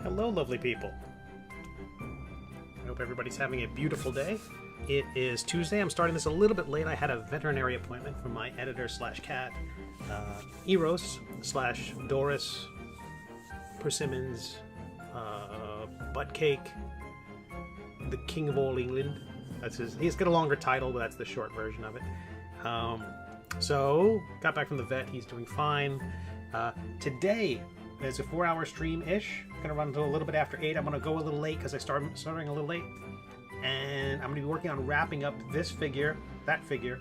Hello, lovely people. I hope everybody's having a beautiful day. It is Tuesday. I'm starting this a little bit late. I had a veterinary appointment from my editor slash cat, Eros slash Doris Persimmons Buttcake, the King of All England. That's his. He's got a longer title, but that's the short version of it. So got back from the vet. He's doing fine. Today is a 4-hour stream-ish. Gonna run until a little bit after 8. I'm gonna go a little late because I starting a little late, and I'm gonna be working on wrapping up this figure, that figure,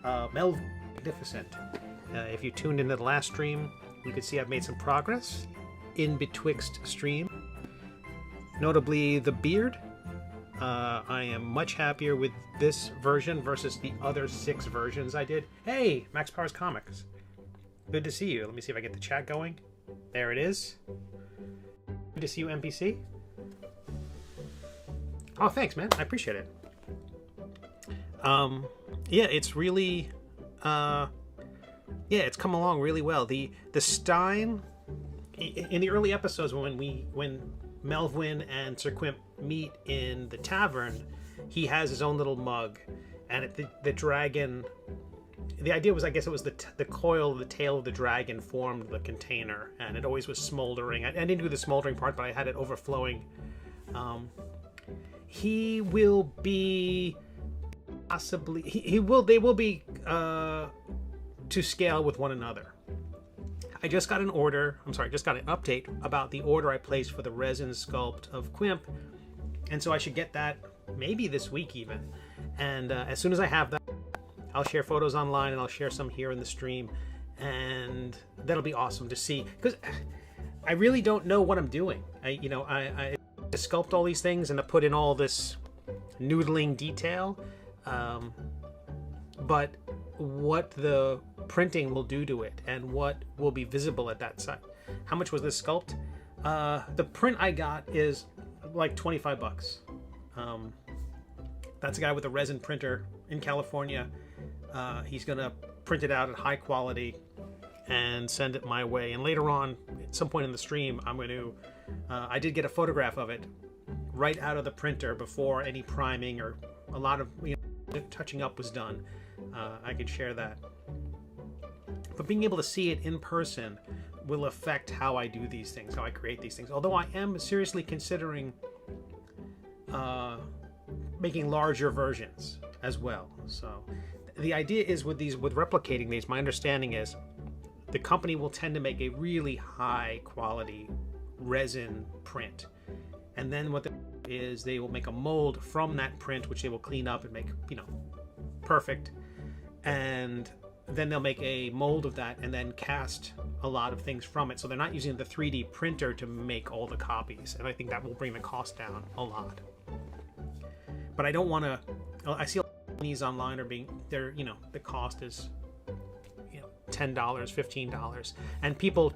Melvwyn Magnificent. If you tuned into the last stream, you could see I've made some progress in betwixt stream. Notably, the beard. I am much happier with this version versus the other 6 versions I did. Hey, Max Powers Comics. Good to see you. Let me see if I get the chat going. There it is. Good to see you, NPC. Oh, thanks, man. I appreciate it. Yeah, it's really, yeah, it's come along really well. The Stein, in the early episodes when Melvwyn and Sir Quimp meet in the tavern, he has his own little mug, and the dragon. The idea was, I guess it was the coil, the tail of the dragon formed the container, and it always was smoldering. I didn't do the smoldering part, but I had it overflowing. He will be possibly they will be to scale with one another. I just got an update about the order I placed for the resin sculpt of Quimp, and so I should get that maybe this week even. And as soon as I have that, I'll share photos online, and I'll share some here in the stream, and that'll be awesome to see, because I really don't know what I'm doing. I sculpt all these things and to put in all this noodling detail, but what the printing will do to it and what will be visible at that site. How much was this sculpt? The print I got is like $25. That's a guy with a resin printer in California. He's gonna print it out at high quality and send it my way. And later on, at some point in the stream, I'm going to. I did get a photograph of it right out of the printer before any priming or a lot of touching up was done. I could share that. But being able to see it in person will affect how I do these things, how I create these things. Although I am seriously considering making larger versions as well. So the idea is with replicating these, my understanding is the company will tend to make a really high quality resin print, and then what is they will make a mold from that print, which they will clean up and make perfect, and then they'll make a mold of that and then cast a lot of things from it. So they're not using the 3D printer to make all the copies, and I think that will bring the cost down a lot. But I don't want to. I see these online are being the cost is $10, $15, and people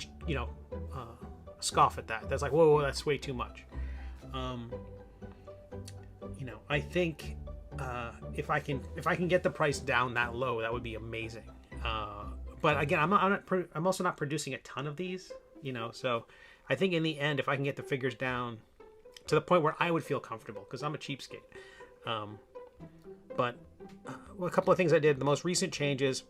scoff at that. That's like, whoa, that's way too much. I think if I can get the price down that low, that would be amazing. But again, I'm also not producing a ton of these, so I think in the end, if I can get the figures down to the point where I would feel comfortable, because I'm a cheapskate. But a couple of things I did. The most recent changes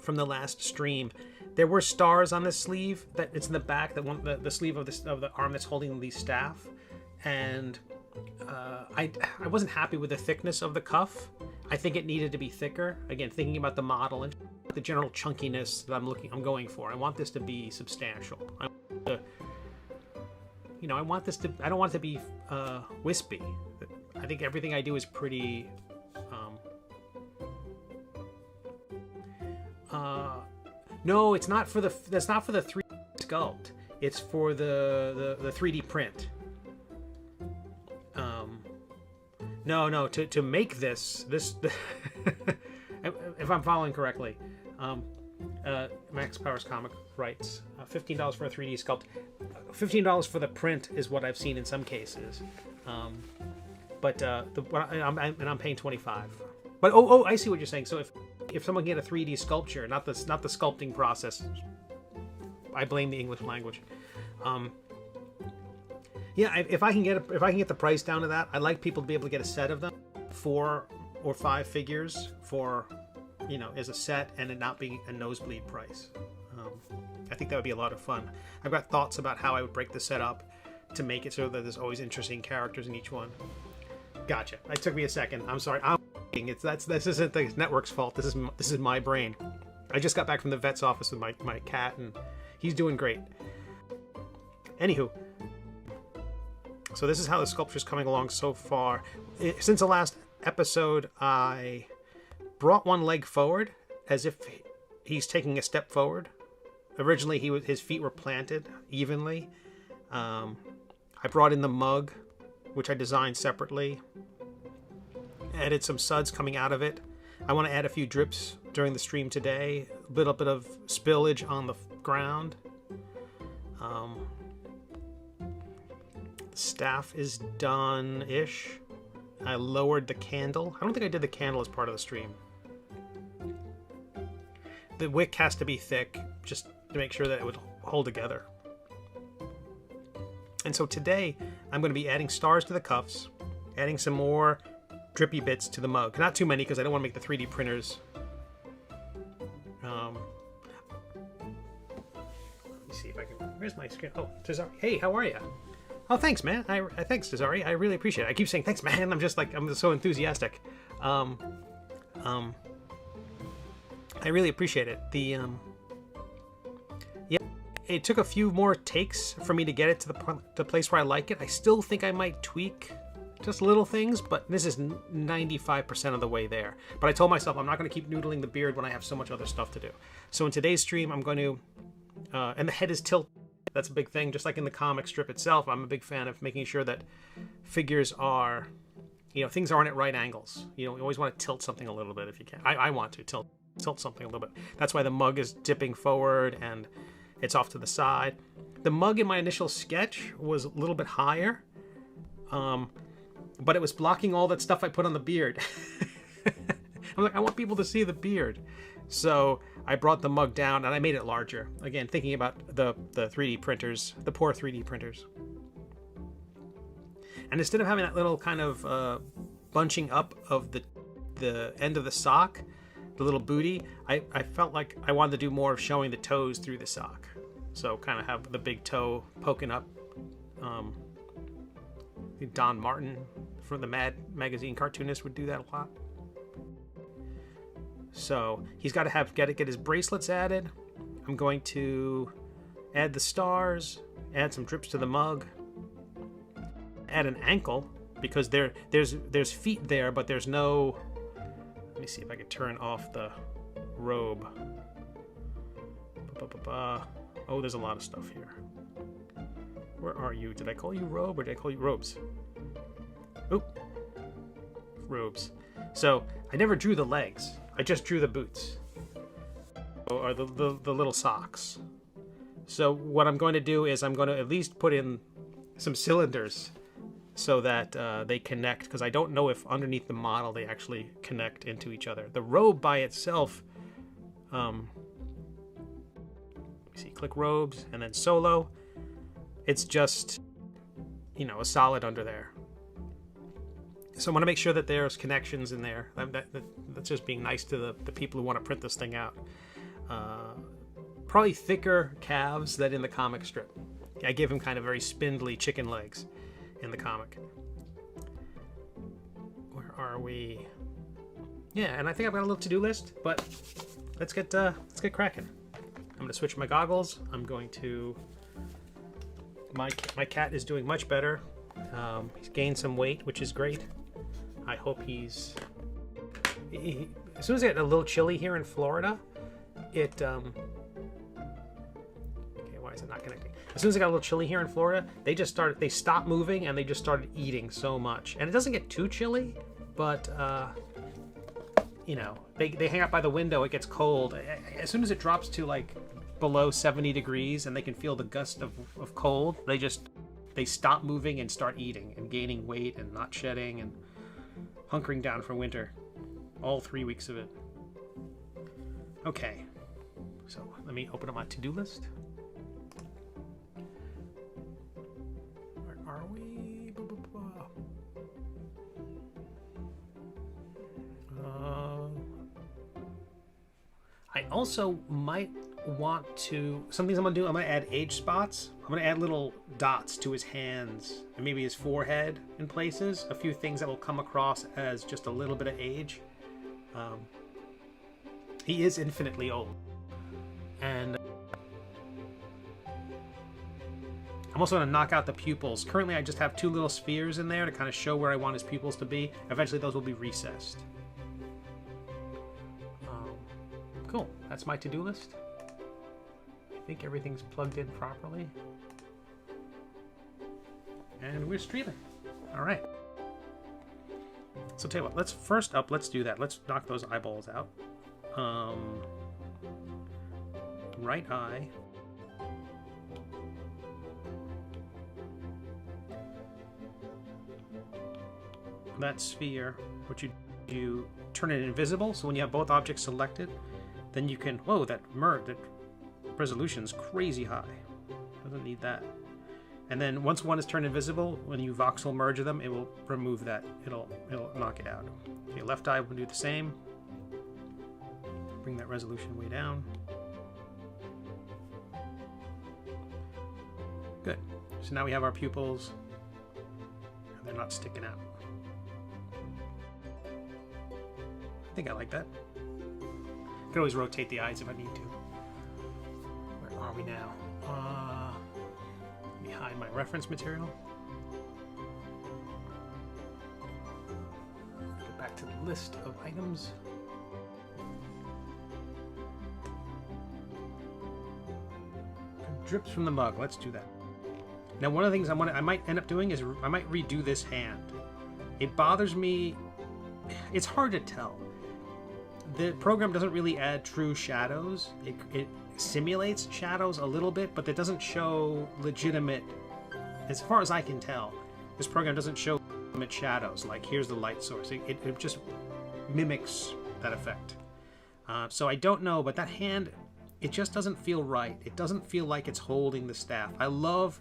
from the last stream, there were stars on the sleeve. That it's in the back. The sleeve of the arm that's holding the staff, and I wasn't happy with the thickness of the cuff. I think it needed to be thicker. Again, thinking about the model and the general chunkiness that I'm going for. I want this to be substantial. I don't want it to be wispy. I think everything I do is pretty. No, it's not for the. That's not for the 3D sculpt. It's for the 3D print. No. To make this. If I'm following correctly, Max Powers Comic writes $15 for a 3D sculpt. $15 for the print is what I've seen in some cases. But I'm paying $25. But I see what you're saying. So if someone get a 3D sculpture, not the sculpting process, I blame the English language. Yeah, if I can get the price down to that, I'd like people to be able to get a set of them, 4 or 5 figures for, you know, as a set, and it not being a nosebleed price. I think that would be a lot of fun. I've got thoughts about how I would break the set up to make it so that there's always interesting characters in each one. Gotcha. It took me a second. I'm sorry. This isn't the network's fault. This is my brain. I just got back from the vet's office with my cat, and he's doing great. Anywho, so this is how the sculpture's coming along so far. Since the last episode, I brought one leg forward as if he's taking a step forward. Originally, his feet were planted evenly. I brought in the mug, which I designed separately. Added some suds coming out of it. I want to add a few drips during the stream today. A little bit of spillage on the ground. The staff is done-ish. I lowered the candle. I don't think I did the candle as part of the stream. The wick has to be thick, just to make sure that it would hold together. And so today, I'm going to be adding stars to the cuffs, adding some more drippy bits to the mug. Not too many, because I don't want to make the 3D printers. Let me see if I can... Where's my screen? Oh, Tazari. Hey, how are you? Oh, thanks, man. Thanks, Tazari. I really appreciate it. I keep saying thanks, man. I'm just so enthusiastic. I really appreciate it. Yeah, it took a few more takes for me to get it to the place where I like it. I still think I might tweak just little things, but this is 95% of the way there. But I told myself I'm not going to keep noodling the beard when I have so much other stuff to do. So in today's stream, I'm going to, and the head is tilted. That's a big thing. Just like in the comic strip itself, I'm a big fan of making sure that figures are, things aren't at right angles. You always want to tilt something a little bit if you can. I want to tilt something a little bit. That's why the mug is dipping forward and it's off to the side. The mug in my initial sketch was a little bit higher, but it was blocking all that stuff I put on the beard. I'm like, I want people to see the beard. So I brought the mug down and I made it larger. Again, thinking about the 3D printers, the poor 3D printers. And instead of having that little kind of bunching up of the end of the sock, the little booty, I felt like I wanted to do more of showing the toes through the sock. So kind of have the big toe poking up. Don Martin from the Mad magazine cartoonist would do that a lot. So he's got to get his bracelets added. I'm going to add the stars, add some drips to the mug, add an ankle because there's feet there, but there's no. Let me see if I can turn off the robe. Oh, there's a lot of stuff here. Where are you? Did I call you robe or did I call you robes? Oop. Robes. So I never drew the legs. I just drew the boots. Or the little socks. So what I'm going to do is I'm going to at least put in some cylinders so that they connect, because I don't know if underneath the model they actually connect into each other. The robe by itself, let me see, click robes and then solo. It's just, a solid under there. So I want to make sure that there's connections in there. That's just being nice to the people who want to print this thing out. Probably thicker calves than in the comic strip. I give him kind of very spindly chicken legs in the comic. Where are we? Yeah, and I think I've got a little to-do list, but let's get cracking. I'm going to switch my goggles. I'm going to... My cat is doing much better. He's gained some weight, which is great. I hope as soon as it got a little chilly here in Florida, okay, why is it not connecting? As soon as it got a little chilly here in Florida, they stopped moving and they just started eating so much. And it doesn't get too chilly, but they hang out by the window, it gets cold. As soon as it drops to like below 70 degrees and they can feel the gust of cold, they stop moving and start eating and gaining weight and not shedding and hunkering down for winter. All 3 weeks of it. Okay, so let me open up my to-do list. Where are also might want to, some things I'm gonna do, I'm gonna add age spots. I'm gonna add little dots to his hands and maybe his forehead in places. A few things that will come across as just a little bit of age. He is infinitely old. And I'm also gonna knock out the pupils. Currently I just have two little spheres in there to kind of show where I want his pupils to be. Eventually those will be recessed. Cool, that's my to-do list. I think everything's plugged in properly. And we're streaming. All right. So tell you what, let's do that. Let's knock those eyeballs out. Right eye. That sphere, which you turn it invisible, so when you have both objects selected, then you can, whoa, that resolution's crazy high. Doesn't need that. And then once one is turned invisible, when you voxel merge them, it will remove that. It'll knock it out. Okay, left eye will do the same. Bring that resolution way down. Good. So now we have our pupils, and they're not sticking out. I think I like that. I could always rotate the eyes if I need to. Where are we now? Let me hide my reference material. Go back to the list of items. Drips from the mug. Let's do that. Now, one of the things I might end up doing is I might redo this hand. It bothers me. It's hard to tell. The program doesn't really add true shadows. It simulates shadows a little bit, but it doesn't show legitimate, as far as I can tell, this program doesn't show legitimate shadows. Like, here's the light source. It just mimics that effect. So I don't know, but that hand, it just doesn't feel right. It doesn't feel like it's holding the staff. I love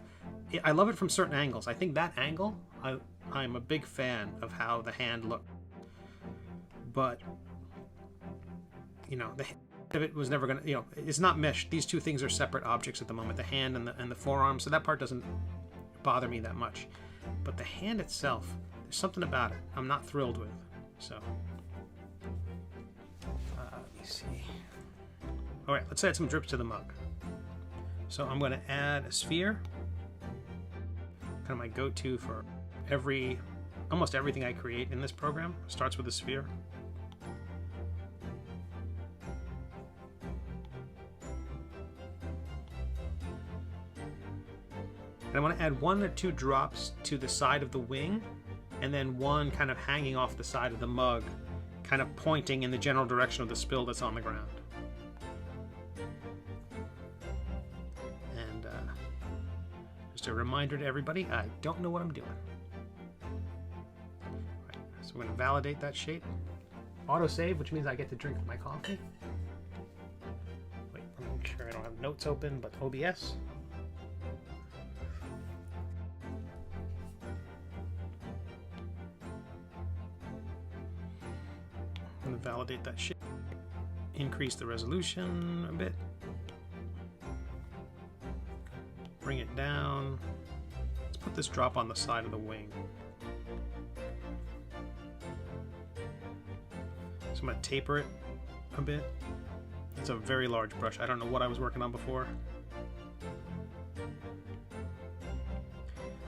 it from certain angles. I think that angle, I'm a big fan of how the hand looked. But you know, the hand of it was never gonna, you know, it's not meshed. These two things are separate objects at the moment, the hand and the forearm, so that part doesn't bother me that much. But the hand itself, there's something about it I'm not thrilled with. So let me see. All right, let's add some drips to the mug. So I'm going to add a sphere, kind of my go-to for almost everything I create in this program starts with a sphere. And I want to add 1 or 2 drops to the side of the wing, and then one kind of hanging off the side of the mug, kind of pointing in the general direction of the spill that's on the ground. And just a reminder to everybody, I don't know what I'm doing. Right, so I'm going to validate that shape. Autosave, which means I get to drink my coffee. Wait, let me make sure I don't have notes open, but OBS. I'm going to validate that shape. Increase the resolution a bit. Bring it down. Let's put this drop on the side of the wing. So I'm going to taper it a bit. It's a very large brush. I don't know what I was working on before.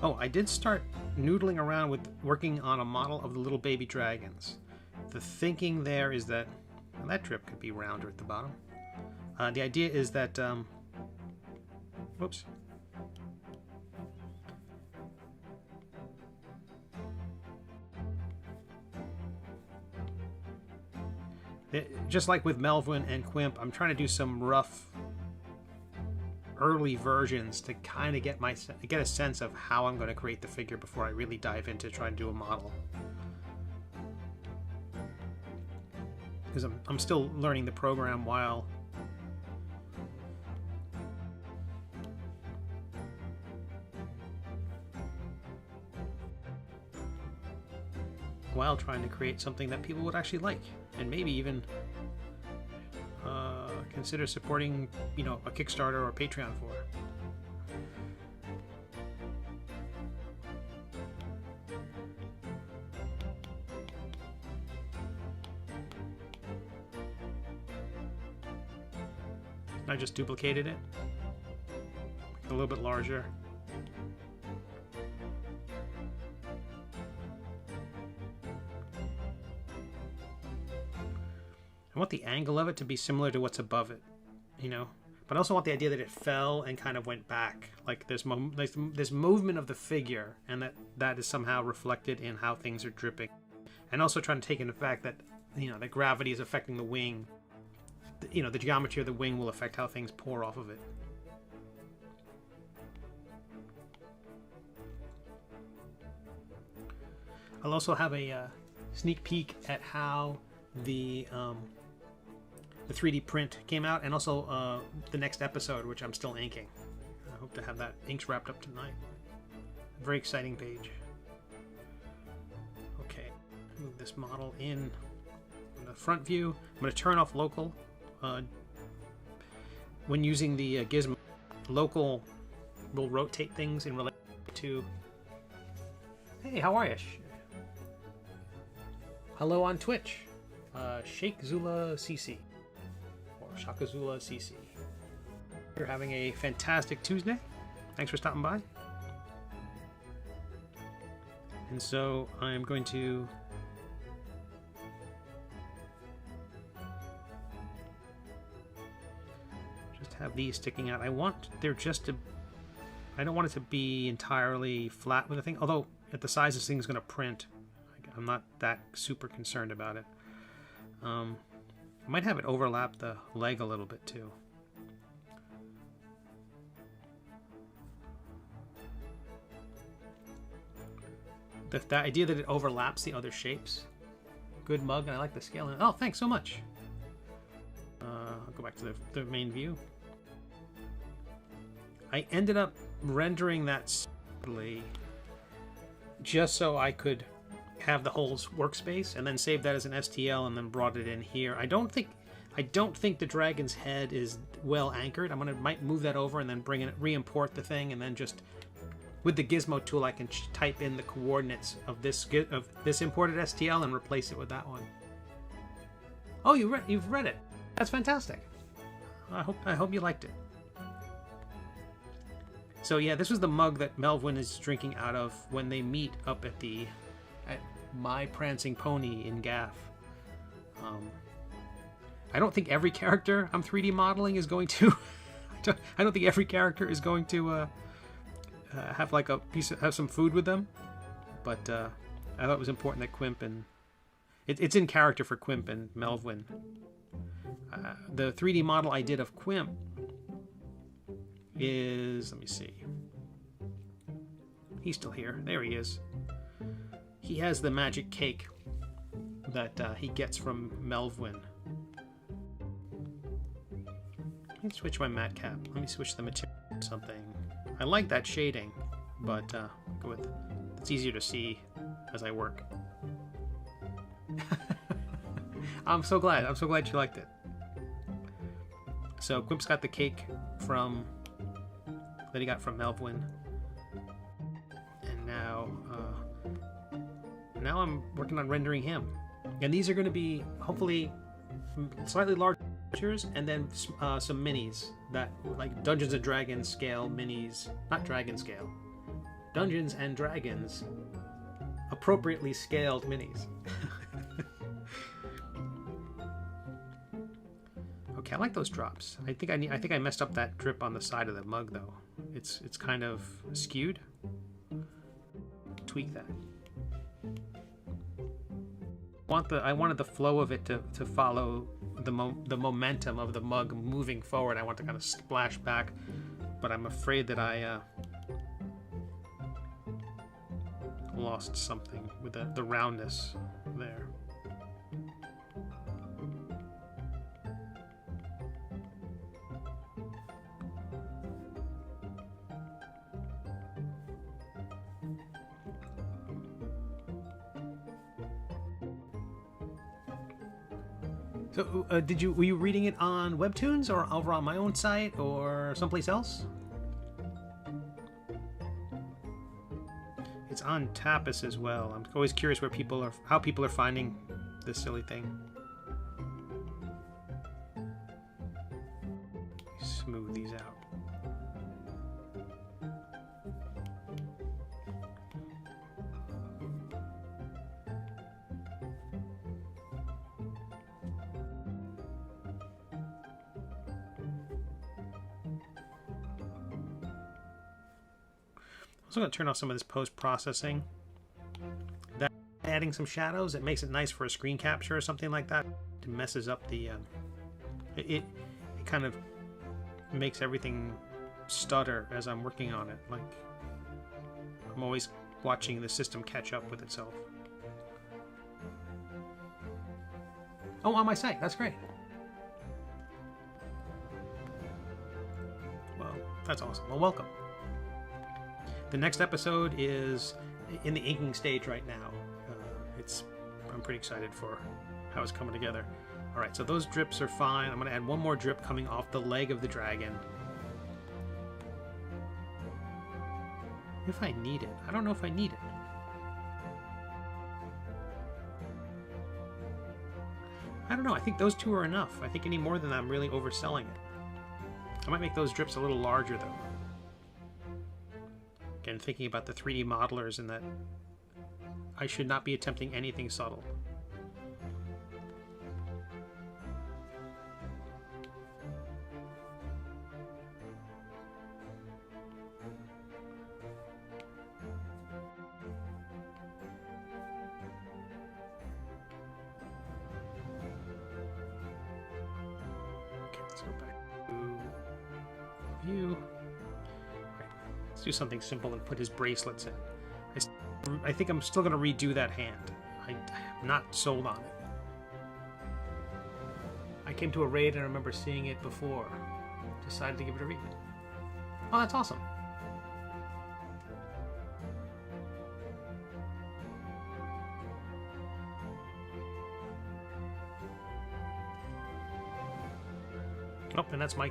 Oh, I did start noodling around with working on a model of the little baby dragons. The thinking there is that, well, that drip could be rounder at the bottom. The idea is that, whoops. Just like with Melvwyn and Quimp, I'm trying to do some rough early versions to kind of get a sense of how I'm going to create the figure before I really dive into trying to do a model. Because I'm still learning the program while trying to create something that people would actually like, and maybe even consider supporting, a Kickstarter or Patreon for. I just duplicated it a little bit larger. I want the angle of it to be similar to what's above it, but I also want the idea that it fell and kind of went back. Like there's this movement of the figure, and that is somehow reflected in how things are dripping. And also trying to take into the fact that, that gravity is affecting the wing. The geometry of the wing will affect how things pour off of it. I'll also have a sneak peek at how the 3D print came out, and also the next episode, which I'm still inking. I hope to have that inks wrapped up tonight. Very exciting page. Okay, move this model in the front view. I'm going to turn off local. When using the gizmo, local will rotate things in relation to... Hey, how are you? Hello on Twitch. Sheikh Zula CC. Or Shakazula CC. You're having a fantastic Tuesday. Thanks for stopping by. And so I'm going to... have these sticking out. I want there just to... I don't want it to be entirely flat with the thing, although at the size this thing's going to print, I'm not that super concerned about it. I might have it overlap the leg a little bit too. The idea that it overlaps the other shapes. Good mug, and I like the scaling. Oh, thanks so much. I'll go back to the main view. I ended up rendering that separately just so I could have the whole workspace, and then save that as an STL and then brought it in here. I don't think the dragon's head is well anchored. Might move that over and then re-import the thing, and then just with the gizmo tool I can type in the coordinates of this imported STL and replace it with that one. Oh, you've read it. That's fantastic. I hope you liked it. So yeah, this was the mug that Melvwyn is drinking out of when they meet up at My Prancing Pony in Gaff. I don't think every character I'm 3D modeling is going to... I don't think every character is going to have like have some food with them. But I thought it was important that Quimp and... It's in character for Quimp and Melvwyn. The 3D model I did of Quimp is... Let me see. He's still here. There he is. He has the magic cake that he gets from Melvwyn. Let me switch my matte cap. Let me switch the material to something. I like that shading, but go with... It's easier to see as I work. I'm so glad. I'm so glad you liked it. So Quimp's got the cake that he got from Melvwyn, and now I'm working on rendering him. And these are going to be hopefully slightly larger miniatures, and then some minis that like Dungeons and Dragons scale minis, not dragon scale, Dungeons and Dragons appropriately scaled minis. Okay, I like those drops. I think I messed up that drip on the side of the mug though. It's kind of skewed. Tweak that. I wanted the flow of it to follow the momentum of the mug moving forward. I want to kind of splash back, but I'm afraid that I lost something with the roundness there. So, were you reading it on WEBTOONs or over on my own site or someplace else? It's on Tapas as well. I'm always curious how people are finding this silly thing. Smooth these out. I'm going to turn off some of this post-processing. That adding some shadows, it makes it nice for a screen capture or something like that. It messes up the it kind of makes everything stutter as I'm working on it. Like I'm always watching the system catch up with itself. Oh, on my site. That's great. Well, that's awesome. Well, welcome. The next episode is in the inking stage right now. I'm pretty excited for how it's coming together. All right, so those drips are fine. I'm going to add one more drip coming off the leg of the dragon. If I need it. I don't know if I need it. I don't know. I think those two are enough. I think any more than that, I'm really overselling it. I might make those drips a little larger, though. Again, thinking about the 3D modelers and that I should not be attempting anything subtle. Okay, let's go back to view. Let's do something simple and put his bracelets in. I think I'm still going to redo that hand. I'm not sold on it. I came to a raid and I remember seeing it before. Decided to give it a read. Oh, that's awesome. Oh, and that's my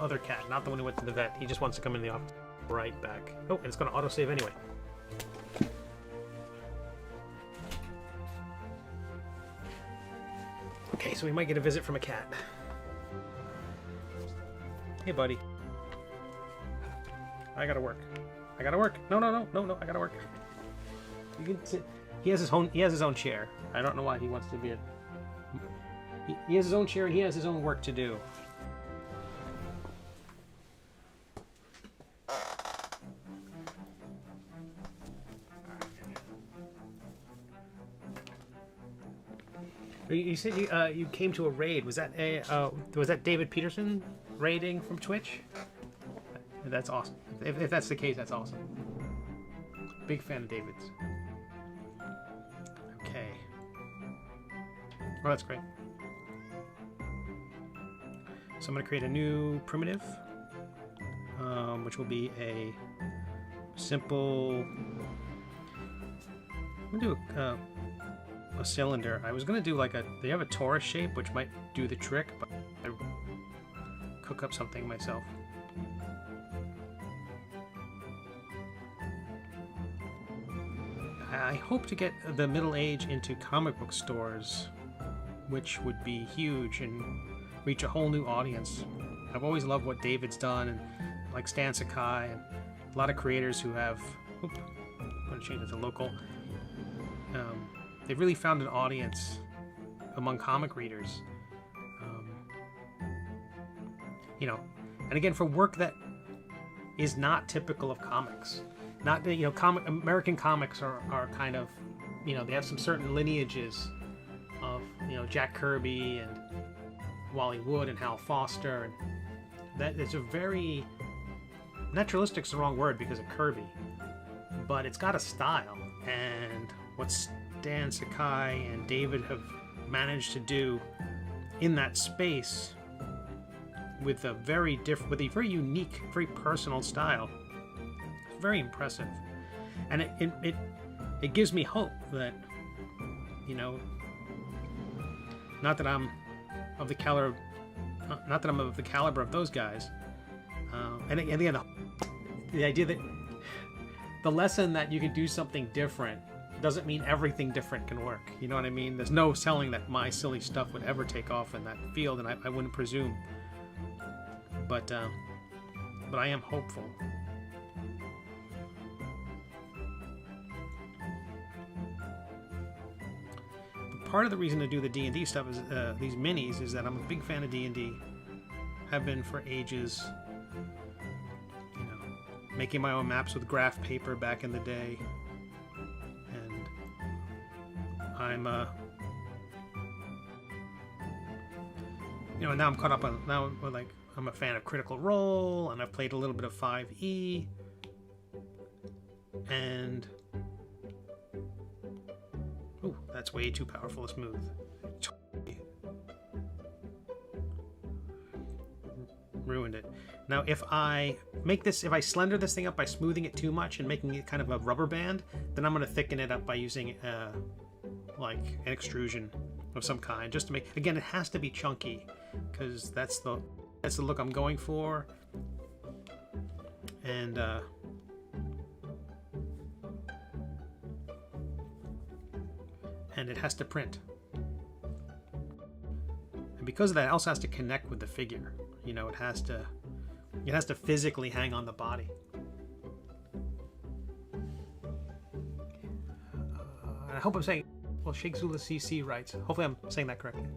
other cat, not the one who went to the vet. He just wants to come in the office. Right back. Oh, and it's going to autosave anyway. Okay, so we might get a visit from a cat. Hey, buddy. I gotta work. I gotta work. No, I gotta work. You can sit. He has his own chair. I don't know why he wants to be he has his own chair and he has his own work to do. You said you came to a raid. Was that David Peterson raiding from Twitch? That's awesome. If that's the case, that's awesome. Big fan of David's. Okay. Well, that's great. So I'm going to create a new primitive, which will be a simple. I'm going to do a cylinder. I was going to do they have a torus shape, which might do the trick, but I cook up something myself. I hope to get the middle age into comic book stores, which would be huge and reach a whole new audience. I've always loved what David's done, and like Stan Sakai and a lot of creators who have. I'm going to change it to local. They've really found an audience among comic readers. And again, for work that is not typical of comics. Not American comics are kind of, they have some certain lineages of, Jack Kirby and Wally Wood and Hal Foster, and that it's a very naturalistic's the wrong word because of Kirby, but it's got a style, and what Stan Sakai and David have managed to do in that space with a very unique, very personal style. Very impressive, and it gives me hope that, not that I'm of the caliber, not that I'm of the caliber of those guys. And again, the idea that the lesson that you can do something different doesn't mean everything different can work. You know what I mean? There's no selling that my silly stuff would ever take off in that field, and I wouldn't presume. But I am hopeful. But part of the reason to do the D&D stuff is these minis is that I'm a big fan of D&D. Have been for ages. You know, making my own maps with graph paper back in the day. I'm you know, now I'm caught up on, now like I'm a fan of Critical Role, and I've played a little bit of 5e, and ooh, that's way too powerful. Let's move. Ruined it. Now if I make this, if I slender this thing up by smoothing it too much and making it kind of a rubber band, then I'm going to thicken it up by using like an extrusion of some kind, just to make, again, it has to be chunky because that's the look I'm going for. And it has to print, and because of that, it also has to connect with the figure. You know, it has to physically hang on the body. I hope I'm saying, well, Sheikh Zula CC writes, hopefully I'm saying that correctly.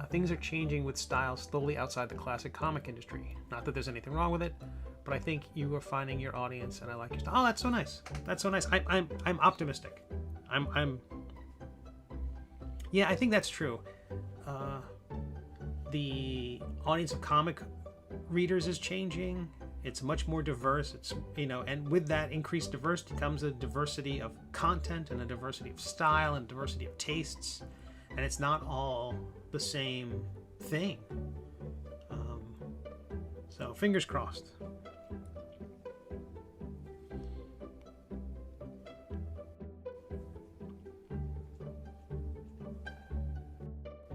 Things are changing with style slowly outside the classic comic industry. Not that there's anything wrong with it, but I think you are finding your audience, and I like your style. Oh, that's so nice. That's so nice. I'm optimistic. Yeah, I think that's true. The audience of comic readers is changing. It's much more diverse. It's, you know, and with that increased diversity comes a diversity of content and a diversity of style and diversity of tastes, and it's not all the same thing. So fingers crossed.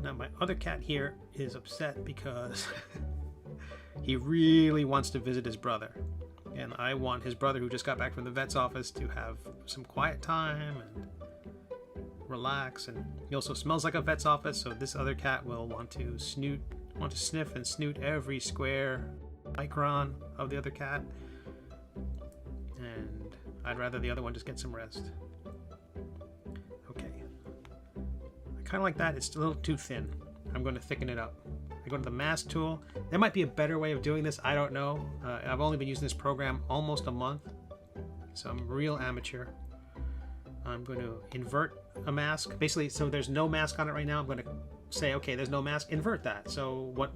Now my other cat here is upset because he really wants to visit his brother. And I want his brother, who just got back from the vet's office, to have some quiet time and relax. And he also smells like a vet's office, so this other cat will want to sniff and snoot every square micron of the other cat. And I'd rather the other one just get some rest. Okay. I kind of like that. It's a little too thin. I'm going to thicken it up. I go to the mask tool. There might be a better way of doing this. I don't know. I've only been using this program almost a month, so I'm a real amateur. I'm going to invert a mask. Basically, so there's no mask on it right now. I'm going to say, okay, there's no mask. Invert that. So what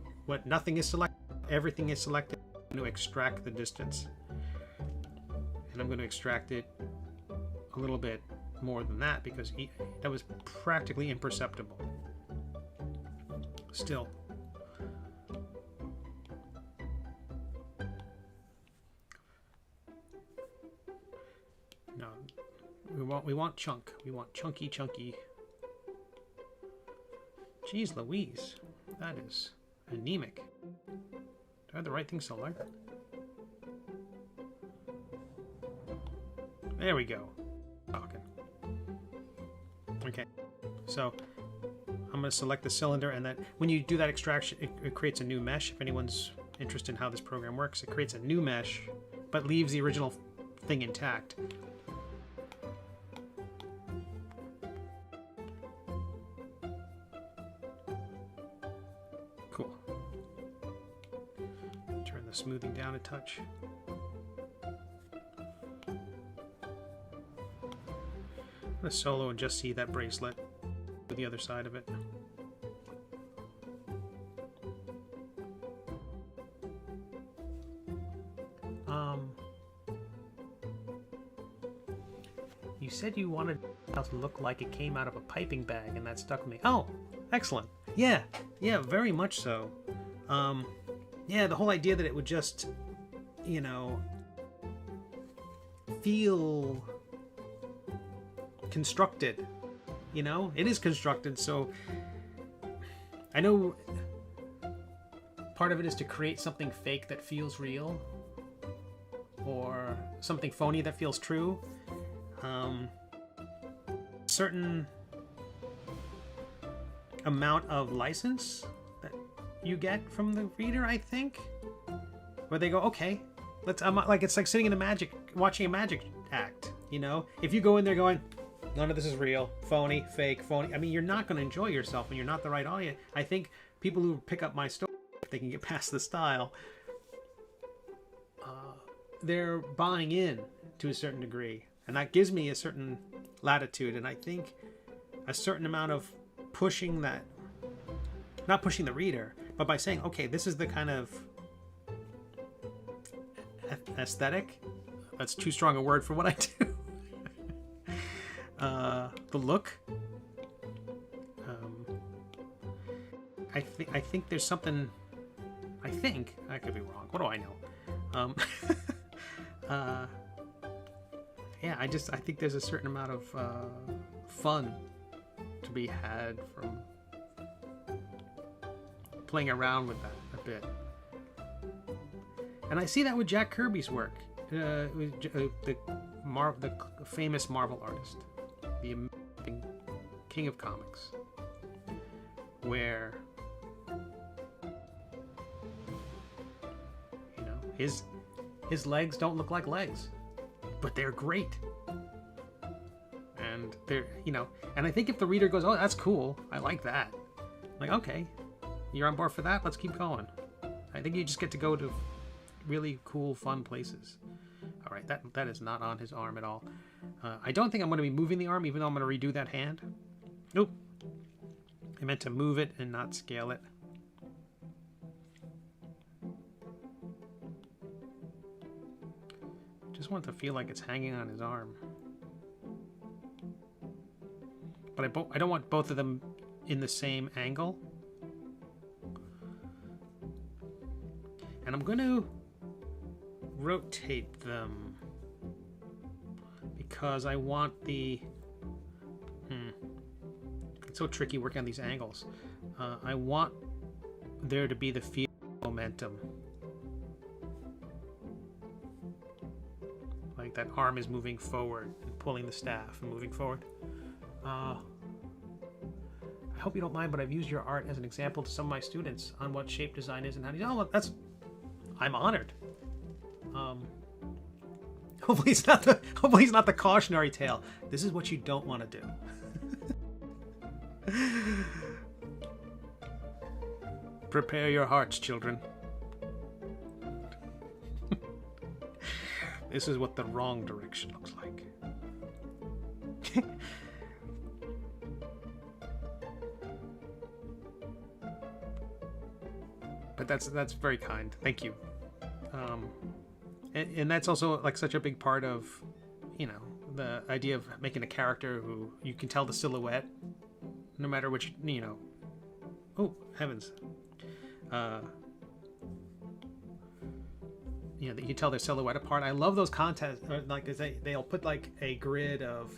nothing is selected, everything is selected. I'm going to extract the distance, and I'm going to extract it a little bit more than that because that was practically imperceptible. Still. No, we want chunk. We want chunky. Jeez Louise, that is anemic. Do I have the right thing selected? There we go. Talking. Okay, so I'm going to select the cylinder, and that when you do that extraction, it creates a new mesh. If anyone's interested in how this program works, it creates a new mesh, but leaves the original thing intact. Cool. Turn the smoothing down a touch. I'm going to solo and just see that bracelet with the other side of it. You said you wanted it to look like it came out of a piping bag, and that stuck with me. Oh, excellent. Yeah, very much so. Yeah, the whole idea that it would just, you know, feel constructed. You know, it is constructed, so I know part of it is to create something fake that feels real, or something phony that feels true. Certain amount of license that you get from the reader, I think, where they go, okay, like it's like sitting in watching a magic act, you know? If you go in there going, none of this is real, phony, fake, phony, I mean, you're not going to enjoy yourself, and you're not the right audience. I think people who pick up my story, if they can get past the style, they're buying in to a certain degree, and that gives me a certain latitude. And I think a certain amount of pushing that, not pushing the reader, but by saying, okay, this is the kind of aesthetic, that's too strong a word for what I do, the look, I think there's something, I could be wrong, what do I know, yeah, I think there's a certain amount of fun to be had from playing around with that a bit. And I see that with Jack Kirby's work, the famous Marvel artist, the amazing king of comics, where, you know, his legs don't look like legs, but they're great. And they're, you know, and I think if the reader goes, oh, that's cool, I like that, like, okay, you're on board for that, let's keep going. I think you just get to go to really cool, fun places. All right, that is not on his arm at all. I don't think I'm going to be moving the arm, even though I'm going to redo that hand. Nope. I meant to move it and not scale it. Just want it to feel like it's hanging on his arm. But I don't want both of them in the same angle. And I'm going to rotate them because I want the... It's so tricky working on these angles. I want there to be the feel of momentum. Like that arm is moving forward and pulling the staff and moving forward. I hope you don't mind, but I've used your art as an example to some of my students on what shape design is and how to... Oh, that's... I'm honored. Hopefully it's not the cautionary tale. This is what you don't want to do. Prepare your hearts, children. This is what the wrong direction looks like. But that's very kind. Thank you. And that's also like such a big part of, you know, the idea of making a character who you can tell the silhouette, no matter which, you know. Oh heavens! You know, that you can tell their silhouette apart. I love those contests. Like they'll put like a grid of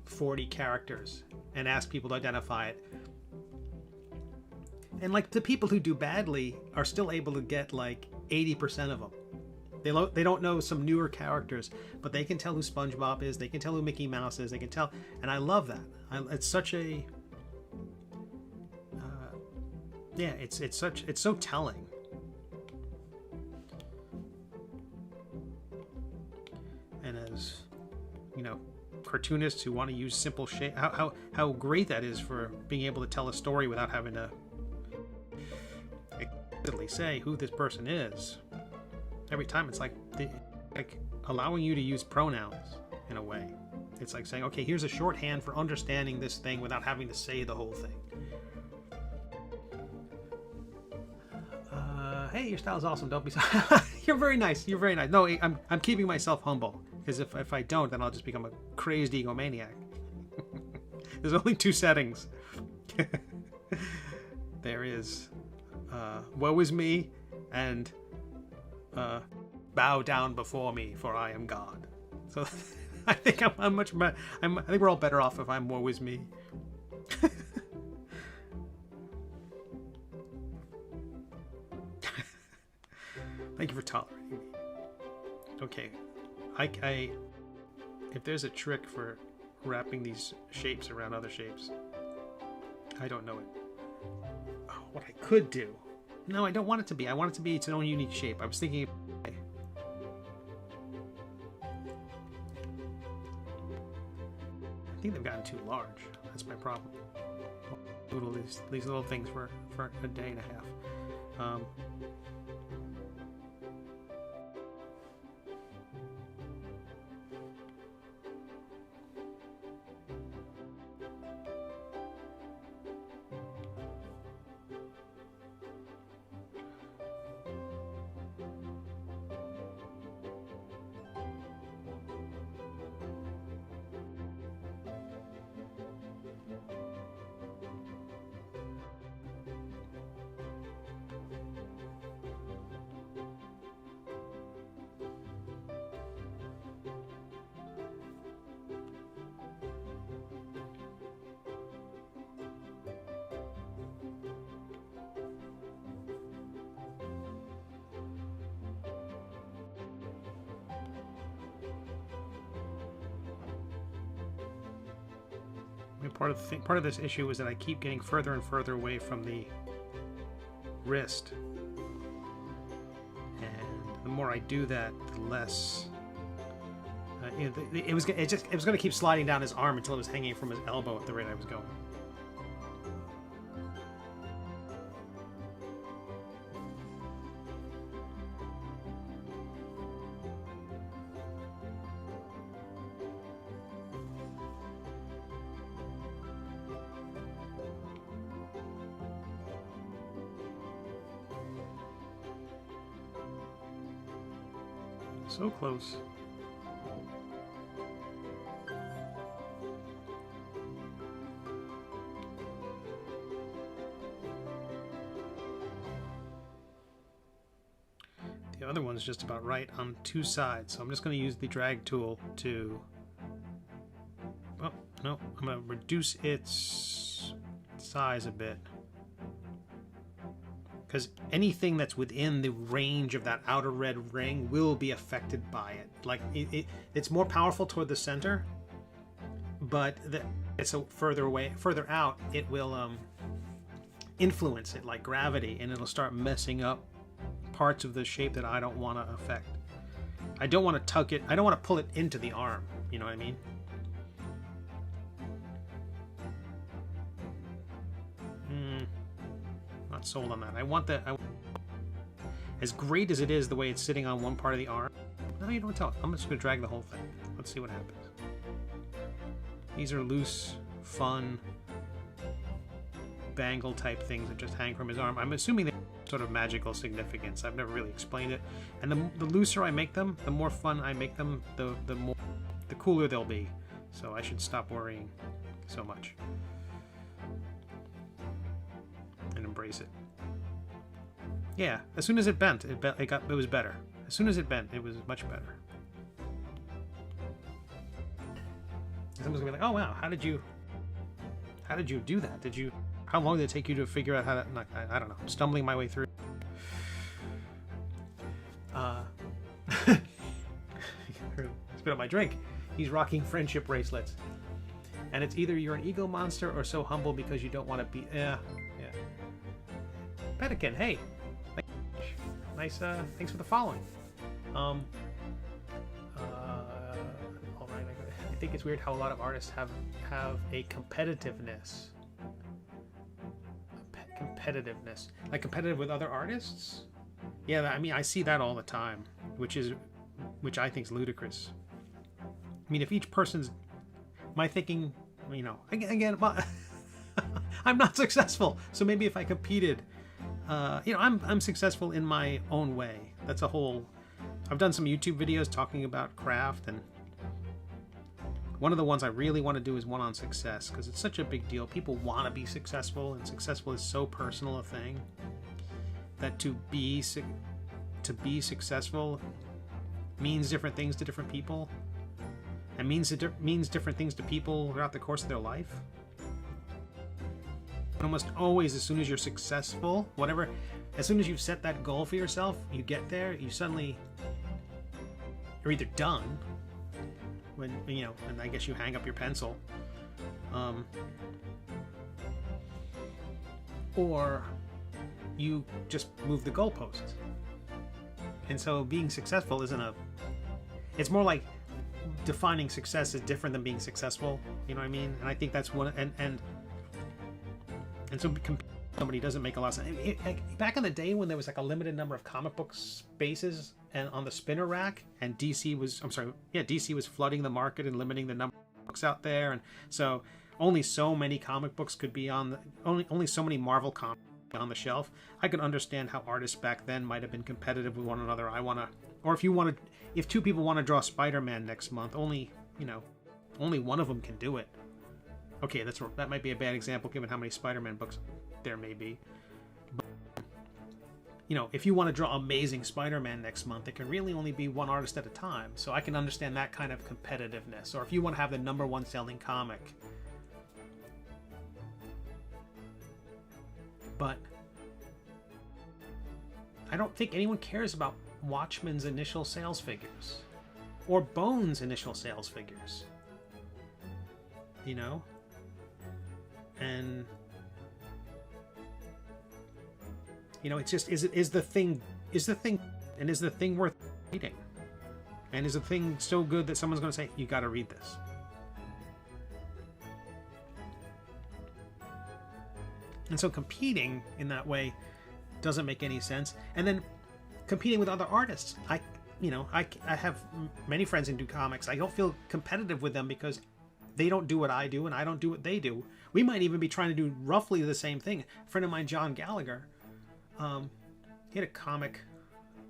40 characters and ask people to identify it. And like the people who do badly are still able to get like 80% of them. They don't know some newer characters, but they can tell who SpongeBob is. They can tell who Mickey Mouse is. They can tell, and I love that. It's such a, yeah. It's so telling. And as you know, cartoonists who want to use simple shape, how great that is for being able to tell a story without having to explicitly say who this person is. Every time it's like allowing you to use pronouns in a way. It's like saying, okay, here's a shorthand for understanding this thing without having to say the whole thing. Hey, your style's awesome. Don't be so... You're very nice. You're very nice. No, I'm keeping myself humble, because if I don't, then I'll just become a crazed egomaniac. There's only 2 settings. There is woe is me and bow down before me, for I am God. So I think I'm much better. I think we're all better off if I'm woe is me. Thank you for tolerating me. Okay, I if there's a trick for wrapping these shapes around other shapes, I don't know it. Oh, what I could do. No, I don't want it to be. I want it to be its own unique shape. I was thinking. I think they've gotten too large. That's my problem. Doodle these little things for a day and a half. Part of this issue is that I keep getting further and further away from the wrist, and the more I do that, the less it was going to keep sliding down his arm until it was hanging from his elbow at the rate I was going. So close. The other one's just about right on two sides, so I'm just going to use the drag tool to... Well, no, I'm going to reduce its size a bit, because anything that's within the range of that outer red ring will be affected by it. Like it's more powerful toward the center, but it's so further out, it will influence it like gravity, and it'll start messing up parts of the shape that I don't want to affect. I don't want to tuck it. I don't want to pull it into the arm. You know what I mean? Not sold on that. I want that. As great as it is, the way it's sitting on one part of the arm. No, you don't tell. I'm just going to drag the whole thing. Let's see what happens. These are loose, fun, bangle type things that just hang from his arm. I'm assuming they have sort of magical significance. I've never really explained it. And the looser I make them, the more fun I make them, the cooler they'll be. So I should stop worrying so much and embrace it. Yeah, as soon as it bent, it was better. As soon as it bent, it was much better. Someone's gonna be like, "Oh wow, how did you do that? How long did it take you to figure out how to?" I don't know. I'm stumbling my way through. Spit out my drink. He's rocking friendship bracelets, and it's either you're an ego monster or so humble because you don't want to be. Yeah. Pelican, hey, nice. Thanks for the following. All right. I think it's weird how a lot of artists have a competitiveness. Like competitive with other artists. Yeah, I mean, I see that all the time, which I think is ludicrous. I mean, if each person's, my thinking, you know, again, I'm not successful, so maybe if I competed, you know, I'm successful in my own way. That's a whole. I've done some YouTube videos talking about craft, and one of the ones I really want to do is one on success, because it's such a big deal. People want to be successful, and successful is so personal a thing that to be successful means different things to different people, and means different things to people throughout the course of their life. But almost always, as soon as you're successful, whatever, as soon as you've set that goal for yourself, you get there, you suddenly, you're either done when, you know, and I guess you hang up your pencil, or you just move the goalposts. And so being successful isn't a, it's more like defining success is different than being successful, you know what I mean? And I think that's one, and so somebody doesn't make a lot of sense. Back in the day when there was like a limited number of comic book spaces and on the spinner rack, and DC was flooding the market and limiting the number of books out there, and so only so many comic books could be on the, only so many Marvel comics on the shelf. I could understand how artists back then might have been competitive with one another. Or if two people want to draw Spider-Man next month, only one of them can do it. Okay, that might be a bad example given how many Spider-Man books there may be. But, you know, if you want to draw Amazing Spider-Man next month, it can really only be one artist at a time. So I can understand that kind of competitiveness. Or if you want to have the #1 selling comic. But I don't think anyone cares about Watchmen's initial sales figures or Bone's initial sales figures, you know? And you know, it's just, is the thing worth reading? And is the thing so good that someone's going to say, you got to read this? And so competing in that way doesn't make any sense. And then competing with other artists, I have many friends who do comics. I don't feel competitive with them because they don't do what I do and I don't do what they do. We might even be trying to do roughly the same thing. A friend of mine, John Gallagher, he had a comic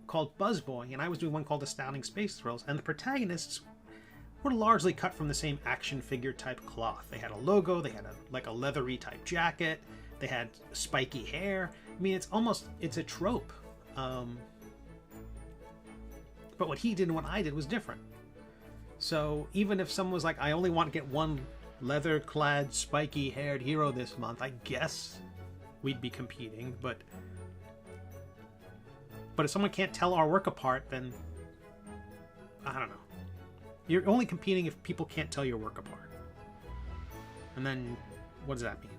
called Buzzboy, and I was doing one called Astounding Space Thrills, and the protagonists were largely cut from the same action figure type cloth. They had a logo, they had a leathery type jacket, they had spiky hair. I mean, it's a trope. But what he did and what I did was different. So even if someone was like, I only want to get one leather-clad, spiky-haired hero this month, I guess we'd be competing. But if someone can't tell our work apart, then I don't know. You're only competing if people can't tell your work apart. And then what does that mean?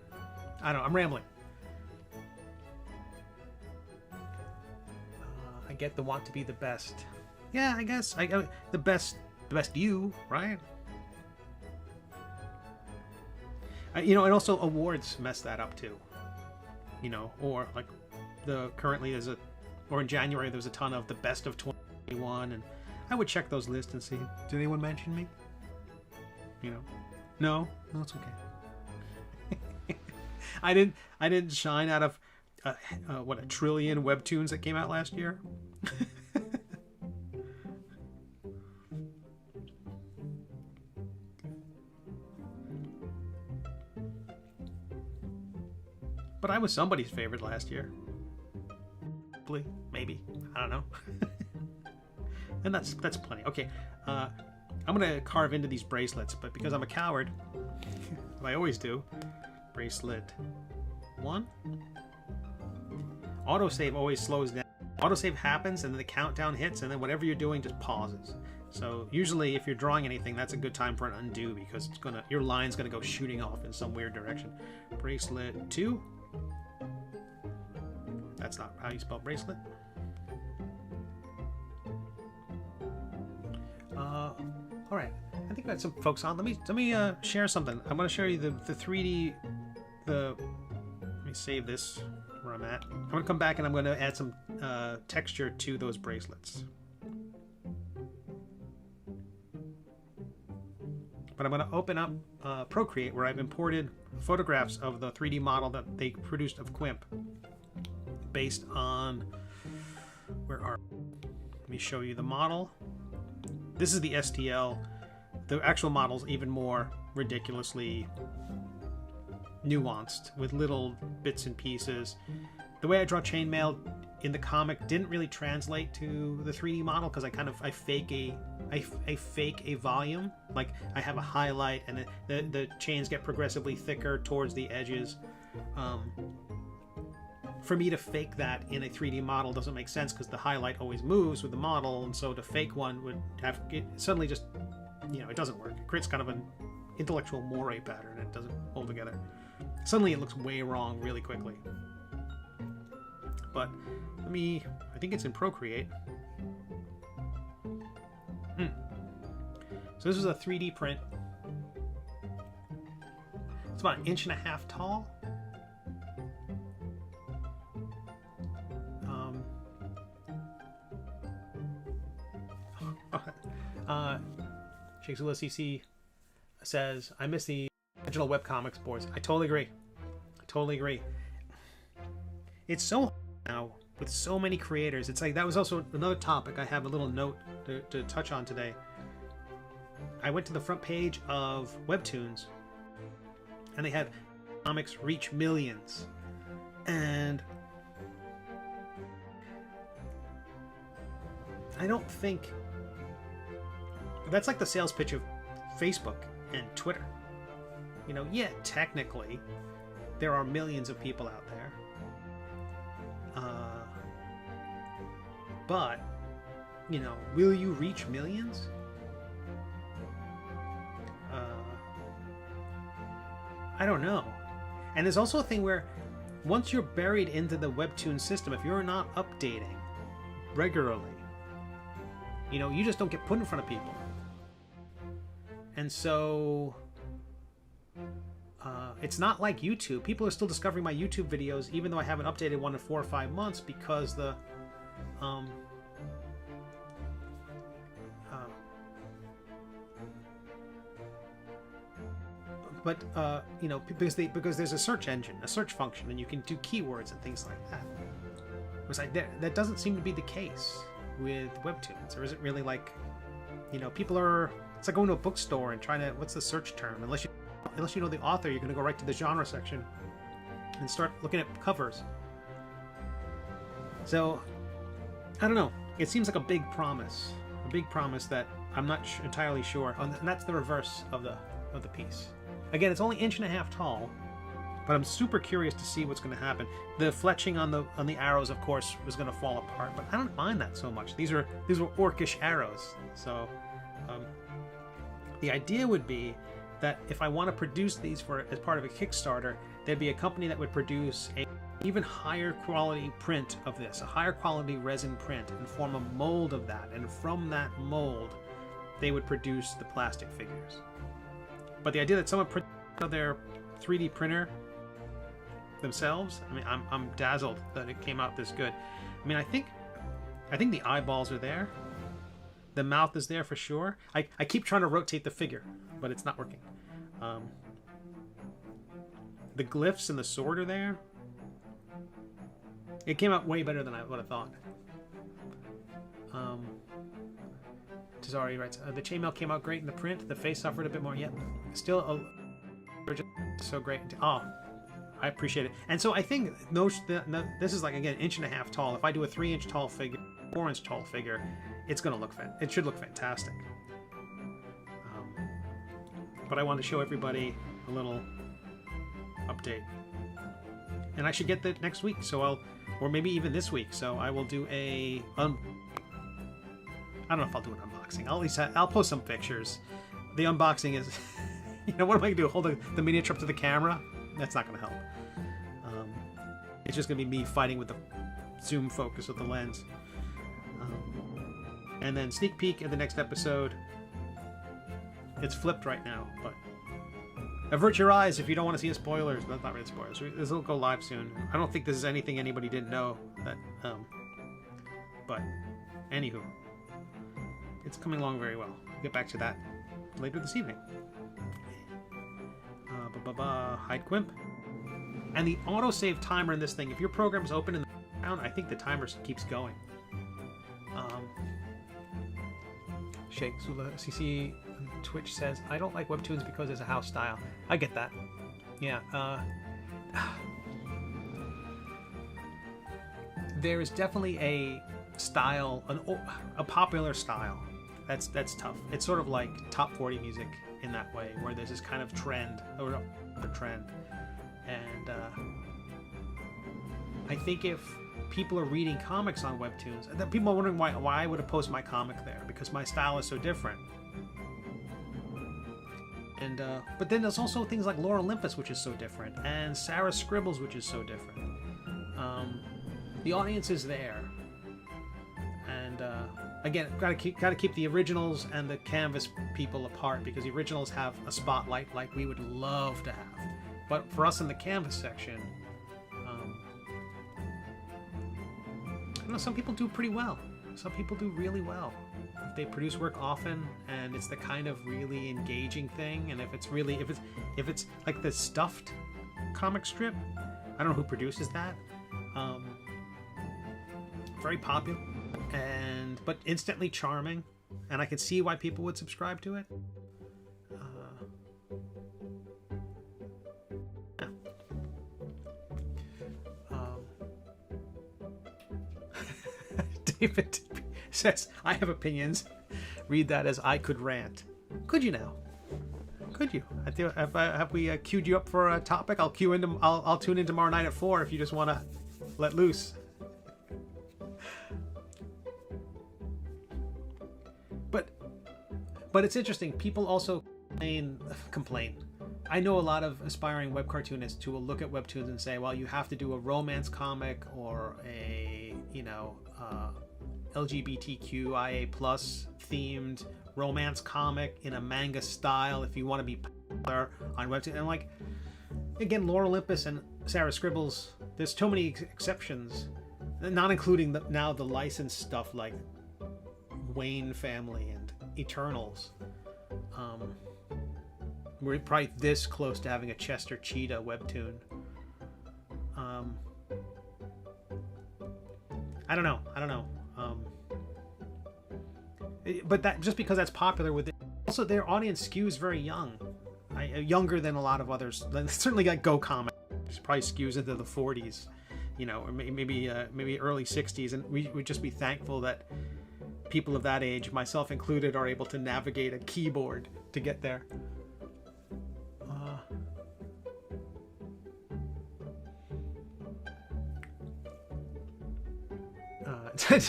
I don't know. I'm rambling. I get the want to be the best. Yeah, I guess the best you, right? And also awards mess that up too. Or like in January there's a ton of the best of 2021, and I would check those lists and see, did anyone mention me? No, it's okay. I didn't shine out of a trillion webtoons that came out last year. But I was somebody's favorite last year. Maybe. I don't know. And that's plenty. Okay, I'm gonna carve into these bracelets, but because I'm a coward, I always do. Bracelet 1. Autosave always slows down. Autosave happens and then the countdown hits, and then whatever you're doing just pauses. So usually if you're drawing anything, that's a good time for an undo, because your line's gonna go shooting off in some weird direction. Bracelet 2. That's not how you spell bracelet. All right, I think we got some folks on. Let me share something. I'm going to show you the 3D. Let me save this where I'm at. I'm going to come back and I'm going to add some texture to those bracelets. But I'm going to open up Procreate, where I've imported photographs of the 3D model that they produced of Quimp, based on let me show you the model. This is the STL. The actual model's even more ridiculously nuanced with little bits and pieces. The way I draw chainmail in the comic didn't really translate to the 3D model, because I fake a volume. Like I have a highlight, and the chains get progressively thicker towards the edges. for me to fake that in a 3D model doesn't make sense because the highlight always moves with the model, and so to fake one would have it suddenly just, it doesn't work. It creates kind of an intellectual moire pattern. It doesn't hold together. Suddenly it looks way wrong really quickly. But I think it's in Procreate. So this is a 3D print. It's about 1.5 inches tall. Shakesula CC says, I miss the original webcomics boards. I totally agree. It's so hard now with so many creators. It's like, that was also another topic I have a little note to touch on today. I went to the front page of WEBTOONs and they had comics reach millions. And I don't think that's like the sales pitch of Facebook and Twitter. Yeah, technically there are millions of people out there. But, will you reach millions? I don't know. And there's also a thing where once you're buried into the WEBTOON system, if you're not updating regularly, you just don't get put in front of people. And so it's not like YouTube. People are still discovering my YouTube videos, even though I haven't updated one in 4 or 5 months, because the because there's a search engine, a search function, and you can do keywords and things like that. It was like that doesn't seem to be the case with WEBTOONs. There isn't really like, people are. It's like going to a bookstore and trying to, what's the search term? Unless you know the author, you're going to go right to the genre section and start looking at covers. So, I don't know. It seems like a big promise that I'm not entirely sure. And that's the reverse of the piece. Again, it's only 1.5 inches tall, but I'm super curious to see what's going to happen. The fletching on the arrows, of course, was going to fall apart, but I don't mind that so much. These were orcish arrows, so. The idea would be that if I want to produce these as part of a Kickstarter, there'd be a company that would produce a even higher quality print of this, a higher quality resin print, and form a mold of that. And from that mold, they would produce the plastic figures. But the idea that someone printed their 3D printer themselves, I'm dazzled that it came out this good. I think the eyeballs are there. The mouth is there for sure. I keep trying to rotate the figure, but it's not working. The glyphs and the sword are there. It came out way better than I would have thought. Tazari writes, the chainmail came out great in the print. The face suffered a bit more. Yep. Still so great. Oh, I appreciate it. And so I think this is like, again, 1.5 inches tall. If I do a 3-inch tall figure, 4-inch tall figure, it should look fantastic. But I want to show everybody a little update, and I should get that next week. Or maybe even this week. So I will do I don't know if I'll do an unboxing. I'll post some pictures. The unboxing is, what am I gonna do? Hold the miniature up to the camera? That's not gonna help. It's just gonna be me fighting with the zoom focus with the lens. And then sneak peek at the next episode. It's flipped right now, but avert your eyes if you don't want to see spoilers. That's not really spoilers. This will go live soon. I don't think this is anything anybody didn't know. But anywho, it's coming along very well. We'll get back to that later this evening. Hide Quimp. And the autosave timer in this thing, if your program's open in the background, I think the timer keeps going. Sheikh Zula CC on Twitch says, I don't like WEBTOONs because there's a house style. I get that. Yeah. There is definitely a style, a popular style. That's tough. It's sort of like top 40 music in that way, where there's this kind of trend, or a trend. And I think if people are reading comics on Webtoons, and then people are wondering why I would have posted my comic there, because my style is so different. And but then there's also things like Lore Olympus, which is so different, and Sarah Scribbles, which is so different. The audience is there, and again, gotta keep the originals and the canvas people apart, because the originals have a spotlight like we would love to have. But for us in the canvas section, I don't know, some people do pretty well. Some people do really well. If they produce work often, and it's the kind of really engaging thing, and if it's like the stuffed comic strip, I don't know who produces that. Very popular, but instantly charming, and I can see why people would subscribe to it. David says, I have opinions. Read that as I could rant. Could you now? Could you? Have we queued you up for a topic? I'll tune in tomorrow night at 4 if you just want to let loose. But it's interesting. People also complain. I know a lot of aspiring web cartoonists who will look at Webtoons and say, well, you have to do a romance comic or a, LGBTQIA plus themed romance comic in a manga style if you want to be popular on Webtoons. And like, again, Lore Olympus and Sarah Scribbles, there's so many exceptions, not including the licensed stuff like Wayne Family and Eternals. We're probably this close to having a Chester Cheetah webtoon. I don't know. But that just because that's popular with it, also their audience skews very young, younger than a lot of others. Certainly, like GoComics, which probably skews into the 40s, or maybe early 60s, and we would just be thankful that people of that age, myself included, are able to navigate a keyboard to get there.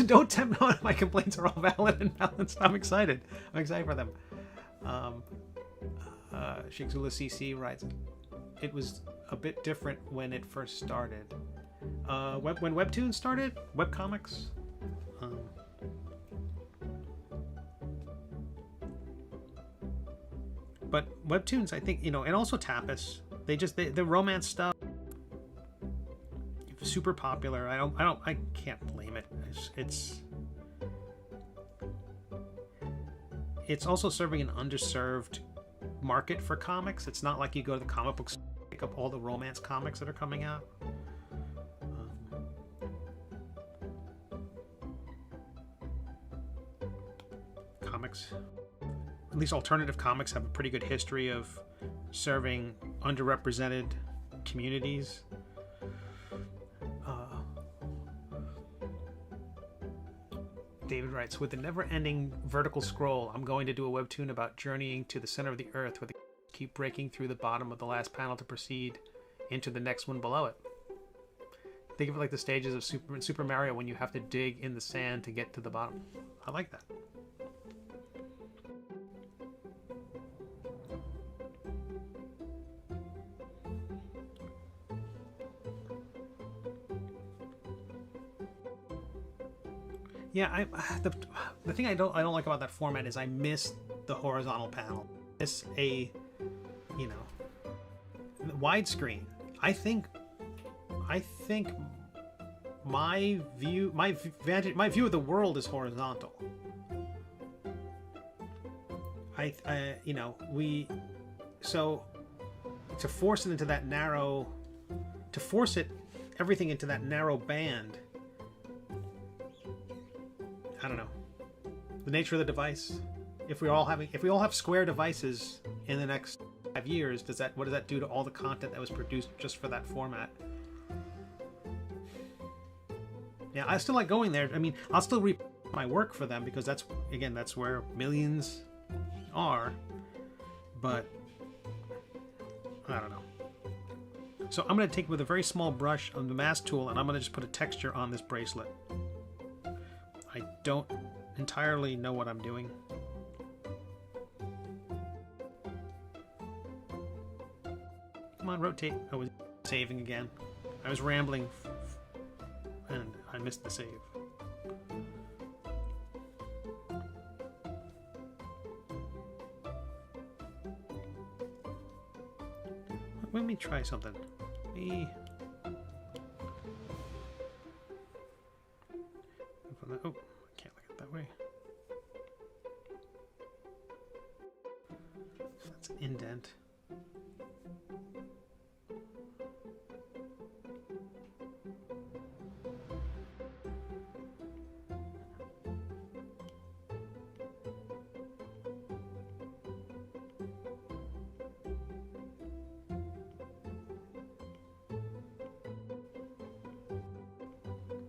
Don't tempt me. My complaints are all valid and balanced. I'm excited for them. Shigzula CC writes, it was a bit different when it first started. When Webtoon started, webcomics. But Webtoons, I think, and also Tapas, the romance stuff, super popular. I can't blame it. It's also serving an underserved market for comics. It's not like you go to the comic books and pick up all the romance comics that are coming out. Comics, at least alternative comics, have a pretty good history of serving underrepresented communities. David writes, with the never-ending vertical scroll, I'm going to do a webtoon about journeying to the center of the earth where the keep breaking through the bottom of the last panel to proceed into the next one below it. Think of it like the stages of Super Mario when you have to dig in the sand to get to the bottom. I like that. Yeah, the thing I don't like about that format is I miss the horizontal panel. I miss a, widescreen. I think my view of the world is horizontal. So to force it into that narrow, everything into that narrow band. I don't know. The nature of the device. If we all have square devices in the next 5 years, what does that do to all the content that was produced just for that format? Yeah, I still like going there. I mean, I'll still read my work for them because that's where millions are. But I don't know. So I'm going to take with a very small brush on the mask tool, and I'm going to just put a texture on this bracelet. I don't entirely know what I'm doing. Come on, rotate. I was saving again. I was rambling and I missed the save. Let me try something. Oh, I can't look at it that way. That's an indent.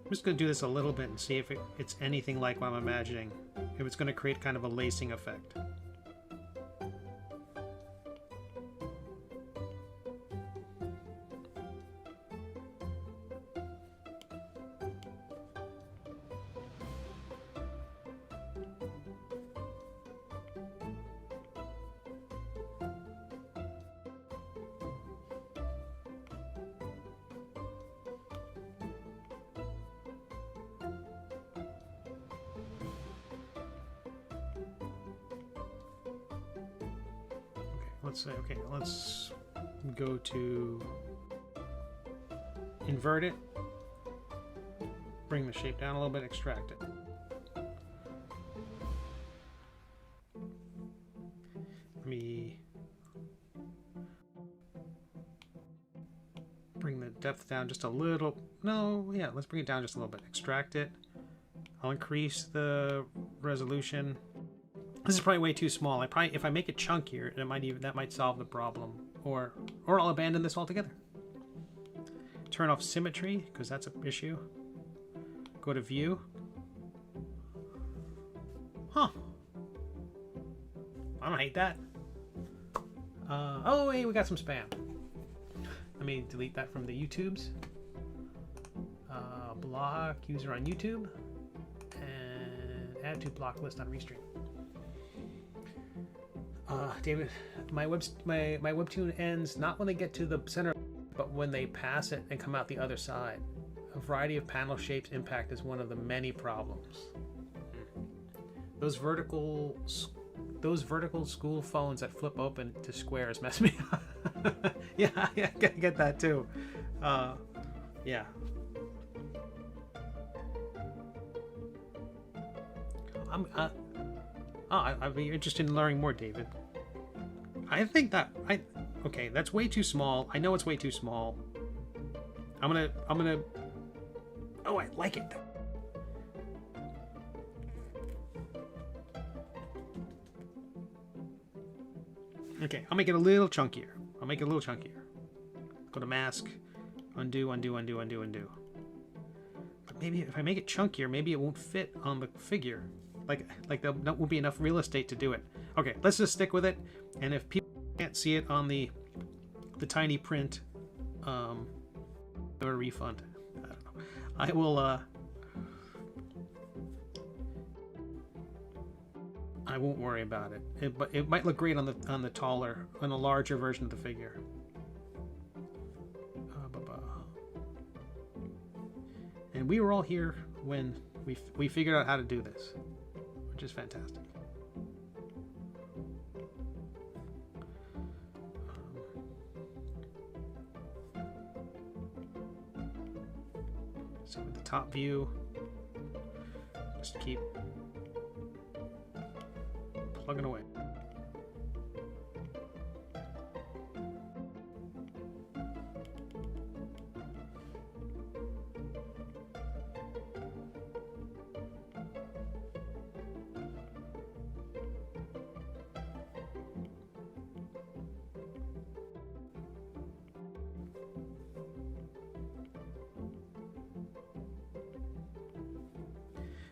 I'm just going to do this a little bit and see if it's anything like what I'm imagining. If it's going to create kind of a lacing effect. Let's say, okay, let's go to invert it, bring the shape down a little bit, extract it. Let me bring the depth down just a little. No, yeah, let's bring it down just a little bit. Extract it. I'll increase the resolution. This is probably way too small. If I make it chunkier, that might solve the problem. Or I'll abandon this altogether. Turn off symmetry, because that's an issue. Go to view. Huh. I don't hate that. Oh, hey, we got some spam. Let me delete that from the YouTubes. Block user on YouTube. And add to block list on Restream. David, my webtoon ends not when they get to the center, but when they pass it and come out the other side. A variety of panel shapes impact is one of the many problems. Those vertical school phones that flip open to squares mess me up. yeah, I get that too. Yeah. I'd be interested in learning more, David. I think that okay, that's way too small. I know it's way too small. I'm gonna. Oh, I like it. Okay, I'll make it a little chunkier. Go to mask, undo. But maybe if I make it chunkier, maybe it won't fit on the figure. Like there won't be enough real estate to do it. Okay, let's just stick with it. And if people can't see it on the tiny print, a refund. I don't know. I will. I won't worry about it. But it might look great on the larger version of the figure. And we were all here when we figured out how to do this, which is fantastic. So with the top view, just keep plugging away.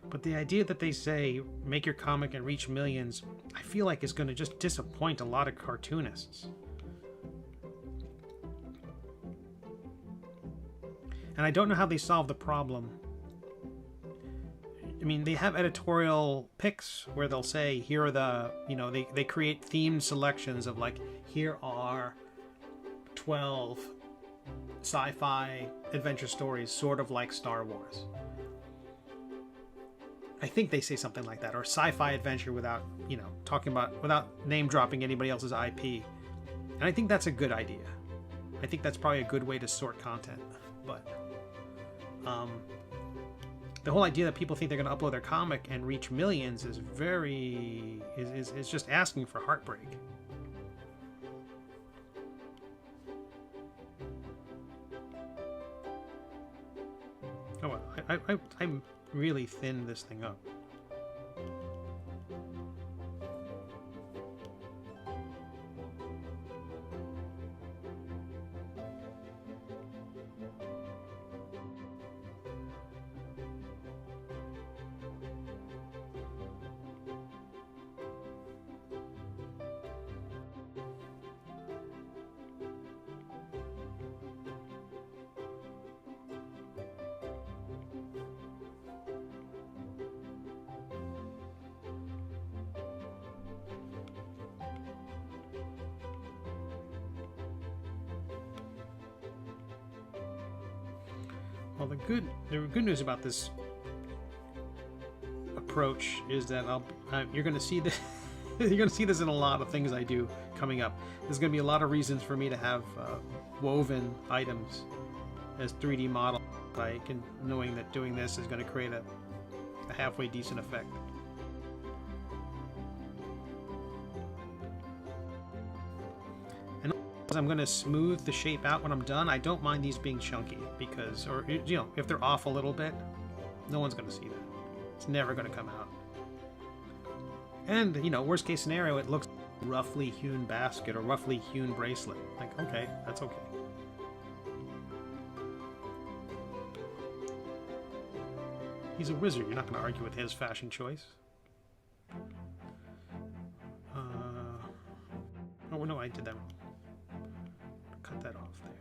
But the idea that they say, make your comic and reach millions, I feel like is going to just disappoint a lot of cartoonists. And I don't know how they solve the problem. I mean, they have editorial picks where they'll say, here are the, you know, they create themed selections of like, here are 12 sci-fi adventure stories, sort of like Star Wars. I think they say something like that, or sci-fi adventure without, you know, talking about, without name dropping anybody else's IP. And I think that's a good idea. I think that's probably a good way to sort content. But the whole idea that people think they're going to upload their comic and reach millions is very, is just asking for heartbreak. Oh, well, I'm really thin this thing up. Well, the good news about this approach is that you're going to see this. You're going to see this in a lot of things I do coming up. There's going to be a lot of reasons for me to have woven items as 3D models, knowing that doing this is going to create a halfway decent effect. I'm going to smooth the shape out when I'm done. I don't mind these being chunky because, or you know, if they're off a little bit, no one's going to see that. It's never going to come out. And, you know, worst case scenario, it looks roughly hewn basket or roughly hewn bracelet. Like, okay, that's okay. He's a wizard. You're not going to argue with his fashion choice. Oh, no, I did that. Cut that off there.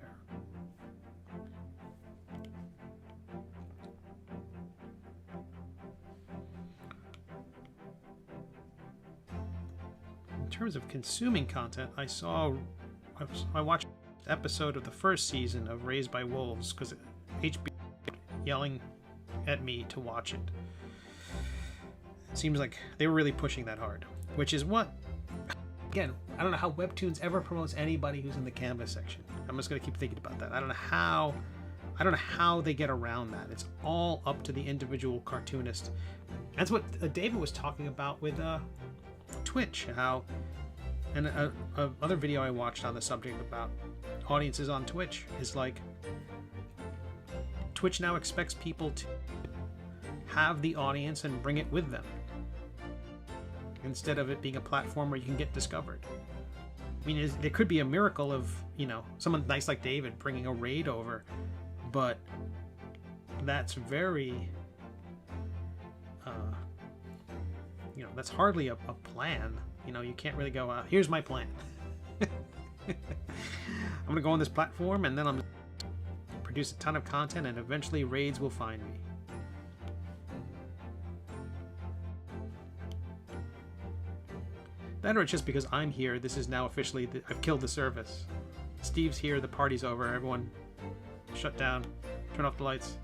In terms of consuming content, I watched an episode of the first season of Raised by Wolves because HBO yelling at me to watch it. It seems like they were really pushing that hard, which is what, again, I don't know how WEBTOONs ever promotes anybody who's in the canvas section. I'm just gonna keep thinking about that. I don't know how they get around that. It's all up to the individual cartoonist. That's what David was talking about with Twitch. How, and other video I watched on the subject about audiences on Twitch is like, Twitch now expects people to have the audience and bring it with them, instead of it being a platform where you can get discovered. I mean, there could be a miracle of, you know, someone nice like David bringing a raid over, but that's very, you know, that's hardly a plan. You know, you can't really go, here's my plan. I'm going to go on this platform and then I'm going to produce a ton of content and eventually raids will find me. That or it's just because I'm here, this is now officially, I've killed the service. Steve's here, the party's over, everyone shut down, turn off the lights.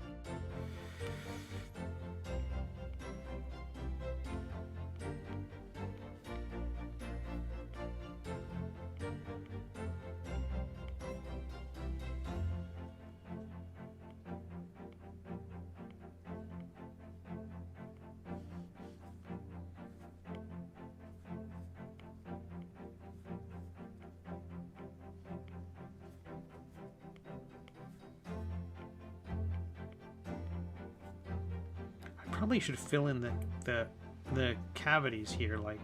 Probably should fill in the cavities here, like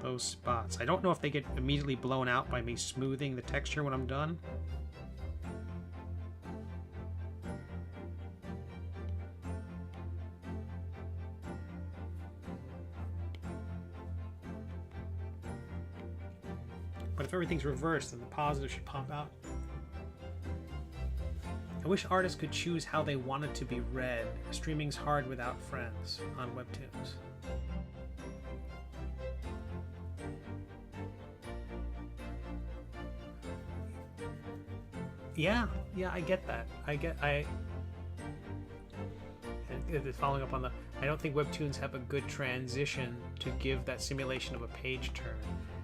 those spots. I don't know if they get immediately blown out by me smoothing the texture when I'm done. But if everything's reversed, then the positive should pop out. I wish artists could choose how they wanted to be read. Streaming's hard without friends on Webtoons. Yeah, I get that. Following up on the, I don't think Webtoons have a good transition to give that simulation of a page turn.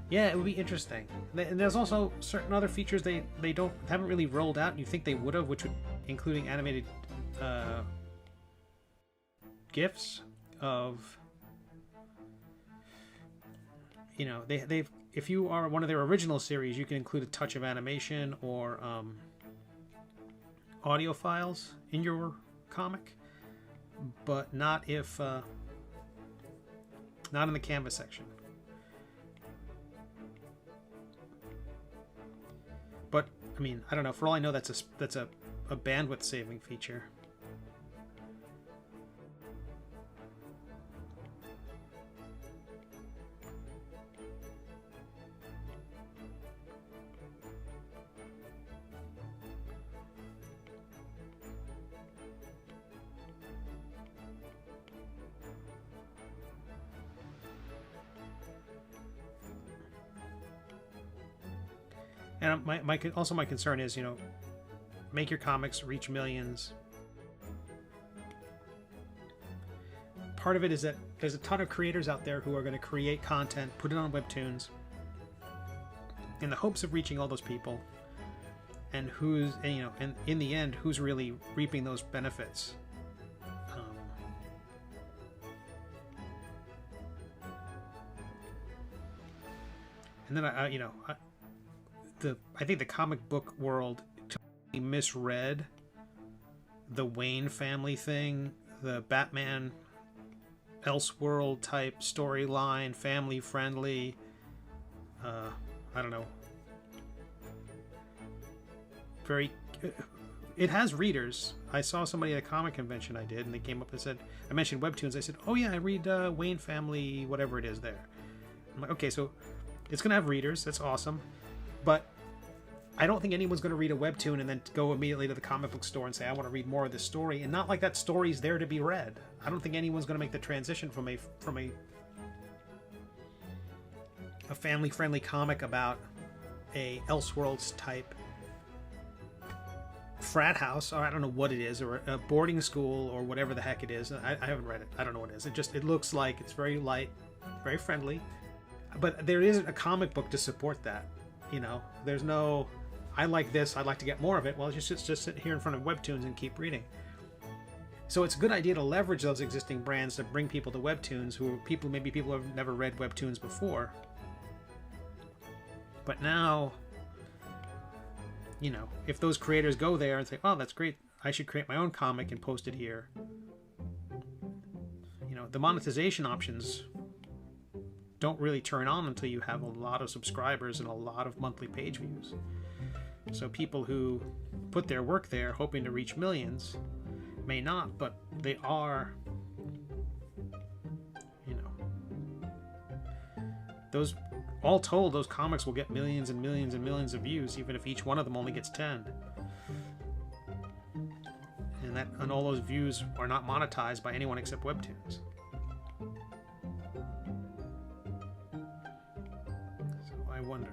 Yeah, it would be interesting. And there's also certain other features they haven't really rolled out. You think they would have, which would including animated GIFs of, you know, they've if you are one of their original series, you can include a touch of animation or audio files in your comic, but not if not in the canvas section. But I mean, I don't know. For all I know, that's a bandwidth saving feature. And my concern is, you know, make your comics reach millions. Part of it is that there's a ton of creators out there who are going to create content, put it on Webtoons, in the hopes of reaching all those people. And who's, you know, and in the end, who's really reaping those benefits? And then I think the comic book world totally misread the Wayne family thing, the Batman Elseworld type storyline, family friendly. I don't know. It has readers. I saw somebody at a comic convention I did, and they came up and said, I mentioned Webtoons. I said, oh yeah, I read Wayne family, whatever it is there. I'm like, okay, so it's gonna have readers. That's awesome. But I don't think anyone's going to read a Webtoon and then go immediately to the comic book store and say, I want to read more of this story. And not like that story's there to be read. I don't think anyone's going to make the transition from a family-friendly comic about a Elseworlds type frat house, or I don't know what it is, or a boarding school, or whatever the heck it is. I haven't read it. I don't know what it is. It looks like it's very light, very friendly. But there isn't a comic book to support that. You know, there's no, I like this, I'd like to get more of it. Well, just sit here in front of Webtoons and keep reading. So it's a good idea to leverage those existing brands to bring people to Webtoons maybe people have never read Webtoons before. But now, you know, if those creators go there and say, oh, that's great, I should create my own comic and post it here. You know, the monetization options don't really turn on until you have a lot of subscribers and a lot of monthly page views. So people who put their work there hoping to reach millions may not, but they are, you know, those, all told, those comics will get millions and millions and millions of views, even if each one of them only gets 10. And all those views are not monetized by anyone except Webtoons. I wonder.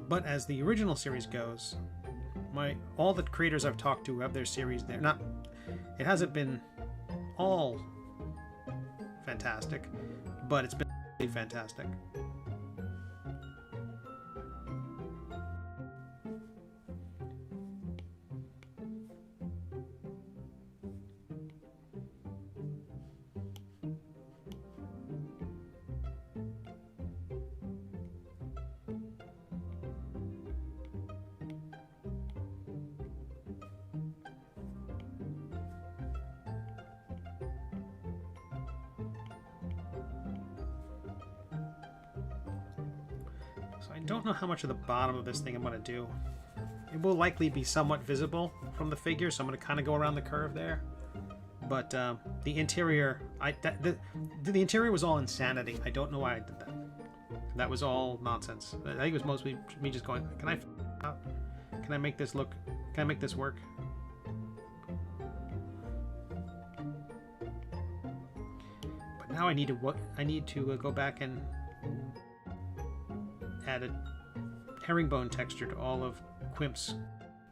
But as the original series goes, all the creators I've talked to have their series there. It hasn't been all fantastic, but it's been really fantastic. So I don't know how much of the bottom of this thing I'm going to do. It will likely be somewhat visible from the figure, so I'm going to kind of go around the curve there. But the interior, the interior was all insanity. I don't know why I did that. That was all nonsense. I think it was mostly me just going, can I make this look, can I make this work? But now I need to go back and add a herringbone texture to all of Quimp's.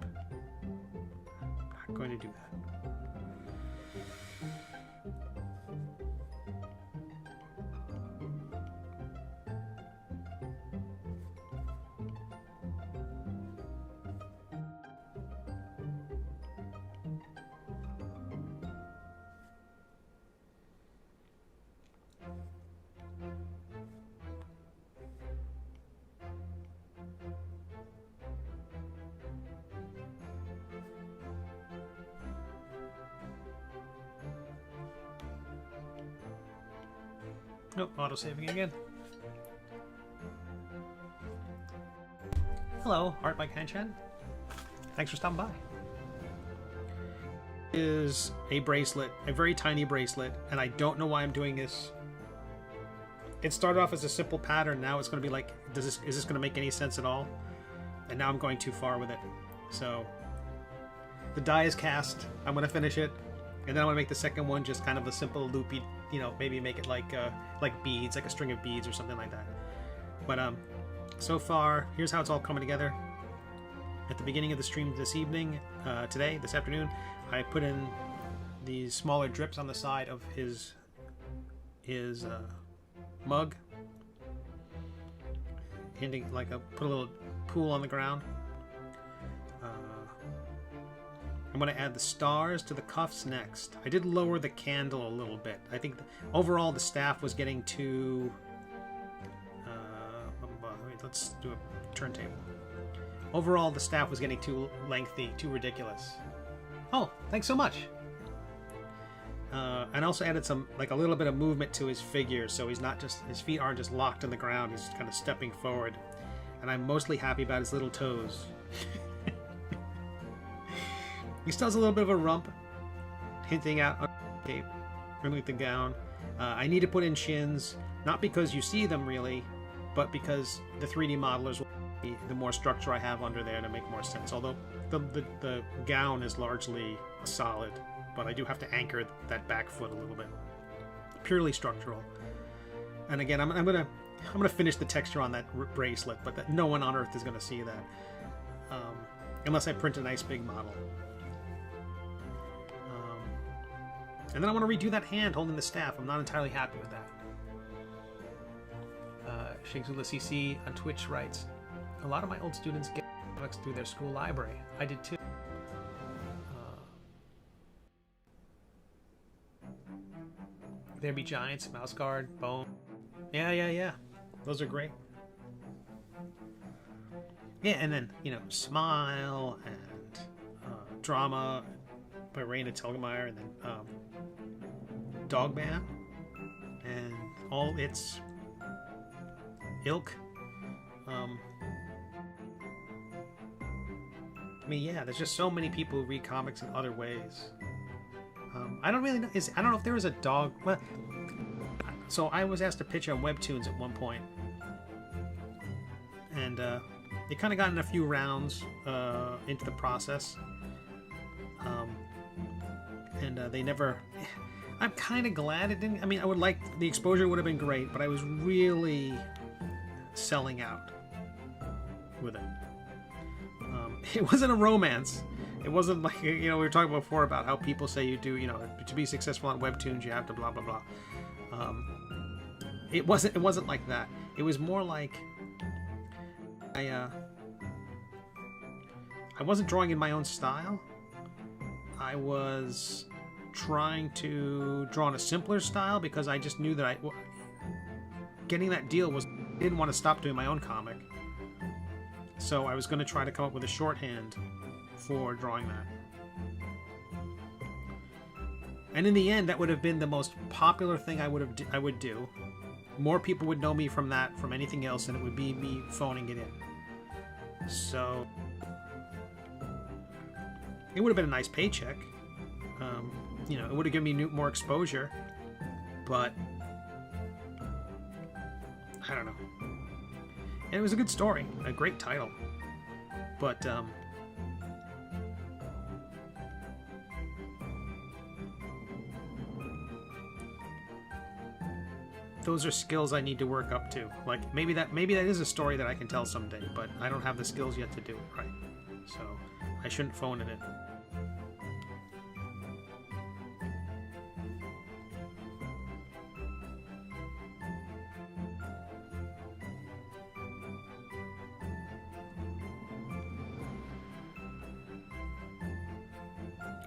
I'm not going to do that. Nope, auto-saving again. Hello, Art by Kanchan. Thanks for stopping by. Is a bracelet, a very tiny bracelet, and I don't know why I'm doing this. It started off as a simple pattern, now it's going to be like, is this going to make any sense at all? And now I'm going too far with it. So, the die is cast, I'm going to finish it, and then I'm going to make the second one just kind of a simple loopy, you know, maybe make it like beads, like a string of beads or something like that. But so far, here's how it's all coming together. At the beginning of the stream this evening, this afternoon, I put in these smaller drips on the side of his mug, hinting like put a little pool on the ground. I'm going to add the stars to the cuffs next. I did lower the candle a little bit. I think overall the staff was getting too... let's do a turntable. Overall the staff was getting too lengthy, too ridiculous. Oh, thanks so much! And also added some, like a little bit of movement to his figure, so he's not just, his feet aren't just locked in the ground, he's kind of stepping forward. And I'm mostly happy about his little toes. He still has a little bit of a rump, hinting out underneath the gown. I need to put in shins, not because you see them really, but because the 3D modelers will be the more structure I have under there to make more sense. Although the gown is largely solid, but I do have to anchor that back foot a little bit. Purely structural. And again, I'm gonna finish the texture on that bracelet, but no one on Earth is gonna see that, unless I print a nice big model. And then I want to redo that hand holding the staff. I'm not entirely happy with that. Shakesula CC on Twitch writes, a lot of my old students get comics through their school library. I did too. There Be Giants, Mouse Guard, Bone. Yeah. Those are great. Yeah, and then, you know, Smile and Drama by Raina Telgemeier, and then Dogman and all its ilk. I mean, yeah, there's just so many people who read comics in other ways. I don't really know. I don't know if there was a dog. Well, so I was asked to pitch on WEBTOONs at one point, and it kind of got in a few rounds into the process, and they never. I'm kind of glad it didn't. I mean, I would like the exposure would have been great, but I was really selling out with it. It wasn't a romance. It wasn't like, you know, we were talking before about how people say you do, you know, to be successful on WEBTOONs you have to blah blah blah. It wasn't like that. It was more like I wasn't drawing in my own style. I was trying to draw in a simpler style because I just knew that getting that deal didn't want to stop doing my own comic. So I was going to try to come up with a shorthand for drawing that. And in the end, that would have been the most popular thing I would do. More people would know me from that, from anything else, and it would be me phoning it in. So it would have been a nice paycheck. You know, it would have given me more exposure, but I don't know. And it was a good story, a great title. But those are skills I need to work up to. Like maybe that is a story that I can tell someday, but I don't have the skills yet to do it right. So I shouldn't phone it in.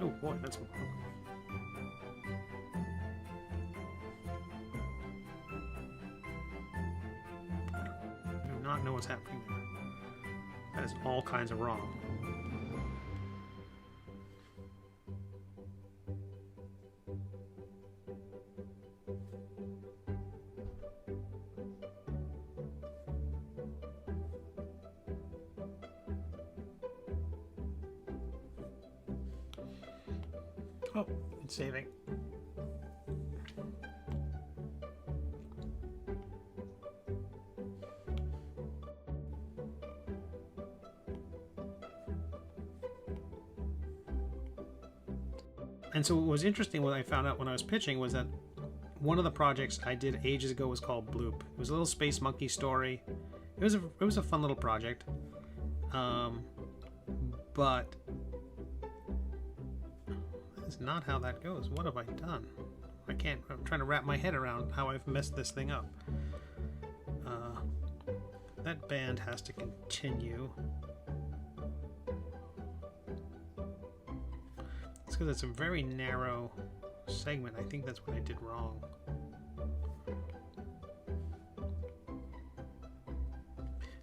Oh boy, that's... I do not know what's happening there. That is all kinds of wrong. Oh, it's saving. And so what was interesting, what I found out when I was pitching, was that one of the projects I did ages ago was called Bloop. It was a little space monkey story. It was a fun little project. But that's not how that goes. What have I done? I'm trying to wrap my head around how I've messed this thing up. That band has to continue. It's because it's a very narrow segment. I think that's what I did wrong.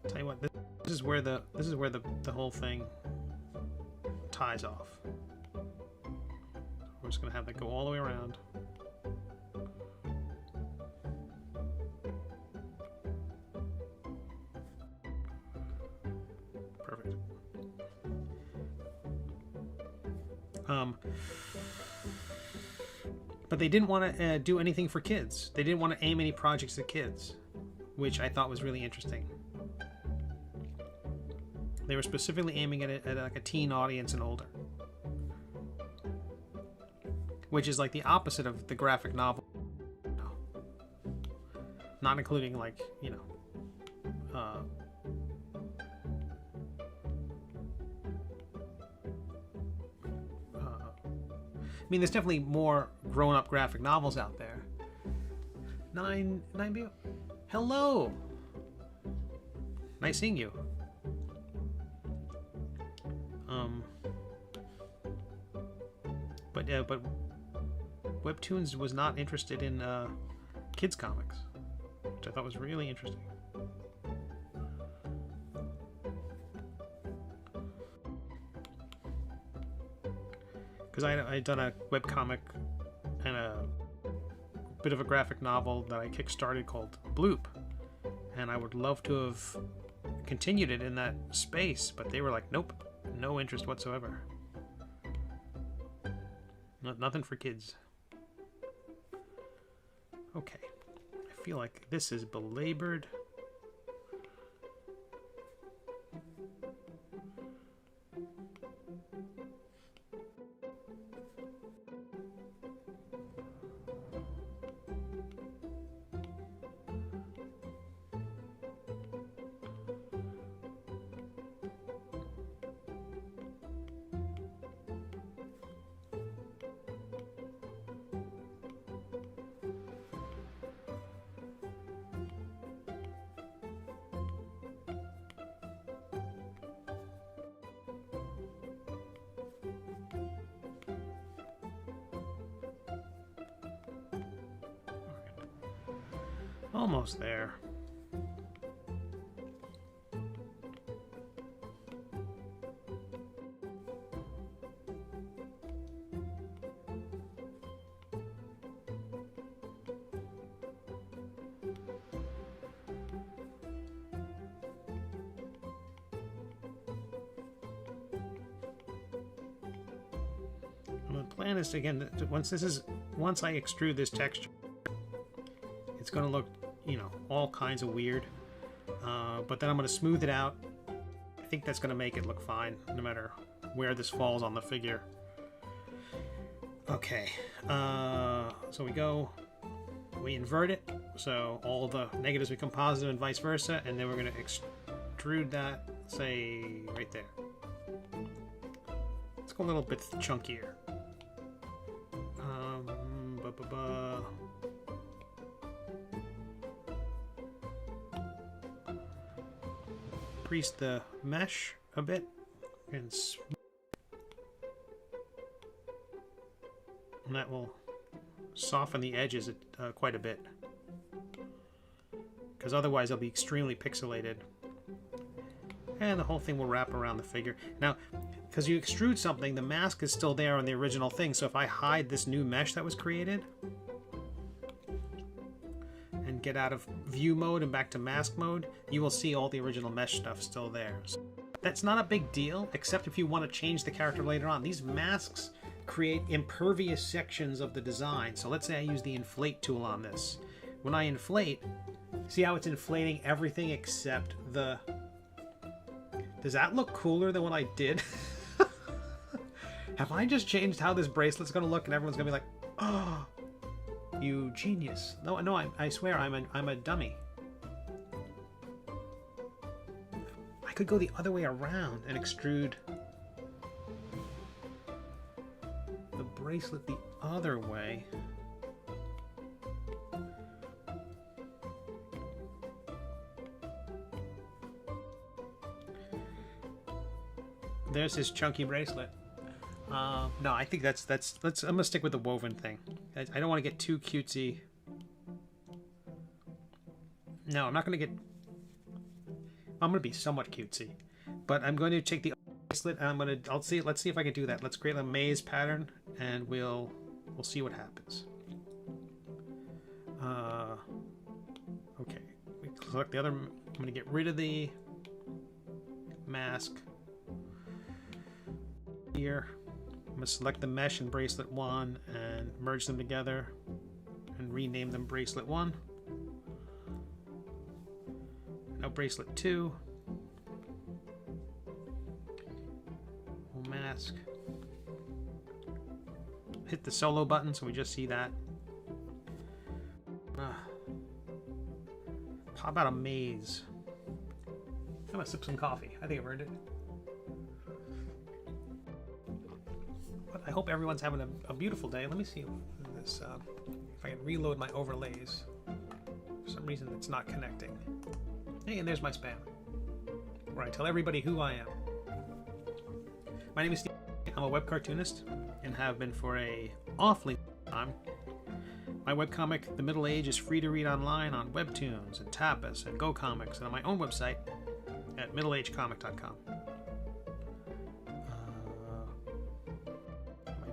Tell you what, this is where the whole thing ties off. We're just gonna have that go all the way around. Perfect. But they didn't want to do anything for kids. They didn't want to aim any projects at kids, which I thought was really interesting. They were specifically aiming at like a teen audience and older, which is like the opposite of the graphic novel. Not including, like, you know, I mean, there's definitely more grown-up graphic novels out there. 9B. Hello. Nice seeing you. But WEBTOONs was not interested in kids comics, which I thought was really interesting. Because I had done a webcomic and a bit of a graphic novel that I kickstarted called Bloop, and I would love to have continued it in that space, but they were like, nope, no interest whatsoever. Nothing for kids. Okay, I feel like this is belabored. Almost there. And the plan is, again, once I extrude this texture, it's going to look, you know, all kinds of weird. But then I'm going to smooth it out. I think that's going to make it look fine, no matter where this falls on the figure. Okay, so we invert it, so all the negatives become positive and vice versa, and then we're going to extrude that, say, right there. Let's go a little bit chunkier. Crease the mesh a bit and that will soften the edges quite a bit, because otherwise they'll be extremely pixelated, and the whole thing will wrap around the figure. Now, because you extrude something, the mask is still there on the original thing, so if I hide this new mesh that was created and get out of view mode and back to mask mode, you will see all the original mesh stuff still there. So that's not a big deal, except if you want to change the character later on. These masks create impervious sections of the design. So let's say I use the inflate tool on this. When I inflate, see how it's inflating everything except the... Does that look cooler than what I did? Have I just changed how this bracelet's going to look, and everyone's going to be like, oh, you genius. No, I swear I'm a dummy. I could go the other way around and extrude the bracelet the other way. There's his chunky bracelet. No, I think I'm gonna stick with the woven thing. I don't want to get too cutesy. No, I'm not gonna get. I'm gonna be somewhat cutesy, but I'm going to take the bracelet and let's see if I can do that. Let's create a maze pattern, and we'll see what happens. Okay, we select the other. I'm gonna get rid of the mask here. I'm going to select the mesh and bracelet 1 and merge them together and rename them bracelet 1. Now bracelet 2. We'll mask. Hit the solo button so we just see that. Pop out a maze. I'm going to sip some coffee. I think I've earned it. I hope everyone's having a beautiful day. Let me see this, if I can reload my overlays. For some reason it's not connecting. Hey, and there's my spam, where I tell everybody who I am. My name is Steve. I'm a web cartoonist and have been for a awfully long time. My webcomic, The Middle Age, is free to read online on WEBTOONs and Tapas and GoComics, and on my own website at middleagecomic.com.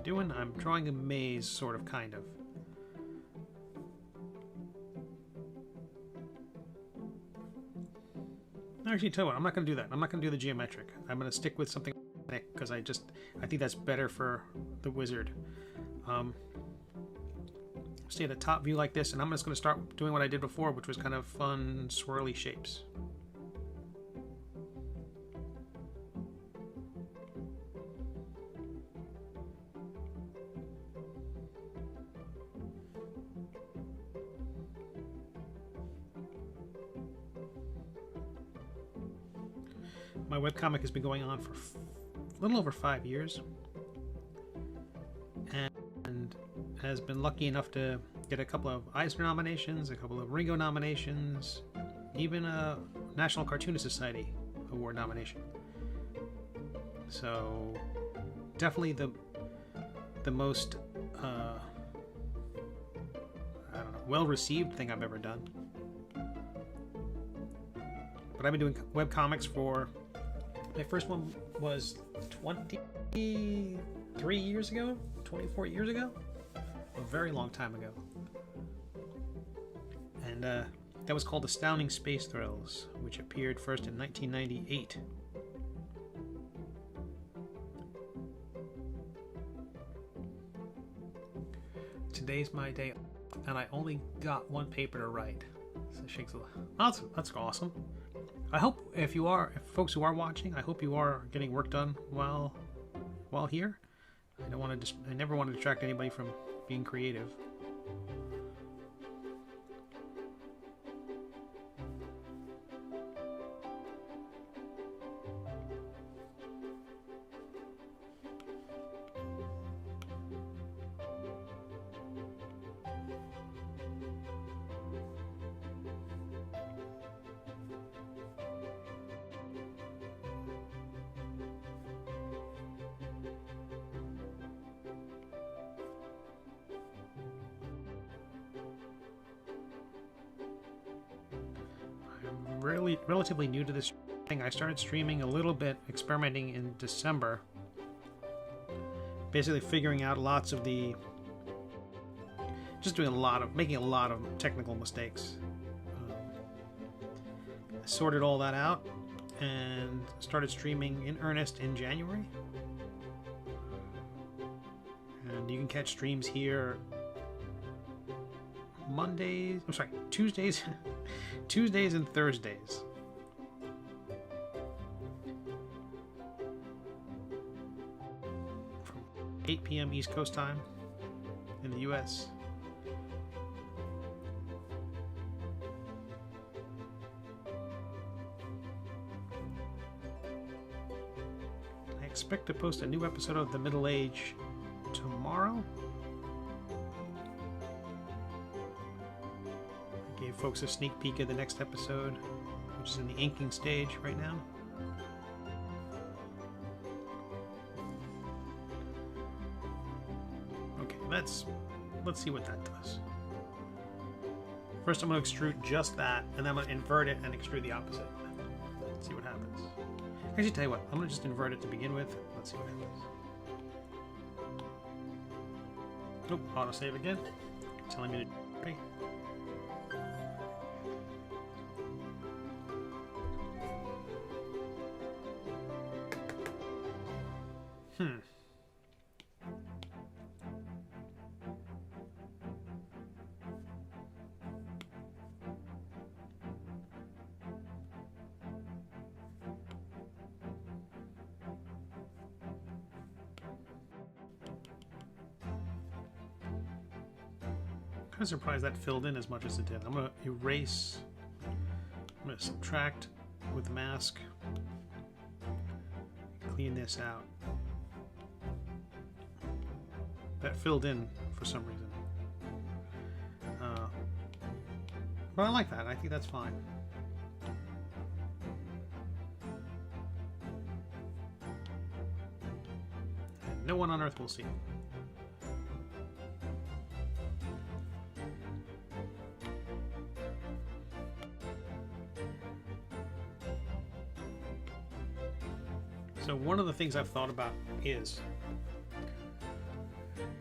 Doing? I'm drawing a maze, sort of, kind of. Actually, tell you what, I'm not going to do that. I'm not going to do the geometric. I'm going to stick with something because I think that's better for the wizard. Stay at the top view like this, and I'm just going to start doing what I did before, which was kind of fun, swirly shapes. My webcomic has been going on for a little over 5 years and has been lucky enough to get a couple of Eisner nominations, a couple of Ringo nominations, even a National Cartoonist Society Award nomination. So definitely the most well-received thing I've ever done. But I've been doing webcomics for... My first one was 23 years ago? 24 years ago? A very long time ago. And that was called Astounding Space Thrills, which appeared first in 1998. Today's my day, and I only got one paper to write. So it shakes a lot. That's awesome. I hope if folks who are watching, I hope you are getting work done while here. I never want to distract anybody from being creative. Relatively new to this thing. I started streaming a little bit, experimenting in December, basically figuring out making a lot of technical mistakes. I sorted all that out and started streaming in earnest in January. And you can catch streams here Tuesdays and Thursdays. From 8 p.m. East Coast time in the US. I expect to post a new episode of The Middle Age tomorrow. Gave folks a sneak peek of the next episode, which is in the inking stage right now. Okay, let's see what that does. First I'm going to extrude just that, and then I'm going to invert it and extrude the opposite. Let's see what happens. Actually, tell you what, I'm going to just invert it to begin with. Let's see what happens. Oh, autosave again. Telling me to okay. I'm kind of surprised that filled in as much as it did. I'm going to erase. I'm going to subtract with the mask. Clean this out. That filled in for some reason. But I like that. I think that's fine. And no one on Earth will see. So one of the things I've thought about is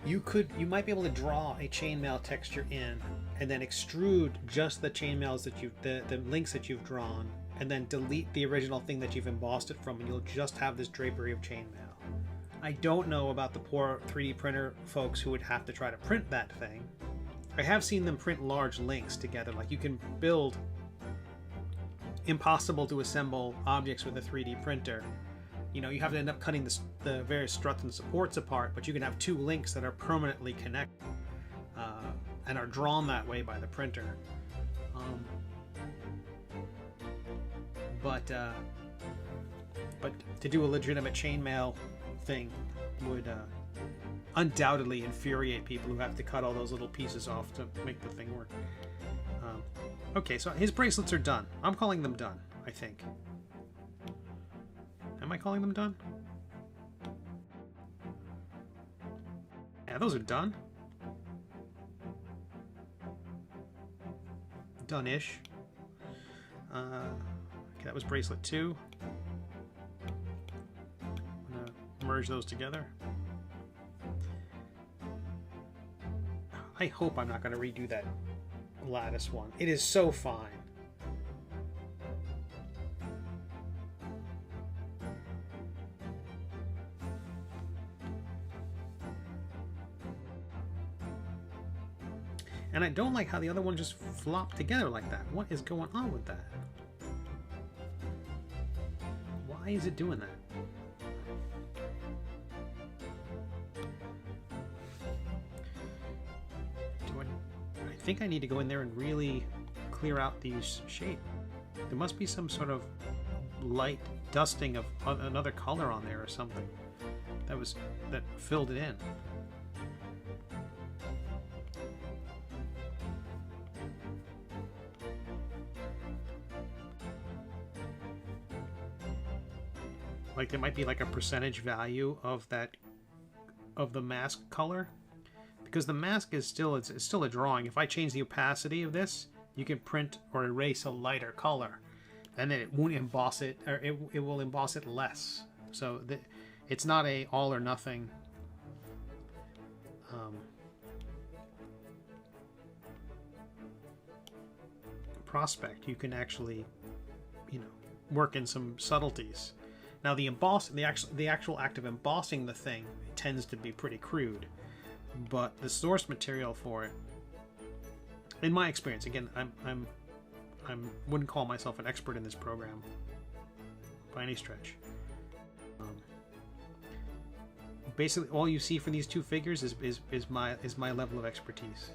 you might be able to draw a chainmail texture in and then extrude just the chainmails that the links that you've drawn, and then delete the original thing that you've embossed it from, and you'll just have this drapery of chainmail. I don't know about the poor 3D printer folks who would have to try to print that thing. I have seen them print large links together, like you can build impossible to assemble objects with a 3D printer. You know, you have to end up cutting the various struts and supports apart, but you can have two links that are permanently connected and are drawn that way by the printer. But to do a legitimate chainmail thing would undoubtedly infuriate people who have to cut all those little pieces off to make the thing work. Okay, so his bracelets are done. I'm calling them done, I think. Am I calling them done? Yeah, those are done. Done-ish. Okay, that was bracelet 2. I'm gonna merge those together. I hope I'm not gonna redo that lattice one. It is so fine. And I don't like how the other one just flopped together like that. What is going on with that? Why is it doing that? I think I need to go in there and really clear out these shapes. There must be some sort of light dusting of another color on there or something that filled it in. Like there might be like a percentage value of the mask color, because the mask is still it's still a drawing. If I change the opacity of this, you can print or erase a lighter color, and then it won't emboss it, or it will emboss it less. So it's not a all or nothing prospect. You can actually, work in some subtleties. Now the actual act of embossing the thing tends to be pretty crude, but the source material for it, in my experience, again, I wouldn't call myself an expert in this program by any stretch. Basically, all you see for these two figures is my level of expertise.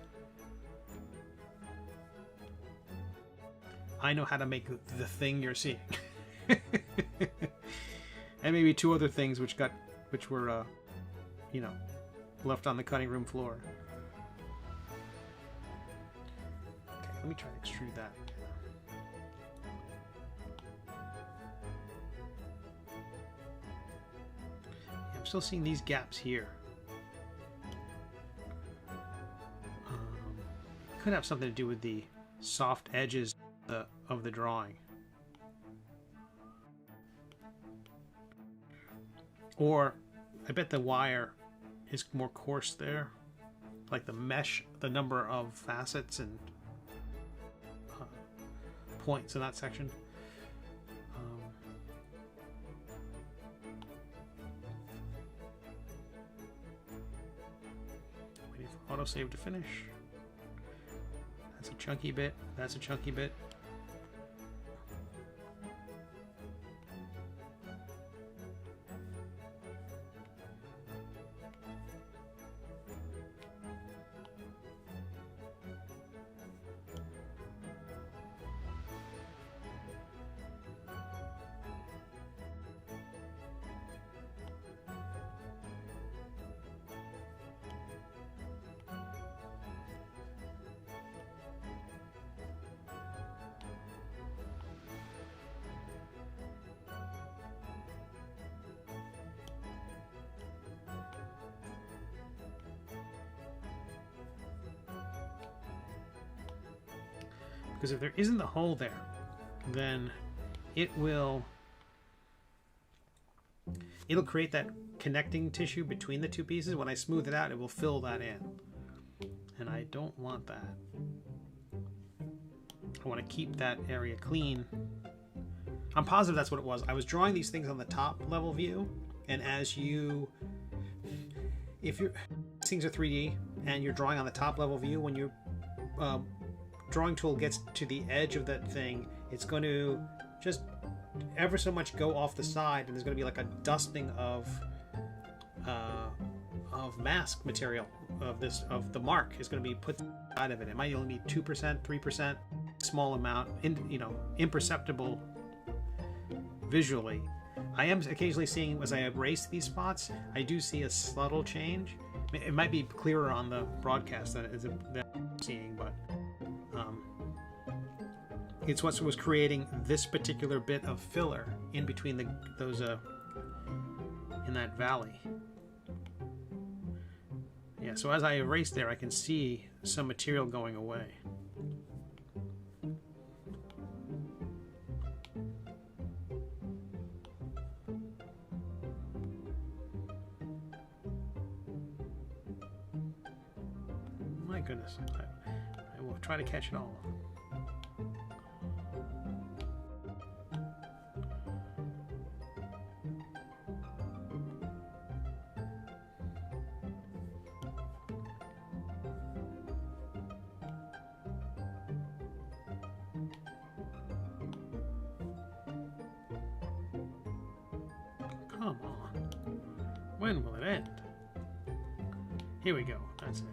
I know how to make the thing you're seeing. And maybe two other things which were left on the cutting room floor. Okay, let me try to extrude that. I'm still seeing these gaps here. Could have something to do with the soft edges of the drawing. Or I bet the wire is more coarse there, like the mesh, the number of facets and points in that section. Waiting for autosave to finish. That's a chunky bit. That's a chunky bit. Because if there isn't the hole there, then it'll create that connecting tissue between the two pieces. When I smooth it out, it will fill that in. And I don't want that. I want to keep that area clean. I'm positive that's what it was. I was drawing these things on the top level view, and if things are 3D and you're drawing on the top level view, when you drawing tool gets to the edge of that thing, it's going to just ever so much go off the side, and there's going to be like a dusting of mask material of the mark is going to be put out of it. It might only be 2%, 3%, small amount, imperceptible visually. I am occasionally seeing, as I erase these spots, I do see a subtle change. It might be clearer on the broadcast than I'm seeing, but it's what was creating this particular bit of filler in between those in that valley. Yeah, so as I erase there, I can see some material going away. My goodness, I will try to catch it all. When will it end? Here we go. That's it.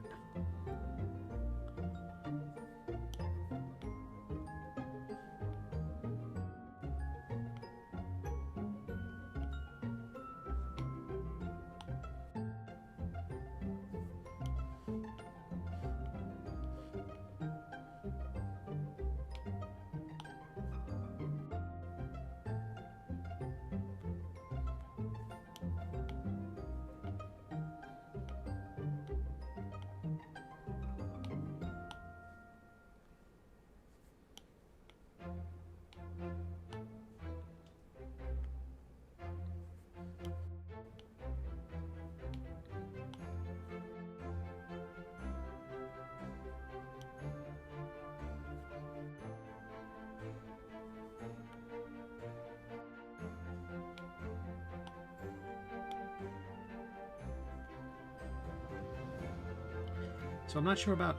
So I'm not sure about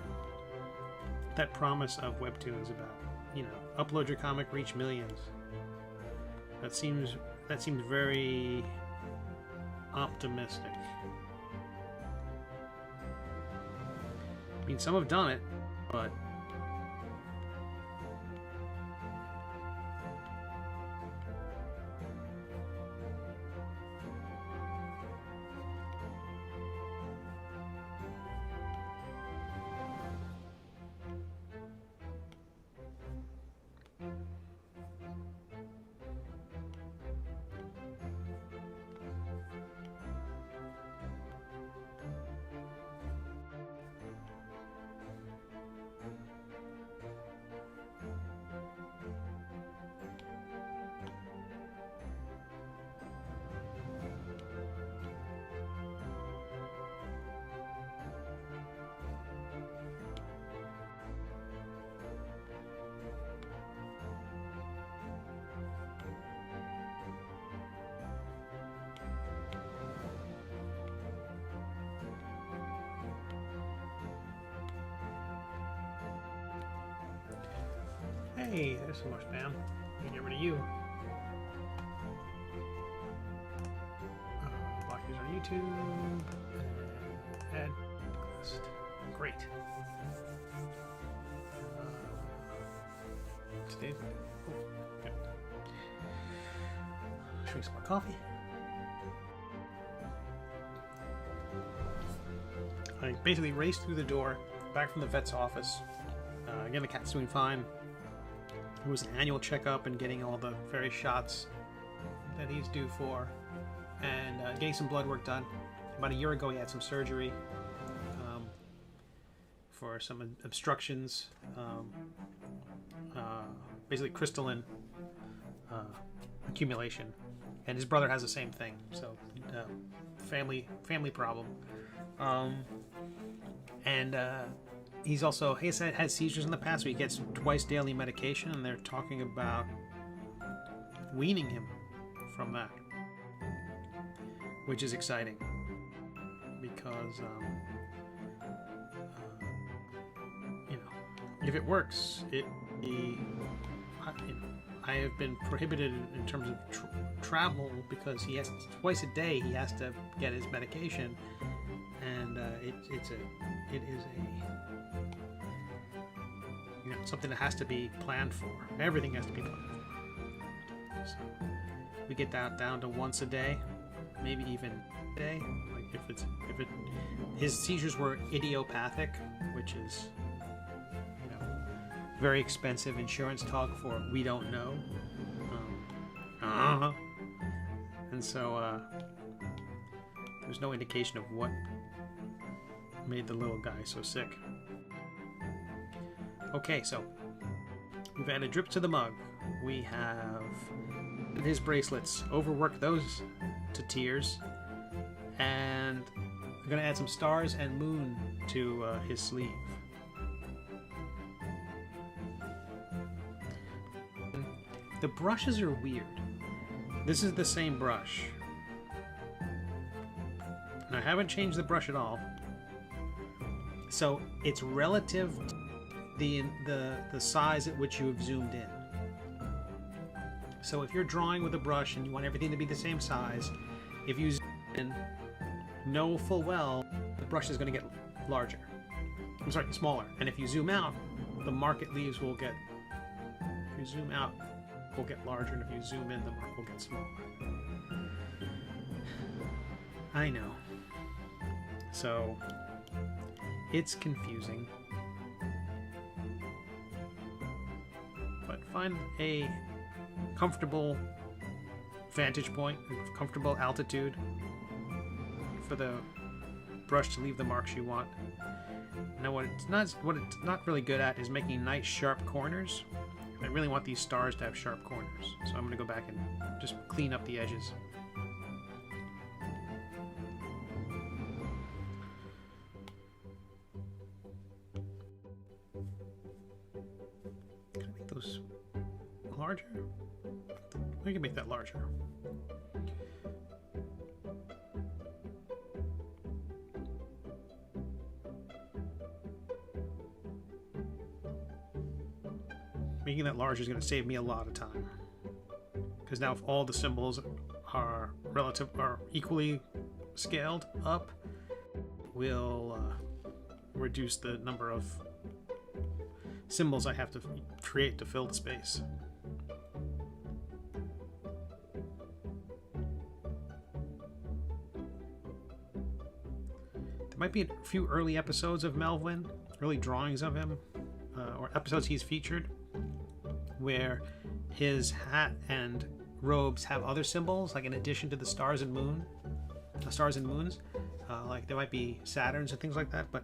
that promise of webtoons about, you know, upload your comic, reach millions. That seems very optimistic. I mean, some have done it, but hey, there's some more spam. Let me get rid of you. Block user on YouTube. Add list. Great. Today's good. Drink some more coffee. I basically raced through the door, back from the vet's office. Again, the cat's doing fine. It was an annual checkup and getting all the various shots that he's due for, and getting some blood work done. About a year ago, he had some surgery for some obstructions, basically crystalline accumulation, and his brother has the same thing. So, family problem, and. He's had seizures in the past, so he gets twice daily medication, and they're talking about weaning him from that, which is exciting because, you know, if it works, I have been prohibited in terms of travel because he has twice a day he has to get his medication, and it is a something that has to be planned for. Everything has to be planned for. So we get that down to once a day, maybe even a day. Like if his seizures were idiopathic, which is, you know, very expensive insurance talk for we don't know. And so there's no indication of what made the little guy so sick. Okay, so we've added drip to the mug. We have his bracelets, overworked those to tears, and I'm going to add some stars and moon to his sleeve. The brushes are weird. This is the same brush. And I haven't changed the brush at all. So it's relative to the size at which you have zoomed in. So if you're drawing with a brush and you want everything to be the same size, if you zoom in know full well the brush is going to get larger. I'm sorry, smaller. And if you zoom out, the market leaves will get, if you zoom out, will get larger, and if you zoom in, the mark will get smaller. I know. So, it's confusing. But find a comfortable vantage point, a comfortable altitude for the brush to leave the marks you want. Now what it's not really good at is making nice sharp corners. I really want these stars to have sharp corners, so I'm going to go back and just clean up the edges. Can I make those larger? I can make that larger. Making that larger is going to save me a lot of time, because now if all the symbols are equally scaled up, will reduce the number of symbols I have to create to fill the space. There might be a few early episodes of Melvwyn, early drawings of him, or episodes he's featured, where his hat and robes have other symbols, like in addition to the stars and moons. Like there might be Saturns and things like that, but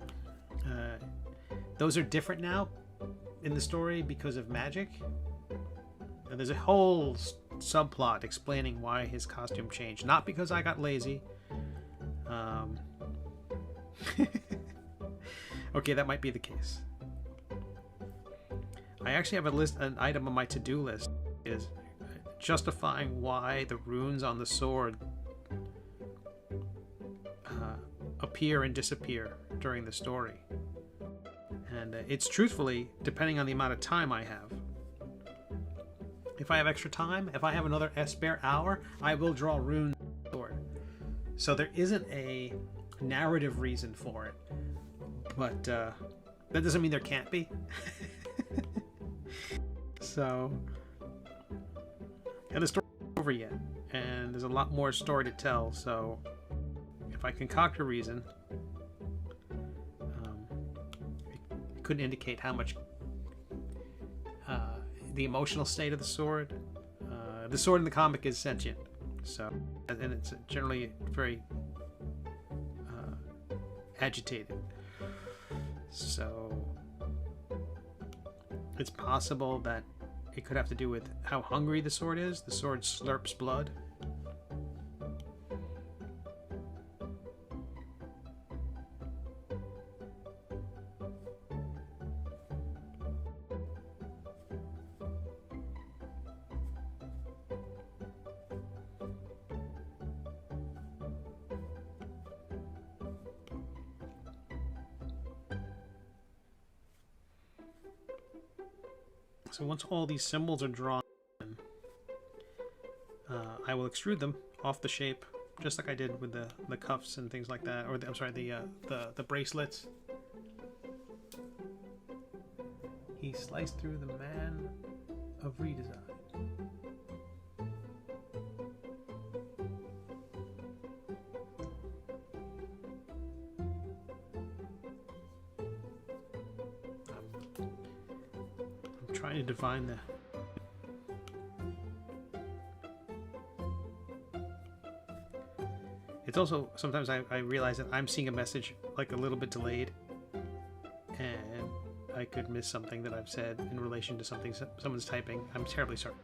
those are different now in the story because of magic. And there's a whole subplot explaining why his costume changed, not because I got lazy. Okay, that might be the case. I actually have an item on my to-do list is justifying why the runes on the sword appear and disappear during the story. And it's truthfully depending on the amount of time I have. If I have extra time, if I have another spare hour, I will draw runes on the sword. So there isn't a narrative reason for it, but that doesn't mean there can't be. So, and the story's not over yet, and there's a lot more story to tell. So, if I concoct a reason, it could indicate how much the emotional state of the sword. The sword in the comic is sentient, so, and it's generally very agitated. So, it's possible that it could have to do with how hungry the sword is. The sword slurps blood. So once all these symbols are drawn, I will extrude them off the shape, just like I did with the cuffs and things like that, or I'm sorry, the bracelets. He sliced through the man of redesign. Trying to define the it's also sometimes I realize that I'm seeing a message like a little bit delayed, and I could miss something that I've said in relation to something someone's typing. I'm terribly sorry.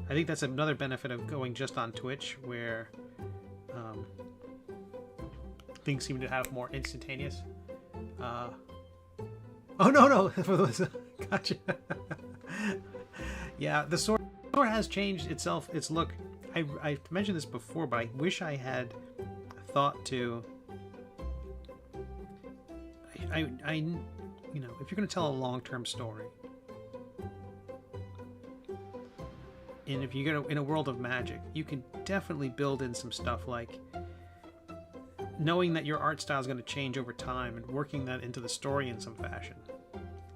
I think that's another benefit of going just on Twitch, where things seem to have more instantaneous oh, no. Gotcha. Yeah, the sword has changed its look. I mentioned this before, but I wish I had thought to... you know, if you're going to tell a long-term story, and if you get in a world of magic, you can definitely build in some stuff like knowing that your art style is going to change over time and working that into the story in some fashion.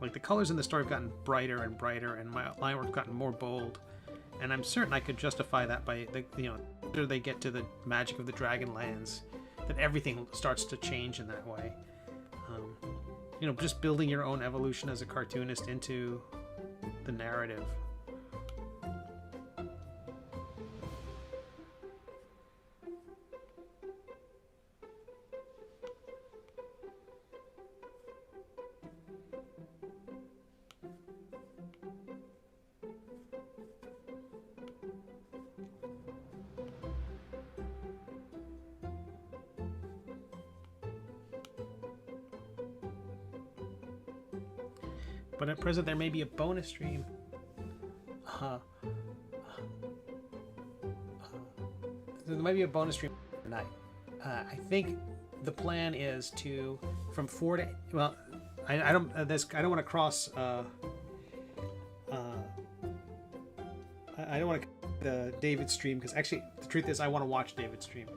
Like the colors in the story have gotten brighter and brighter, and my line work's gotten more bold, and I'm certain I could justify that by after they get to the magic of the Dragonlands, that everything starts to change in that way. Just building your own evolution as a cartoonist into the narrative. But at present, there may be a bonus stream. There might be a bonus stream tonight. I think the plan is to from 4 to I don't want to cross. I don't want to the David stream because actually the truth is I want to watch David stream.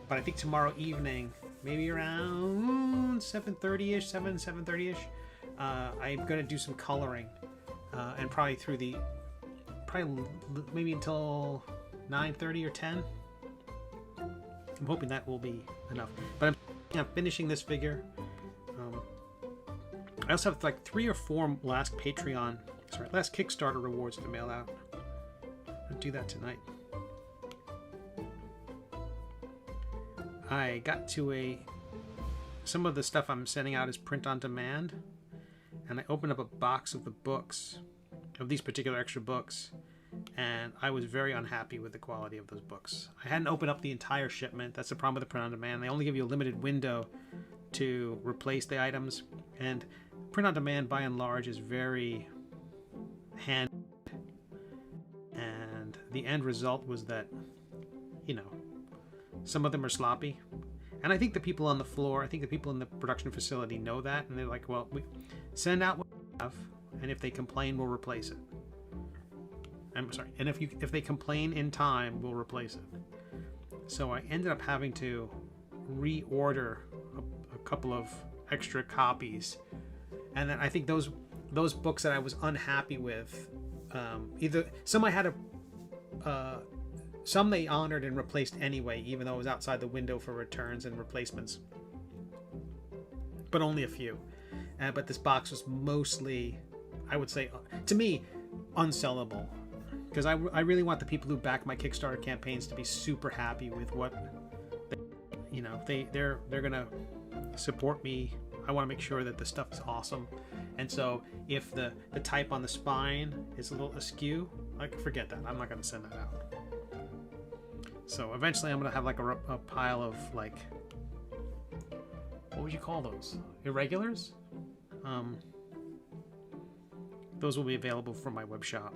But I think tomorrow evening, maybe around 7:30ish, 7:30ish. I'm going to do some coloring, and probably maybe until 9:30 or 10. I'm hoping that will be enough. But I'm finishing this figure. I also have like 3 or 4 last Kickstarter rewards to mail out. I'll do that tonight. I got to some of the stuff I'm sending out is print on demand. And I opened up a box of the books, of these particular extra books, and I was very unhappy with the quality of those books. I hadn't opened up the entire shipment. That's the problem with the print on demand. They only give you a limited window to replace the items, and print on demand by and large is very hand. And the end result was that, some of them are sloppy. And I think the people on the floor, I think the people in the production facility know that, and they're like, well, we send out what we have, and if they complain, we'll replace it. I'm sorry, and if they complain in time, we'll replace it. So I ended up having to reorder a couple of extra copies, and then I think those books that I was unhappy with, either some I had some they honored and replaced anyway, even though it was outside the window for returns and replacements. But only a few. But this box was mostly, I would say, to me, unsellable. Because I really want the people who back my Kickstarter campaigns to be super happy with what, they're gonna support me. I want to make sure that the stuff is awesome. And so if the type on the spine is a little askew, forget that. I'm not gonna send that out. So eventually I'm going to have like a pile of what would you call those? Irregulars? Those will be available from my web shop.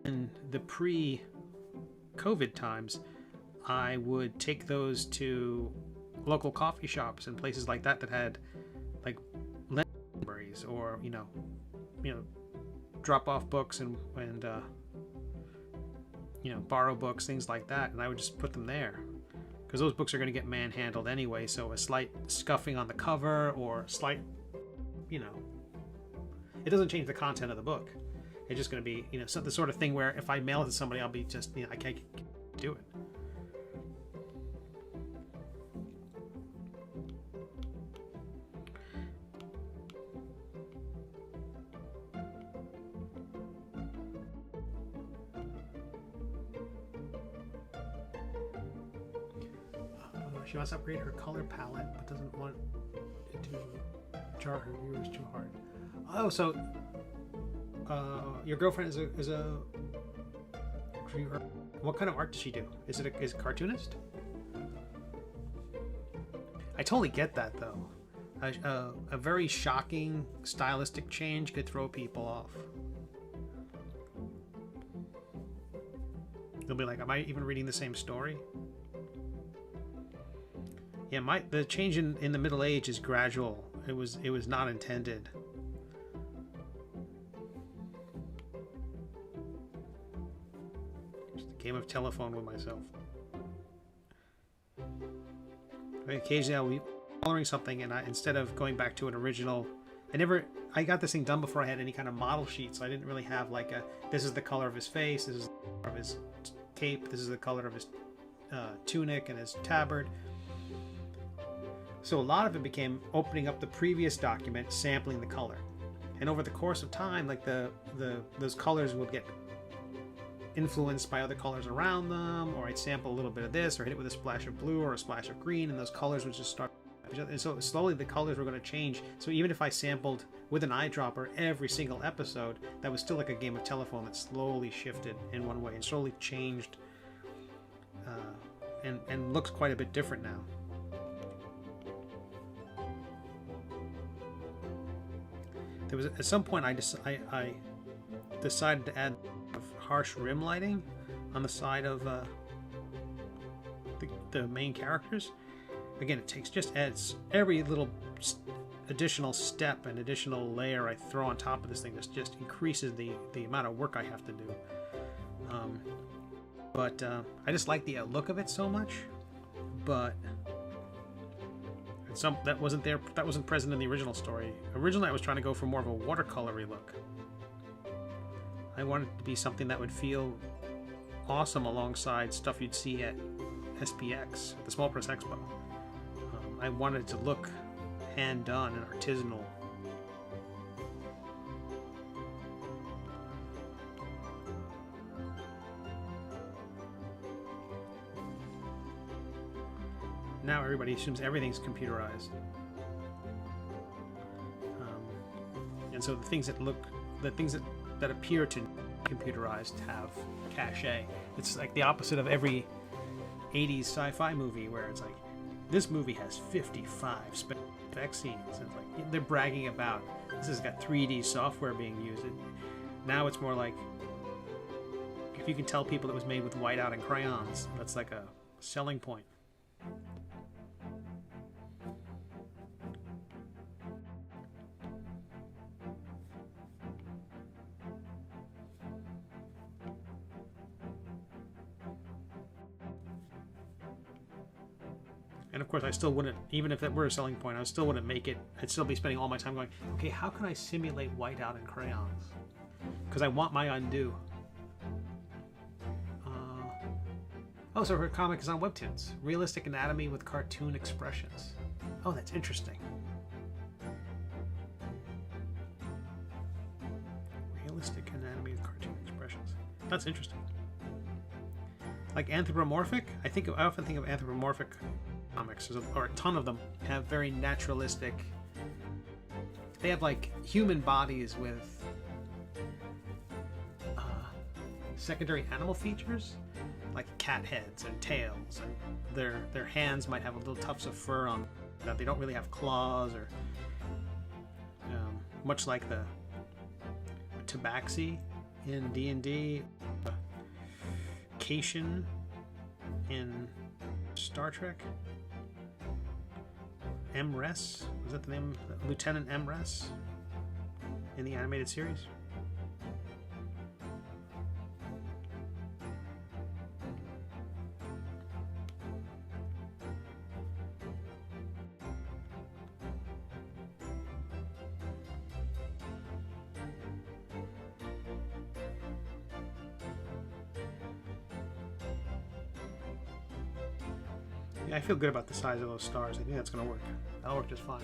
In the pre-COVID times, I would take those to local coffee shops and places like that had like libraries or, drop off books and borrow books, things like that, and I would just put them there because those books are going to get manhandled anyway. So a slight scuffing on the cover or slight, it doesn't change the content of the book. It's just going to be, the sort of thing where if I mail it to somebody, I'll be just, I can't do it. She wants to upgrade her color palette, but doesn't want it to jar her viewers too hard. Oh, so your girlfriend is a what kind of art does she do? Is it a cartoonist? I totally get that though. A very shocking stylistic change could throw people off. They'll be like, "Am I even reading the same story?" Yeah, the change in the Middle Age is gradual. It was not intended. Just a game of telephone with myself. occasionally I'll be coloring something, and instead of going back to an original, I got this thing done before I had any kind of model sheet, so I didn't really have like this is the color of his face, this is the color of his cape, this is the color of his tunic and his tabard. So a lot of it became opening up the previous document, sampling the color. And over the course of time, like those colors would get influenced by other colors around them, or I'd sample a little bit of this, or hit it with a splash of blue or a splash of green, and those colors would just start. And so slowly the colors were going to change. So even if I sampled with an eyedropper every single episode, that was still like a game of telephone that slowly shifted in one way and slowly changed, and looks quite a bit different now. There was at some point I decided to add harsh rim lighting on the side of the main characters. Again, it adds every little additional step and additional layer I throw on top of this thing. This just increases the amount of work I have to do. But I just like the look of it so much. But that wasn't there. That wasn't present in the original story. Originally, I was trying to go for more of a watercolory look. I wanted it to be something that would feel awesome alongside stuff you'd see at SPX, the Small Press Expo. I wanted it to look hand done and artisanal. Now everybody assumes everything's computerized, and so the things that appear to computerized have cachet. It's like the opposite of every 80s sci-fi movie where it's like, this movie has 55 spec scenes. And it's like they're bragging about this has got 3D software being used. Now it's more like, if you can tell people it was made with whiteout and crayons, that's like a selling point. And of course, I still wouldn't, even if it were a selling point, I still wouldn't make it. I'd still be spending all my time going, okay, how can I simulate whiteout and crayons? Because I want my undo. Oh, so her comic is on WEBTOONs. Realistic anatomy with cartoon expressions. Oh, that's interesting. Realistic anatomy with cartoon expressions. That's interesting. Like anthropomorphic? I often think of anthropomorphic comics, or a ton of them have very naturalistic. They have like human bodies with secondary animal features, like cat heads and tails, and their hands might have a little tufts of fur on that. They don't really have claws, or much like the tabaxi in D&D, Cation in Star Trek. MRES, was that the name? Lieutenant MRES in the animated series. Yeah, I feel good about the size of those stars. I think that's going to work. That'll work just fine.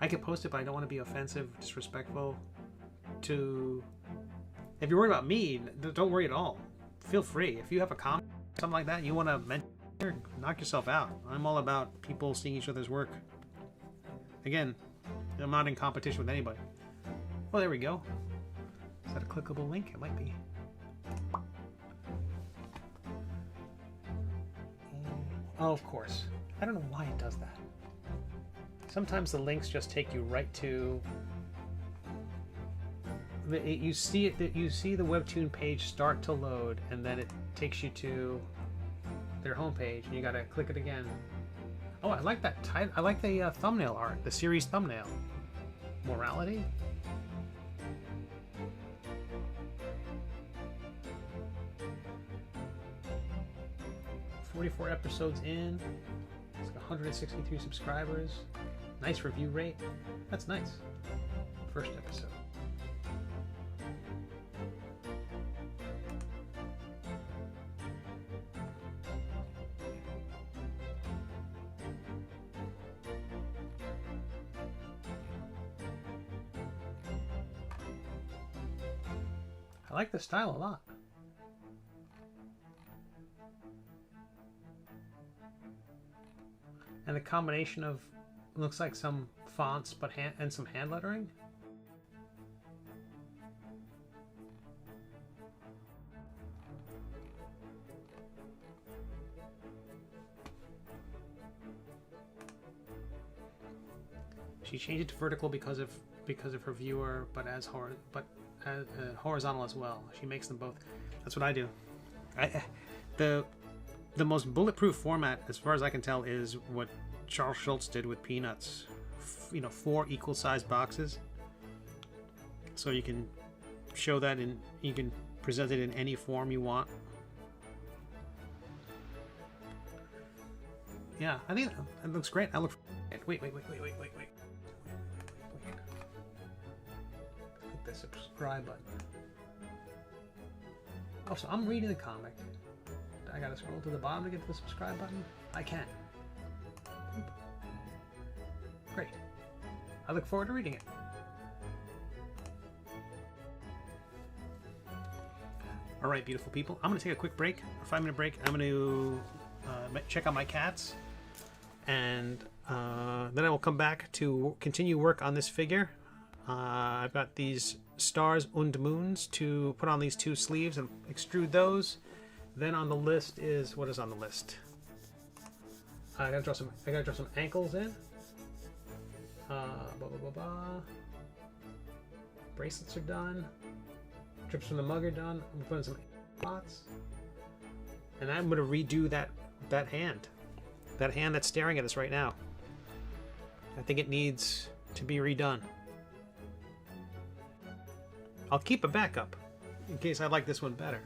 I could post it, but I don't want to be offensive, disrespectful to... If you're worried about me, don't worry at all. Feel free. If you have a comment, something like that, you want to mention, knock yourself out. I'm all about people seeing each other's work. Again, I'm not in competition with anybody. Well, there we go. Is that a clickable link? It might be. Oh, of course. I don't know why it does that. Sometimes the links just take you right to... You see the WEBTOON page start to load, and then it takes you to their homepage, and you gotta click it again. Oh, I like that title. I like the thumbnail art, the series thumbnail. Morality? 44 episodes in. It's got 163 subscribers. Nice review rate. That's nice. First episode. I like the style a lot. And the combination of, looks like some fonts but and some hand lettering. She changed it to vertical because of her viewer, but as horizontal as well. She makes them both. That's what I do. The most bulletproof format, as far as I can tell, is what Charles Schulz did with Peanuts. 4 equal-sized boxes. So you can show that you can present it in any form you want. Yeah, I think it looks great. Wait. Click the subscribe button. Oh, so I'm reading the comic. I gotta scroll to the bottom to get to the subscribe button? I can. Great. I look forward to reading it. Alright, beautiful people. I'm gonna take a quick break, a 5-minute break. I'm gonna check out my cats, and then I will come back to continue work on this figure. I've got these stars und moons to put on these 2 sleeves and extrude those. Then on the list is, what is on the list? I gotta draw some ankles in. Bracelets are done. Trips from the mug are done. I'm putting some spots. And I'm gonna redo that hand. That hand that's staring at us right now. I think it needs to be redone. I'll keep a backup in case I like this one better.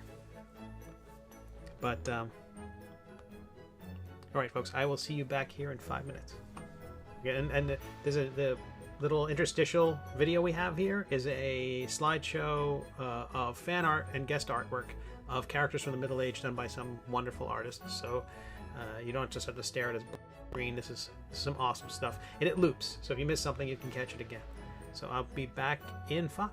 But, alright folks, I will see you back here in 5 minutes. And there's the little interstitial video we have here is a slideshow of fan art and guest artwork of characters from the Middle Age done by some wonderful artists. So you don't just have to stare at his screen. This is some awesome stuff. And it loops, so if you miss something, you can catch it again. So I'll be back in 5.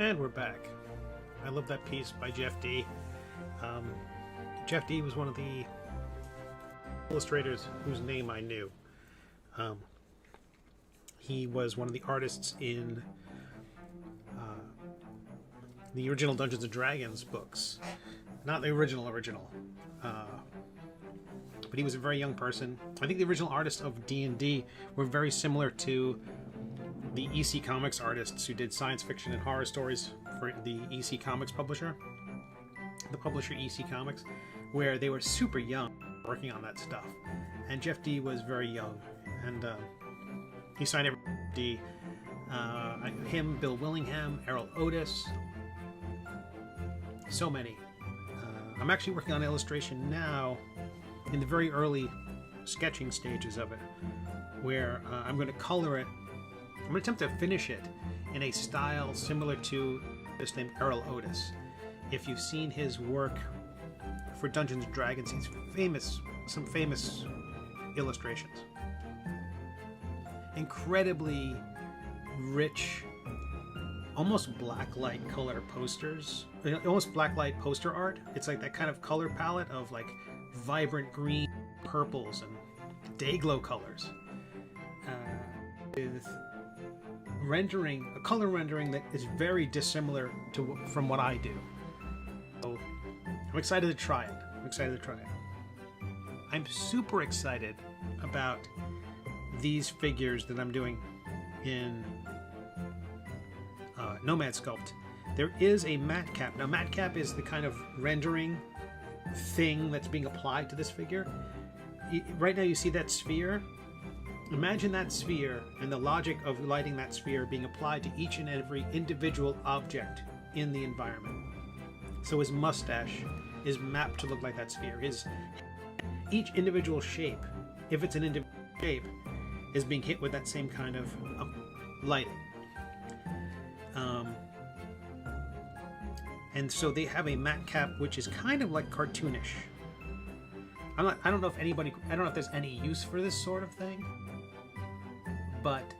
And we're back. I love that piece by Jeff D. Jeff D was one of the illustrators whose name I knew. He was one of the artists in the original Dungeons and Dragons books. Not the original, but he was a very young person. I think the original artists of D&D were very similar to the EC Comics artists who did science fiction and horror stories for the EC Comics publisher. The publisher EC Comics, where they were super young working on that stuff. And Jeff D was very young, and he signed every D. Him, Bill Willingham, Errol Otis, so many. I'm actually working on illustration now, in the very early sketching stages of it, where I'm going to color it. I'm going to attempt to finish it in a style similar to this named Errol Otis. If you've seen his work for Dungeons & Dragons, he's famous, some famous illustrations. Incredibly rich, almost blacklight color posters, almost blacklight poster art. It's like that kind of color palette of like vibrant green, purples, and day glow colors. With rendering, a color rendering that is very dissimilar from what I do. So I'm excited to try it. I'm super excited about these figures that I'm doing in Nomad Sculpt. There is a matte cap. Now, matte cap is the kind of rendering thing that's being applied to this figure. Right now you see that sphere. Imagine that sphere and the logic of lighting that sphere being applied to each and every individual object in the environment. So his mustache is mapped to look like that sphere. Each individual shape, if it's an individual shape, is being hit with that same kind of lighting. And so they have a matte cap which is kind of like cartoonish. I don't know if there's any use for this sort of thing, but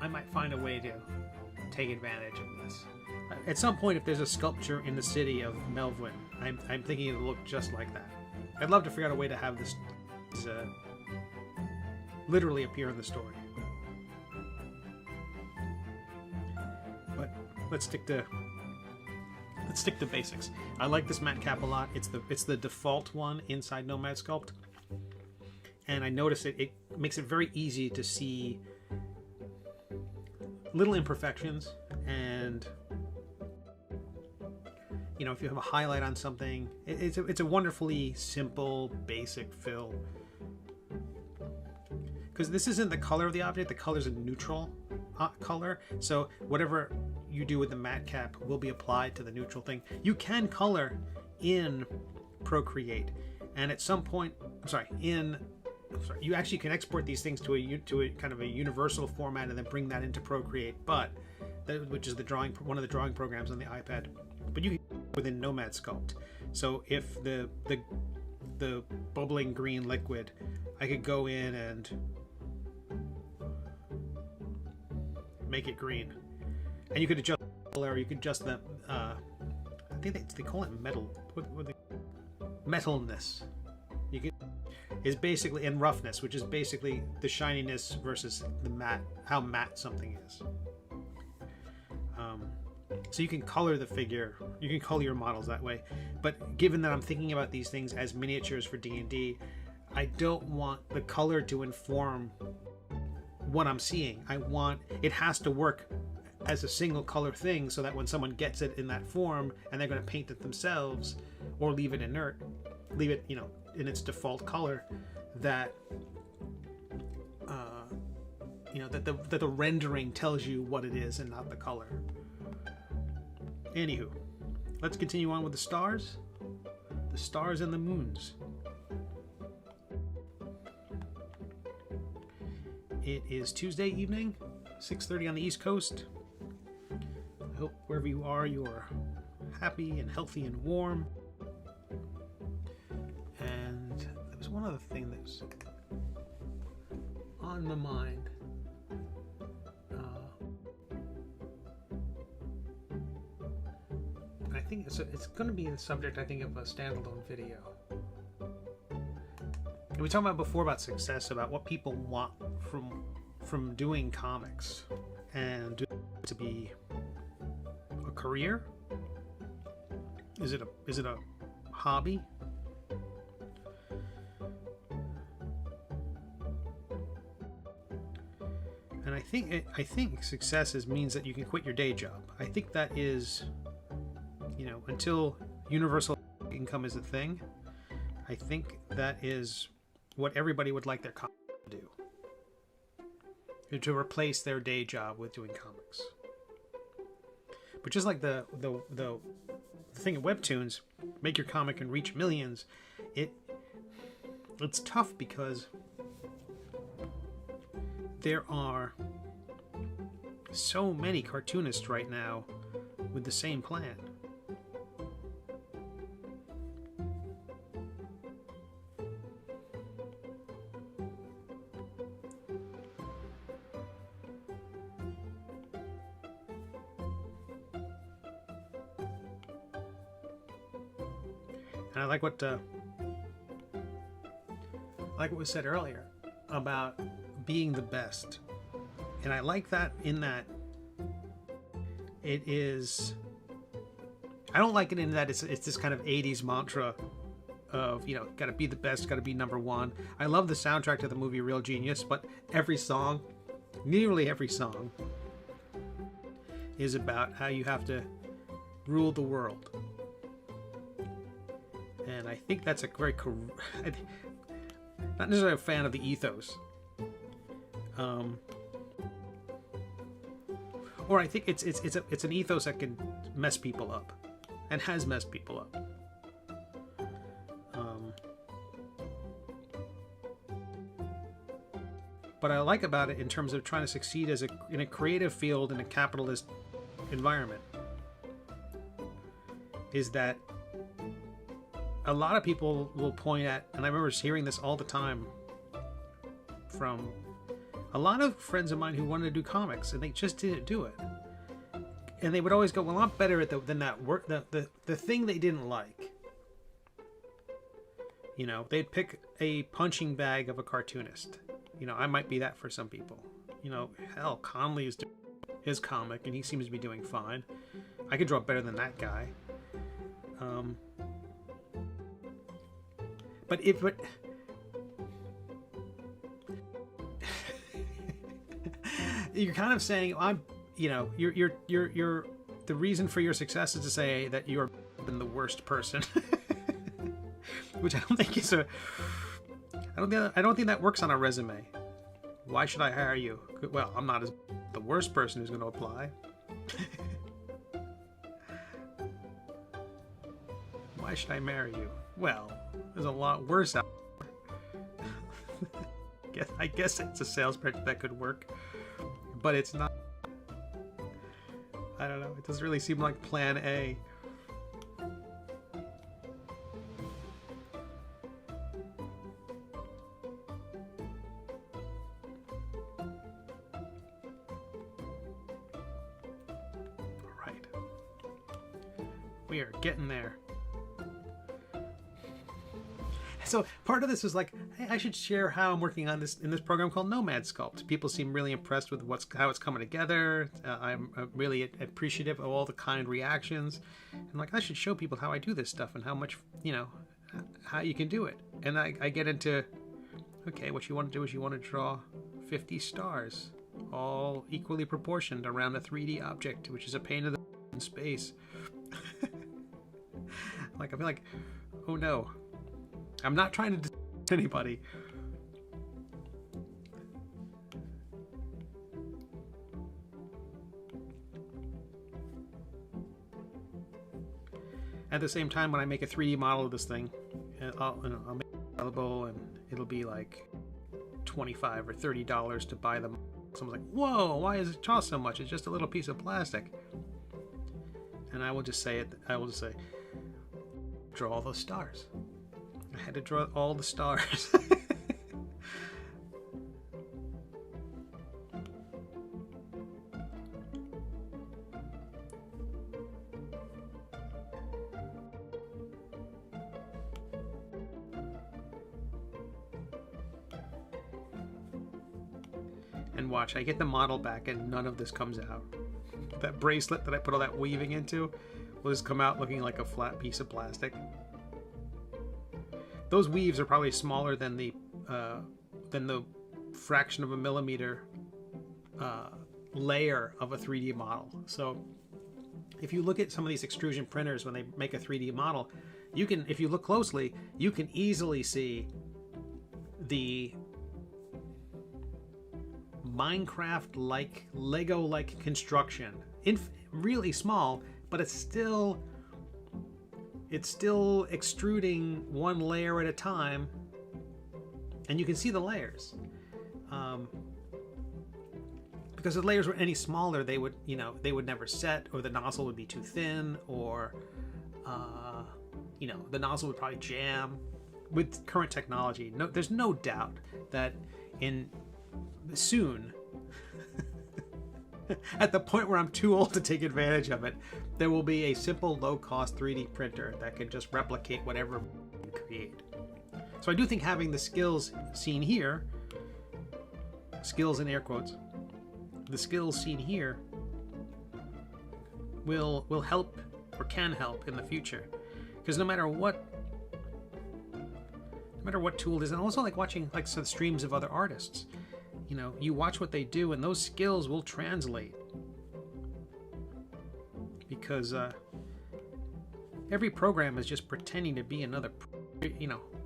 I might find a way to take advantage of this. At some point, if there's a sculpture in the city of Melvwyn, I'm thinking it'll look just like that. I'd love to figure out a way to have this literally appear in the story. But let's stick to basics. I like this matte cap a lot. It's the default one inside Nomad Sculpt, and I notice it makes it very easy to see little imperfections, and you know, if you have a highlight on something, it's a wonderfully simple, basic fill. Because this isn't the color of the object, the color is a neutral color, so whatever you do with the matte cap will be applied to the neutral thing. You can color in Procreate, and at some point, you actually can export these things to a kind of a universal format and then bring that into Procreate, which is one of the drawing programs on the iPad. But you can within Nomad Sculpt. So if the bubbling green liquid, I could go in and make it green, and you could adjust the color. You could adjust the I think they call it metal. Metalness. You could is basically, and roughness, which is basically the shininess versus the matte, how matte something is. So you can color the figure, you can color your models that way. But given that I'm thinking about these things as miniatures for D&D, I don't want the color to inform what I'm seeing. It has to work as a single color thing, so that when someone gets it in that form and they're going to paint it themselves or leave it inert, in its default color, that that the rendering tells you what it is and not the color. Anywho, let's continue on with the stars and the moons. It is Tuesday evening, 6:30 on the East Coast. I hope wherever you are happy and healthy and warm. And there was one other thing that was on my mind. think it's going to be the subject, I think, of a standalone video. And we talked about before about success, about what people want from doing comics, and to be a career. Is it a hobby? And I think success means that you can quit your day job. I think that is, until universal income is a thing, I think that is what everybody would like their comics to do. To replace their day job with doing comics. But just like the thing of webtoons, make your comic and reach millions, it's tough because there are so many cartoonists right now with the same plan. And I like what was said earlier about being the best. And I like that in that it is, I don't like it in that it's this kind of 80s mantra of, gotta be the best, gotta be number one. I love the soundtrack to the movie Real Genius, but every song, nearly every song, is about how you have to rule the world. And I think that's a very, not necessarily a fan of the ethos. Or I think it's an ethos that can mess people up, and has messed people up. But I like about it in terms of trying to succeed in a creative field in a capitalist environment is that a lot of people will point at, and I remember hearing this all the time from a lot of friends of mine who wanted to do comics, and they just didn't do it. And they would always go, well, I'm better at than that work, the thing they didn't like. They'd pick a punching bag of a cartoonist. I might be that for some people. Hell, Conley is doing his comic, and he seems to be doing fine. I could draw better than that guy. But you're kind of saying you're the reason for your success is to say that you're been the worst person, which I don't think is I don't think that works on a resume. Why should I hire you? Well, I'm not the worst person who's going to apply. Why should I marry you? Well, there's a lot worse out there. I guess it's a sales pitch that could work, but it's not. I don't know. It doesn't really seem like plan A. All right. We are getting there. So part of this was like, hey, I should share how I'm working on this in this program called Nomad Sculpt. People seem really impressed with how it's coming together. I'm really appreciative of all the kind reactions. And like, I should show people how I do this stuff and how much, how you can do it. And I get into, okay, what you want to do is you want to draw 50 stars, all equally proportioned around a 3D object, which is a pain in the space. Like, I feel like, oh no. I'm not trying to diss anybody. At the same time, when I make a 3D model of this thing, I'll make it available, and it'll be like $25 or $30 to buy them. Someone's like, "Whoa! Why does it cost so much? It's just a little piece of plastic." And I will just say draw all those stars. I had to draw all the stars. And watch, I get the model back and none of this comes out. That bracelet that I put all that weaving into will just come out looking like a flat piece of plastic. Those weaves are probably smaller than the fraction of a millimeter layer of a 3D model. So if you look at some of these extrusion printers when they make a 3D model, you can, if you look closely, you can easily see the Minecraft-like, Lego-like construction. Really small, but it's still extruding one layer at a time, and you can see the layers. Because if the layers were any smaller, they would never set, or the nozzle would be too thin, or the nozzle would probably jam. With current technology, there's no doubt that soon, at the point where I'm too old to take advantage of it, there will be a simple, low-cost 3D printer that can just replicate whatever you create. So I do think having the skills seen here, skills in air quotes, the skills seen here will help, or can help, in the future. Because no matter what tool it is, and also like watching some streams of other artists, you watch what they do and those skills will translate, because every program is just pretending to be another.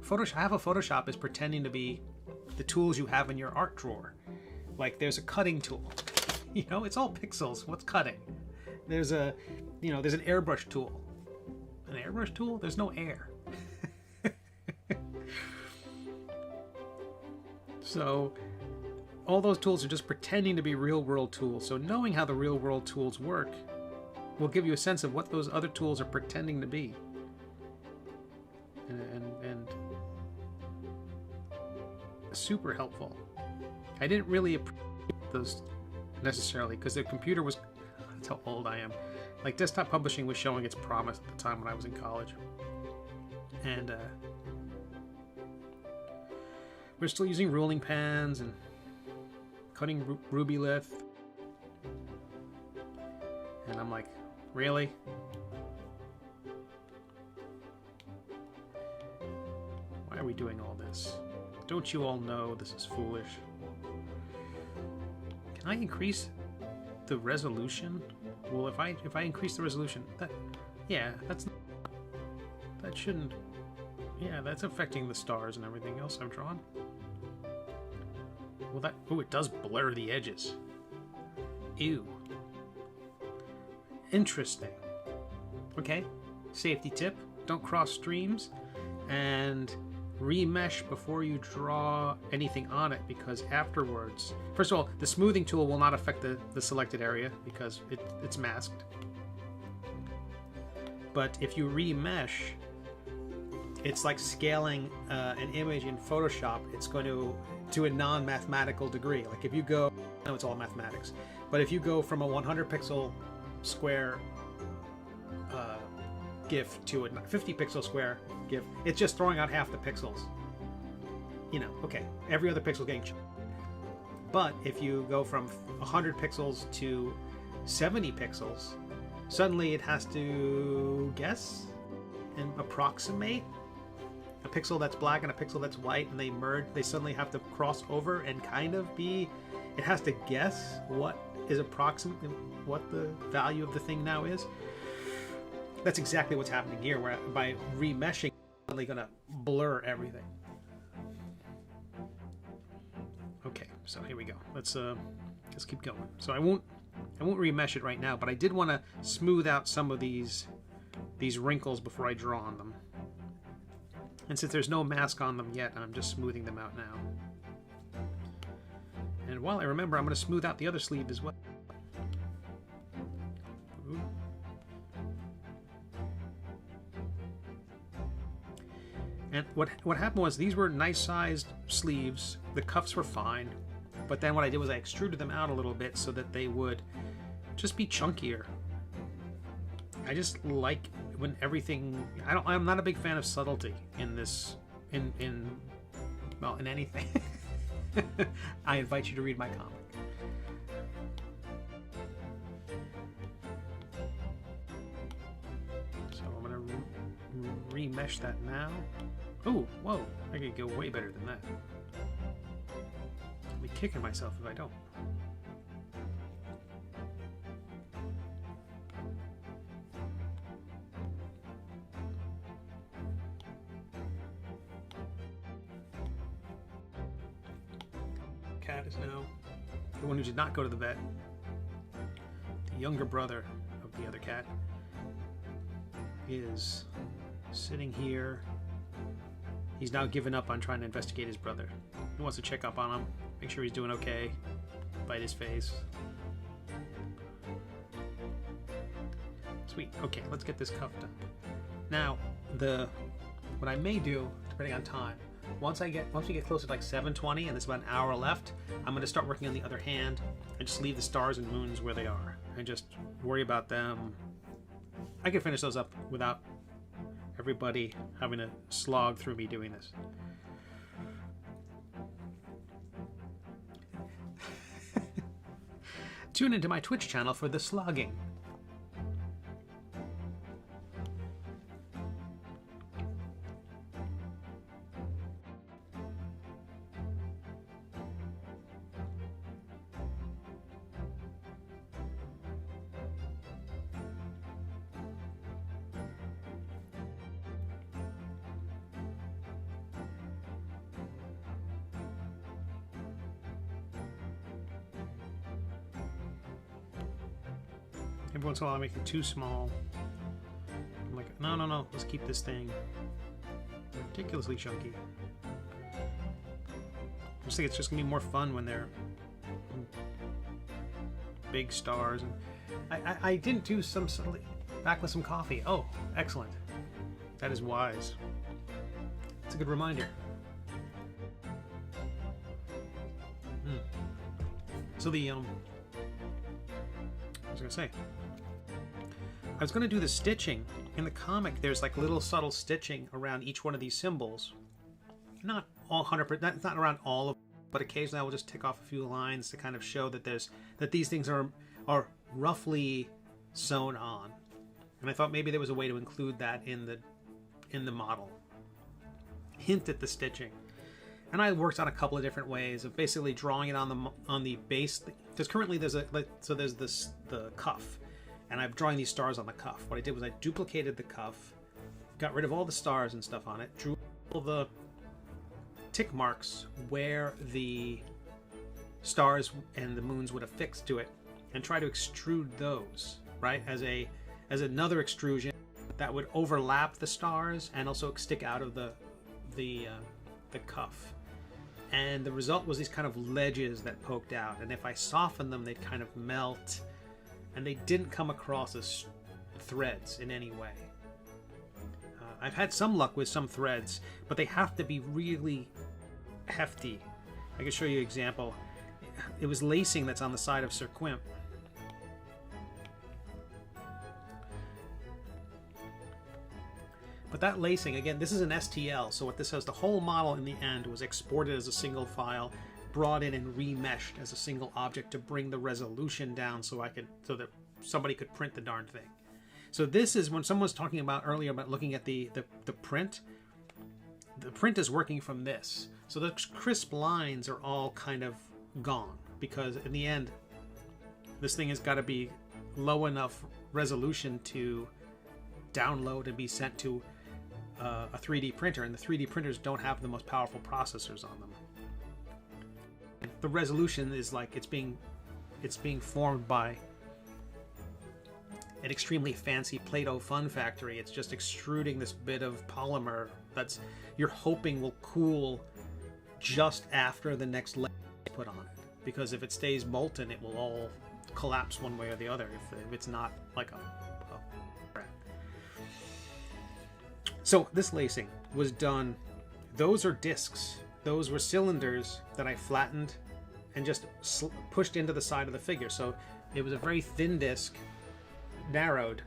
Photoshop, half of Photoshop is pretending to be the tools you have in your art drawer. Like there's a cutting tool, it's all pixels. What's cutting? There's an airbrush tool. An airbrush tool? There's no air. So all those tools are just pretending to be real-world tools. So knowing how the real-world tools work will give you a sense of what those other tools are pretending to be. And super helpful. I didn't really appreciate those necessarily because the computer was... That's how old I am. Like desktop publishing was showing its promise at the time when I was in college. And we're still using ruling pans and cutting ruby lith. And I'm like, really? Why are we doing all this? Don't you all know this is foolish? Can I increase the resolution? Well, if I increase the resolution, that shouldn't. Yeah, that's affecting the stars and everything else I've drawn. Well, it does blur the edges. Ew. Interesting. Okay, safety tip: don't cross streams, and remesh before you draw anything on it, because afterwards, first of all, the smoothing tool will not affect the selected area because it's masked. But if you remesh, it's like scaling an image in Photoshop. It's going to a non-mathematical degree. Like if you go, I know it's all mathematics, but if you go from a 100 pixel square GIF to a 50 pixel square GIF, it's just throwing out half the pixels. Okay, every other pixel getting changed. But if you go from 100 pixels to 70 pixels, suddenly it has to guess and approximate a pixel that's black and a pixel that's white, and they merge. They suddenly have to cross over and kind of be. It has to guess what is approximately what the value of the thing now is. That's exactly what's happening here, where by remeshing, it's suddenly going to blur everything. Okay, so here we go. Let's keep going. So I won't remesh it right now, but I did want to smooth out some of these wrinkles before I draw on them. And since there's no mask on them yet, I'm just smoothing them out now. And while I remember, I'm going to smooth out the other sleeve as well. Ooh. And what happened was, these were nice sized sleeves. The cuffs were fine. But then what I did was I extruded them out a little bit so that they would just be chunkier. I just like when everything. I'm not a big fan of subtlety in this. In anything. I invite you to read my comic. remesh that now. Oh, whoa, I could go way better than that. I'll be kicking myself if I don't. Cat is now the one who did not go to the vet. The younger brother of the other cat is sitting here. He's now given up on trying to investigate his brother. He wants to check up on him, make sure he's doing okay, bite his face. Sweet. Okay, let's get this cuff done. Now, what I may do, depending on time, once we get closer to like 7:20 and there's about an hour left, I'm going to start working on the other hand and just leave the stars and moons where they are and just worry about them. I can finish those up without everybody having to slog through me doing this. Tune into my Twitch channel for the slogging. Every once in a while I make it too small. I'm like, no, let's keep this thing ridiculously chunky. I just think it's just gonna be more fun when they're big stars. And I didn't do some sort of back with some coffee. Oh, excellent. That is wise. It's a good reminder. So the what was I gonna say? I was gonna do the stitching. In the comic, there's like little subtle stitching around each one of these symbols. Not all 100%, not around all of them, but occasionally I will just tick off a few lines to kind of show that these things are roughly sewn on. And I thought maybe there was a way to include that in the model. Hint at the stitching. And I worked on a couple of different ways of basically drawing it on the base, because currently there's the cuff, and I'm drawing these stars on the cuff. What I did was I duplicated the cuff, got rid of all the stars and stuff on it, drew all the tick marks where the stars and the moons would affix to it, and try to extrude those, right, as another extrusion that would overlap the stars and also stick out of the cuff. And the result was these kind of ledges that poked out, and if I softened them, they'd kind of melt, and they didn't come across as threads in any way. I've had some luck with some threads, but they have to be really hefty. I can show you an example. It was lacing that's on the side of Sir Quimp. But that lacing, again, this is an STL, so what this says, the whole model in the end was exported as a single file, brought in and remeshed as a single object to bring the resolution down so that somebody could print the darn thing. So this is when someone was talking about earlier about looking at the print. The print is working from this. So the crisp lines are all kind of gone, because in the end, this thing has got to be low enough resolution to download and be sent to a 3D printer, and the 3D printers don't have the most powerful processors on them. The resolution is like it's being formed by an extremely fancy Play-Doh fun factory. It's just extruding this bit of polymer that's you're hoping will cool just after the next layer is put on it, because if it stays molten, it will all collapse one way or the other if it's not like a So this lacing was done. Those are discs. Those were cylinders that I flattened and just pushed into the side of the figure. So it was a very thin disc, narrowed,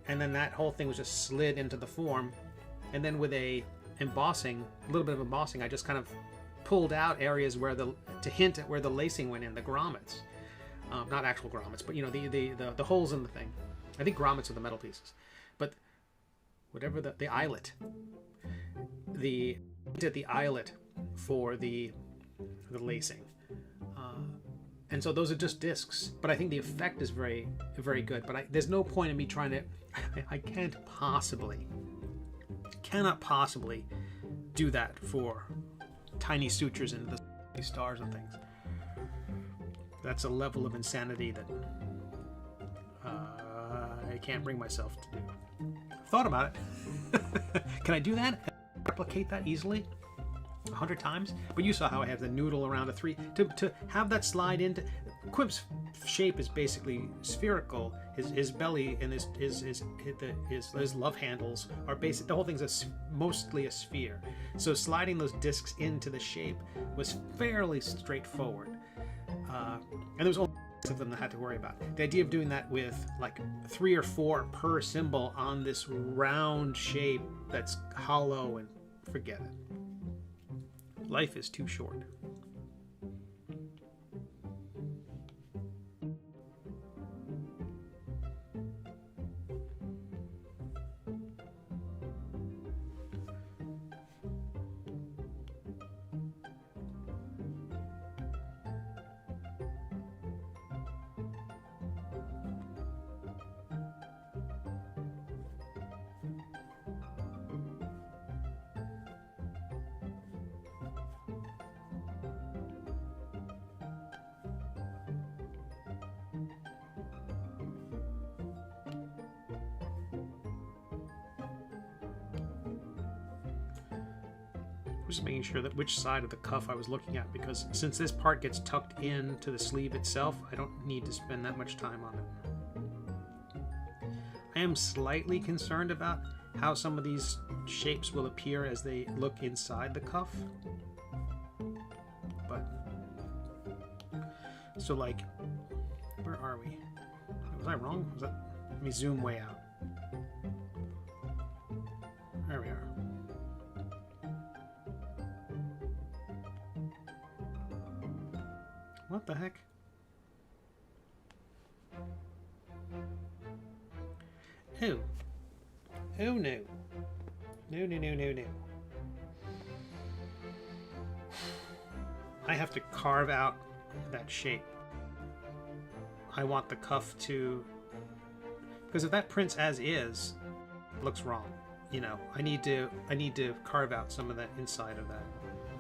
and then that whole thing was just slid into the form. And then with a little bit of embossing, I just kind of pulled out areas to hint at where the lacing went in, the grommets. Not actual grommets, but the holes in the thing. I think grommets are the metal pieces. But whatever the eyelet, the eyelet for the lacing, and so those are just discs. But I think the effect is very, very good. But there's no point in me trying to. I cannot possibly do that for tiny sutures into the stars and things. That's a level of insanity that I can't bring myself to do. I've thought about it. Can I do that? Replicate that easily 100 times? But you saw how I have the noodle around a 3 to have that slide into. Quip's shape is basically spherical. His belly and his love handles are basic. The whole thing's mostly a sphere. So sliding those discs into the shape was fairly straightforward. And there was only 6 of them that I had to worry about. The idea of doing that with like 3 or 4 per symbol on this round shape that's hollow, and forget it. Life is too short. Just making sure that which side of the cuff I was looking at, because since this part gets tucked into the sleeve itself, I don't need to spend that much time on it. I am slightly concerned about how some of these shapes will appear as they look inside the cuff. But, so like, where are we? Was I wrong? Let me zoom way out. There we are. What the heck? Oh. Oh no. No, no, no, no, no. I have to carve out that shape. I want the cuff to... Because if that prints as is, it looks wrong. You know, I need to carve out some of that inside of that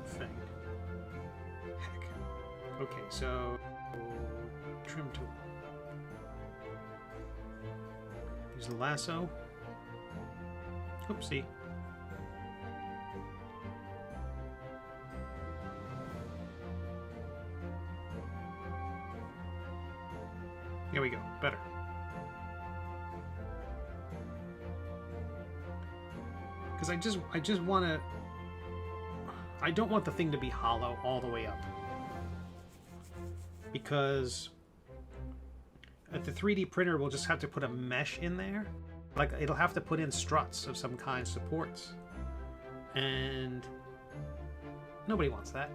thing. Okay, so trim tool. Use the lasso. Oopsie. Here we go. Better. Because I just want to. I don't want the thing to be hollow all the way up. Because at the 3D printer, we'll just have to put a mesh in there. Like, it'll have to put in struts of some kind, supports. And nobody wants that.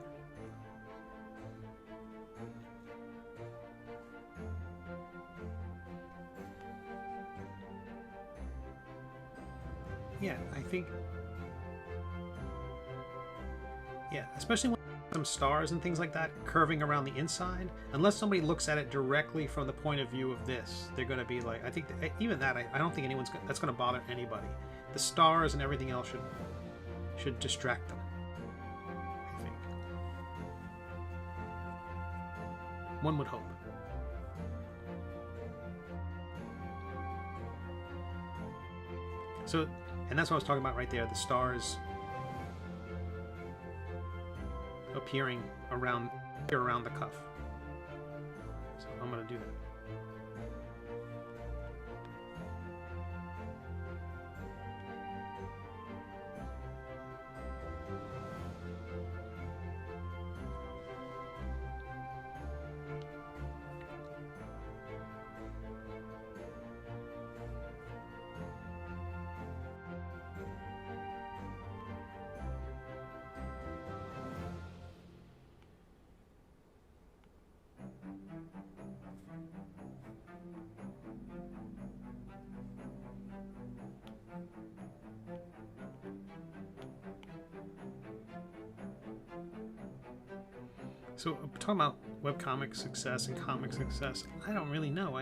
Yeah, I think... Yeah, especially when some stars and things like that curving around the inside. Unless somebody looks at it directly from the point of view of this, they're going to be like, I think that, even that, I don't think that's going to bother anybody. The stars and everything else should distract them, I think. One would hope. So, and that's what I was talking about right there, the stars appearing around the cuff. So I'm going to do that. So talking about webcomic success and comic success, I don't really know.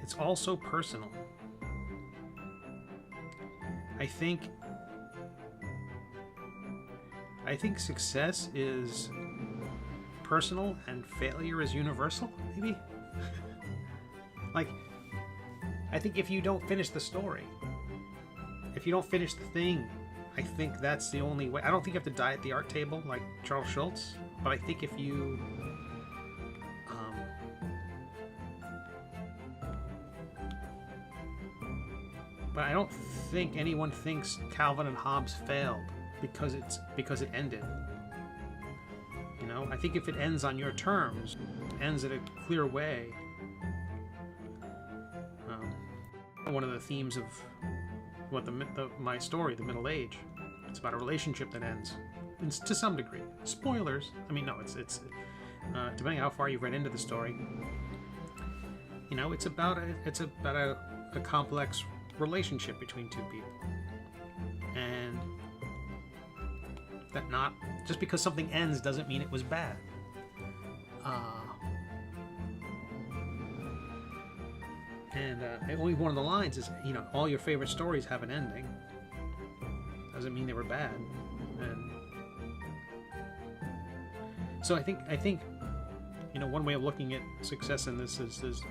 It's all so personal. I think success is personal and failure is universal, maybe? Like, I think if you don't finish the story, if you don't finish the thing, I think that's the only way. I don't think you have to die at the art table like Charles Schultz, but I think if you but I don't think anyone thinks Calvin and Hobbes failed because it ended. You know, I think if it ends on your terms, ends in a clear way. One of the themes of what my story, The Middle Age, it's about a relationship that ends, and to some degree. Spoilers. I mean, no, it's depending how far you've read into the story. You know, it's about a complex relationship between two people, and that not just because something ends doesn't mean it was bad. Only one of the lines is, you know, all your favorite stories have an ending. Doesn't mean they were bad. And so I think, you know, one way of looking at success in this is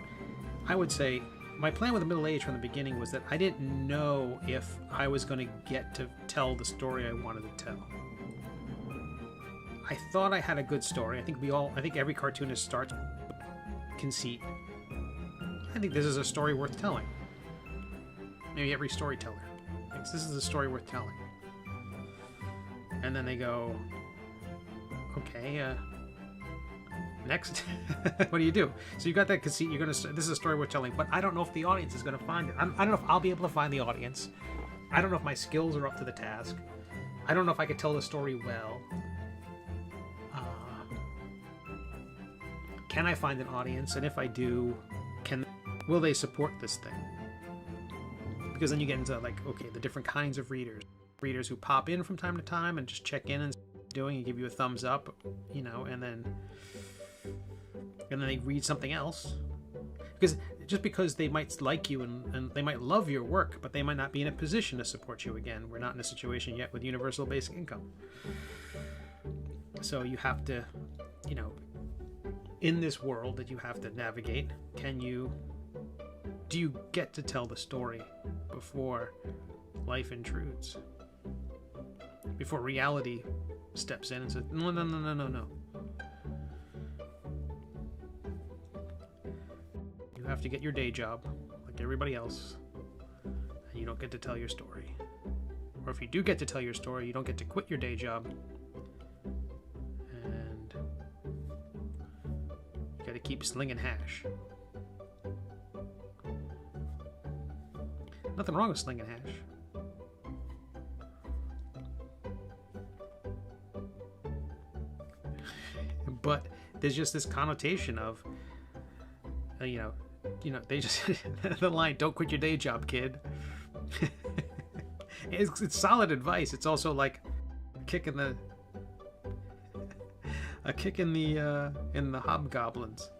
I would say my plan with The Middle Age from the beginning was that I didn't know if I was going to get to tell the story I wanted to tell. I thought I had a good story. I think every cartoonist starts with conceit. I think this is a story worth telling. Maybe every storyteller thinks this is a story worth telling. And then they go, okay, next. What do you do? So you got that conceit. This is a story worth telling, but I don't know if the audience is going to find it. I don't know if I'll be able to find the audience. I don't know if my skills are up to the task. I don't know if I could tell the story well. Can I find an audience? And if I do, will they support this thing? Because then you get into, like, okay, the different kinds of readers who pop in from time to time and just check in and doing and give you a thumbs up, you know, and then they read something else. Because they might like you and they might love your work, but they might not be in a position to support you again. We're not in a situation yet with universal basic income. So you have to, you know, in this world that you have to navigate, do you get to tell the story before life intrudes? Before reality steps in and says, no. You have to get your day job, like everybody else, and you don't get to tell your story. Or if you do get to tell your story, you don't get to quit your day job, and you gotta keep slinging hash. Nothing wrong with slinging hash. But there's just this connotation of, you know, they just the line, "Don't quit your day job, kid." It's solid advice. It's also like a kick in the hobgoblins.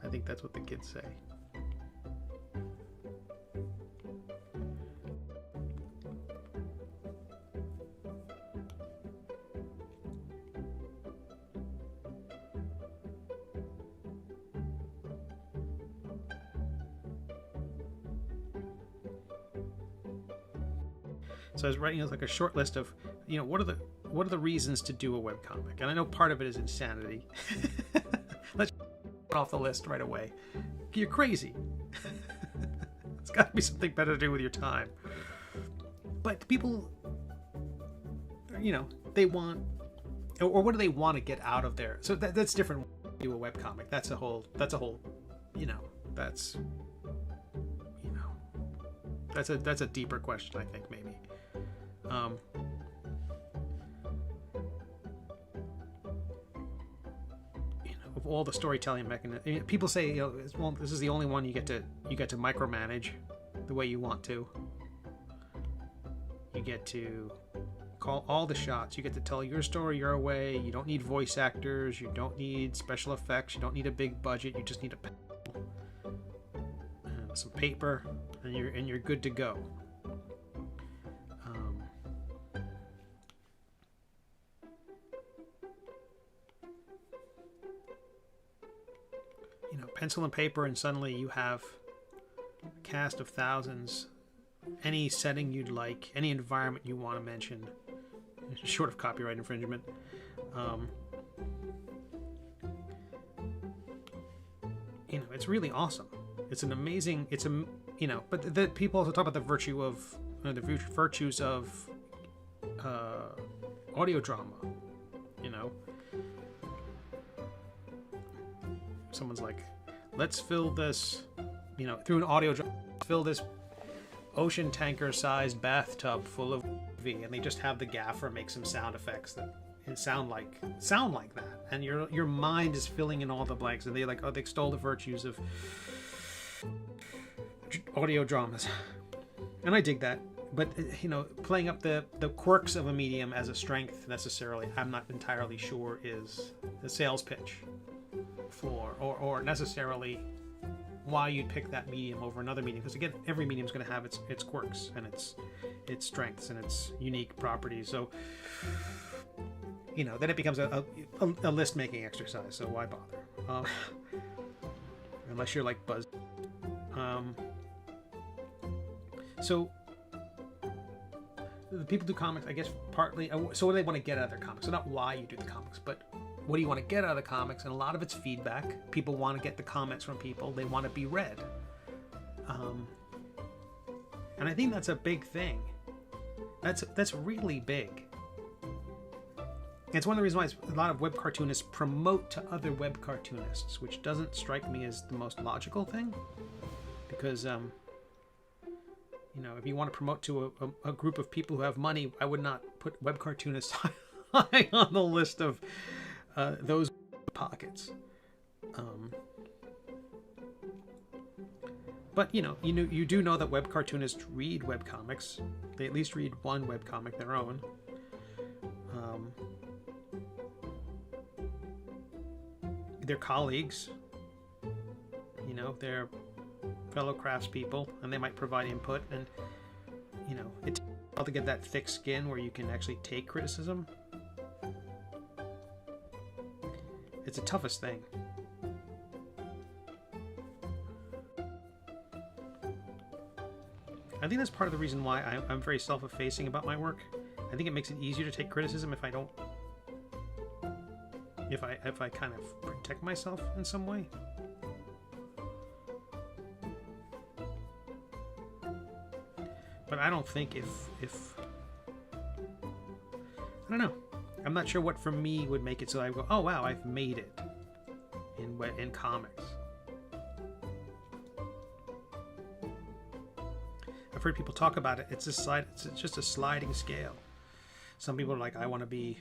I think that's what the kids say. So I was writing like a short list of, you know, what are the reasons to do a webcomic? And I know part of it is insanity. Let's off the list right away. You're crazy. It's got to be something better to do with your time. But people, you know, they want, or what do they want to get out of there? So that's different. Do a webcomic. That's a whole, you know, that's a deeper question, I think, maybe. You know, of all the storytelling mechanisms, people say, you know, well, this is the only one you get to micromanage the way you want to. You get to call all the shots. You get to tell your story your way. You don't need voice actors. You don't need special effects. You don't need a big budget. You just need a pencil and some paper, and you're good to go. Pencil and paper, and suddenly you have a cast of thousands. Any setting you'd like, any environment you want to mention, short of copyright infringement. It's really awesome. It's an amazing. But the people also talk about the virtues of audio drama. Someone's like, let's fill this, through an audio drama, fill this ocean tanker sized bathtub full of V, and they just have the gaffer make some sound effects that sound like that, and your mind is filling in all the blanks, and they extol the virtues of audio dramas, and I dig that. But playing up the quirks of a medium as a strength necessarily, I'm not entirely sure is the sales pitch for or necessarily why you'd pick that medium over another medium, because again, every medium is going to have its quirks and its strengths and its unique properties. So then it becomes a list making exercise. So why bother? Unless you're like Buzz. So the people do comics, I guess, partly. So what do they want to get out of their comics? So not why you do the comics, but what do you want to get out of the comics? And a lot of it's feedback. People want to get the comments from people. They want to be read. And I think that's a big thing. That's really big. It's one of the reasons why a lot of web cartoonists promote to other web cartoonists, which doesn't strike me as the most logical thing. Because, if you want to promote to a group of people who have money, I would not put web cartoonists high on the list of those pockets. But you do know that web cartoonists read webcomics. They at least read one webcomic, their own. They're colleagues. They're fellow craftspeople, and they might provide input. And it's hard to get that thick skin where you can actually take criticism. It's the toughest thing. I think that's part of the reason why I'm very self-effacing about my work. I think it makes it easier to take criticism if I kind of protect myself in some way. But I don't think if I don't know. I'm not sure what for me would make it so I go, oh wow, I've made it in comics. I've heard people talk about it. It's just a sliding scale. Some people are like, I want to be,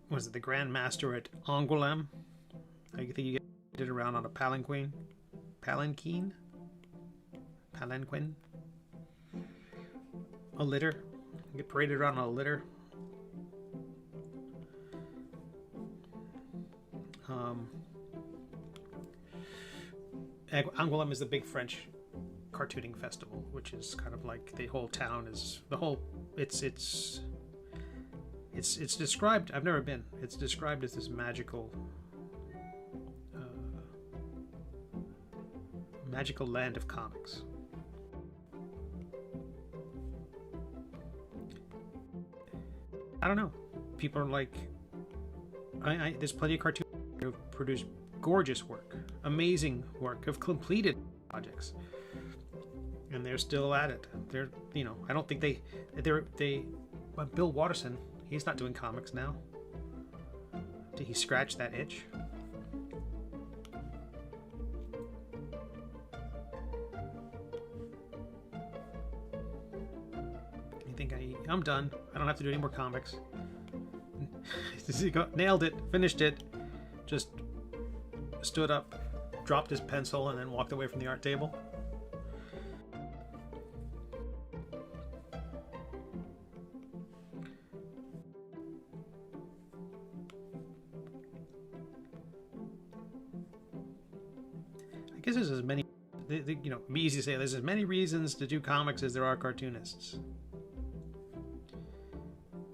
the Grand Master at Angoulême? I think you get it around on a palanquin, a litter. You get paraded around on a litter. Angoulême is the big French cartooning festival, which is kind of like the whole town is it's described. I've never been. It's described as this magical land of comics. I don't know. People are like, there's plenty of cartoons who've produced gorgeous work, amazing work, have completed projects, and they're still at it. They're, I don't think Bill Watterson, he's not doing comics now. Did he scratch that itch? You think I'm done. I don't have to do any more comics. Nailed it, finished it, just stood up, dropped his pencil, and then walked away from the art table. guess there's as many, you know, it'd be easy to say there's as many reasons to do comics as there are cartoonists.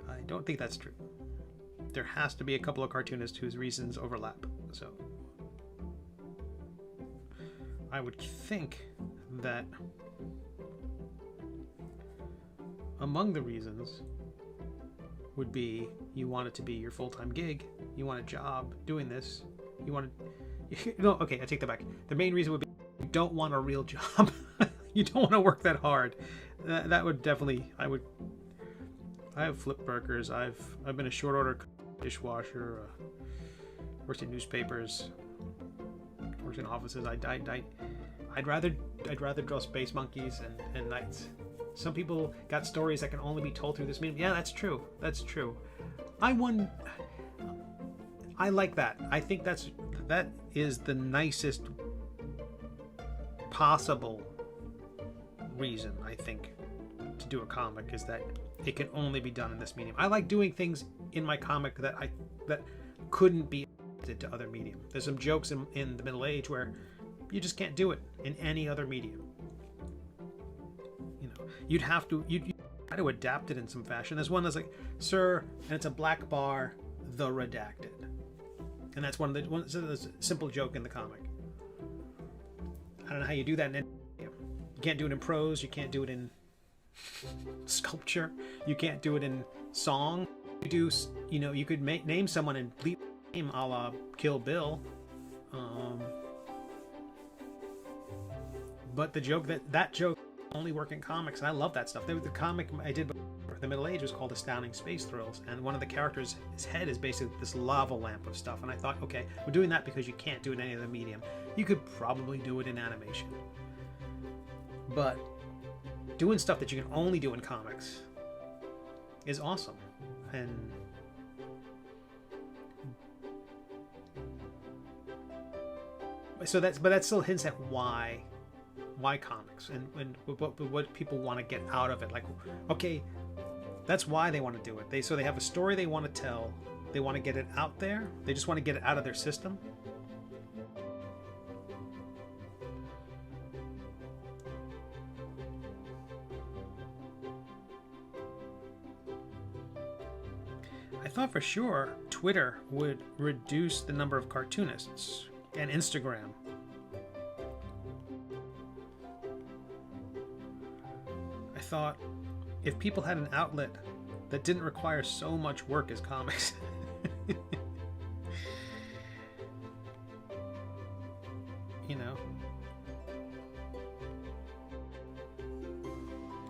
I don't think that's true. There has to be a couple of cartoonists whose reasons overlap. So I would think that among the reasons would be you want it to be your full-time gig, you want a job doing this, you want to, no, okay, I take that back. The main reason would be you don't want a real job. You don't want to work that hard. That would definitely, I have flipped burgers, I've been a short order dishwasher, worked in newspapers, worked in offices. I'd rather draw space monkeys and knights. Some people got stories that can only be told through this medium. Yeah, that's true. That's true. I like that. I think that is the nicest possible reason, I think, to do a comic, is that it can only be done in this medium. I like doing things in my comic that couldn't be adapted to other medium. There's some jokes in the Middle Age where you just can't do it in any other medium. You know, you'd have to try to adapt it in some fashion. There's one that's like, "Sir," and it's a black bar, "The Redacted," and that's one of the simple joke in the comic. I don't know how you do that in any medium. You can't do it in prose. You can't do it in sculpture. You can't do it in song. You could name someone and bleep name a la Kill Bill. But the joke that joke only work in comics, and I love that stuff. The comic I did before the Middle Age was called Astounding Space Thrills, and one of the characters, his head is basically this lava lamp of stuff. And I thought, okay, we're doing that because you can't do it in any other medium. You could probably do it in animation, but doing stuff that you can only do in comics is awesome. And so that still hints at why comics and what people want to get out of it. Like, okay, that's why they want to do it. They have a story they want to tell. They want to get it out there. They just want to get it out of their system. I thought for sure Twitter would reduce the number of cartoonists, and Instagram. I thought if people had an outlet that didn't require so much work as comics, you know,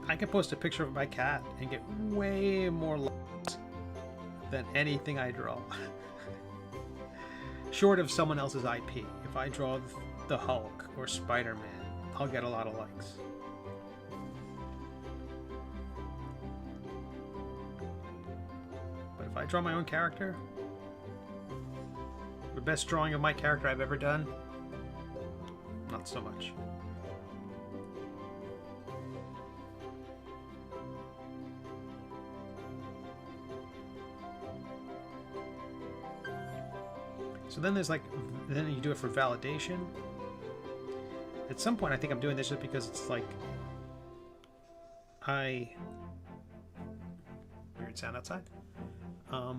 I could post a picture of my cat and get way more likes than anything I draw. Short of someone else's IP. If I draw the Hulk or Spider-Man, I'll get a lot of likes. But if I draw my own character, the best drawing of my character I've ever done, not so much. So then there's then you do it for validation. At some point I think I'm doing this just because it's like, weird sound outside. I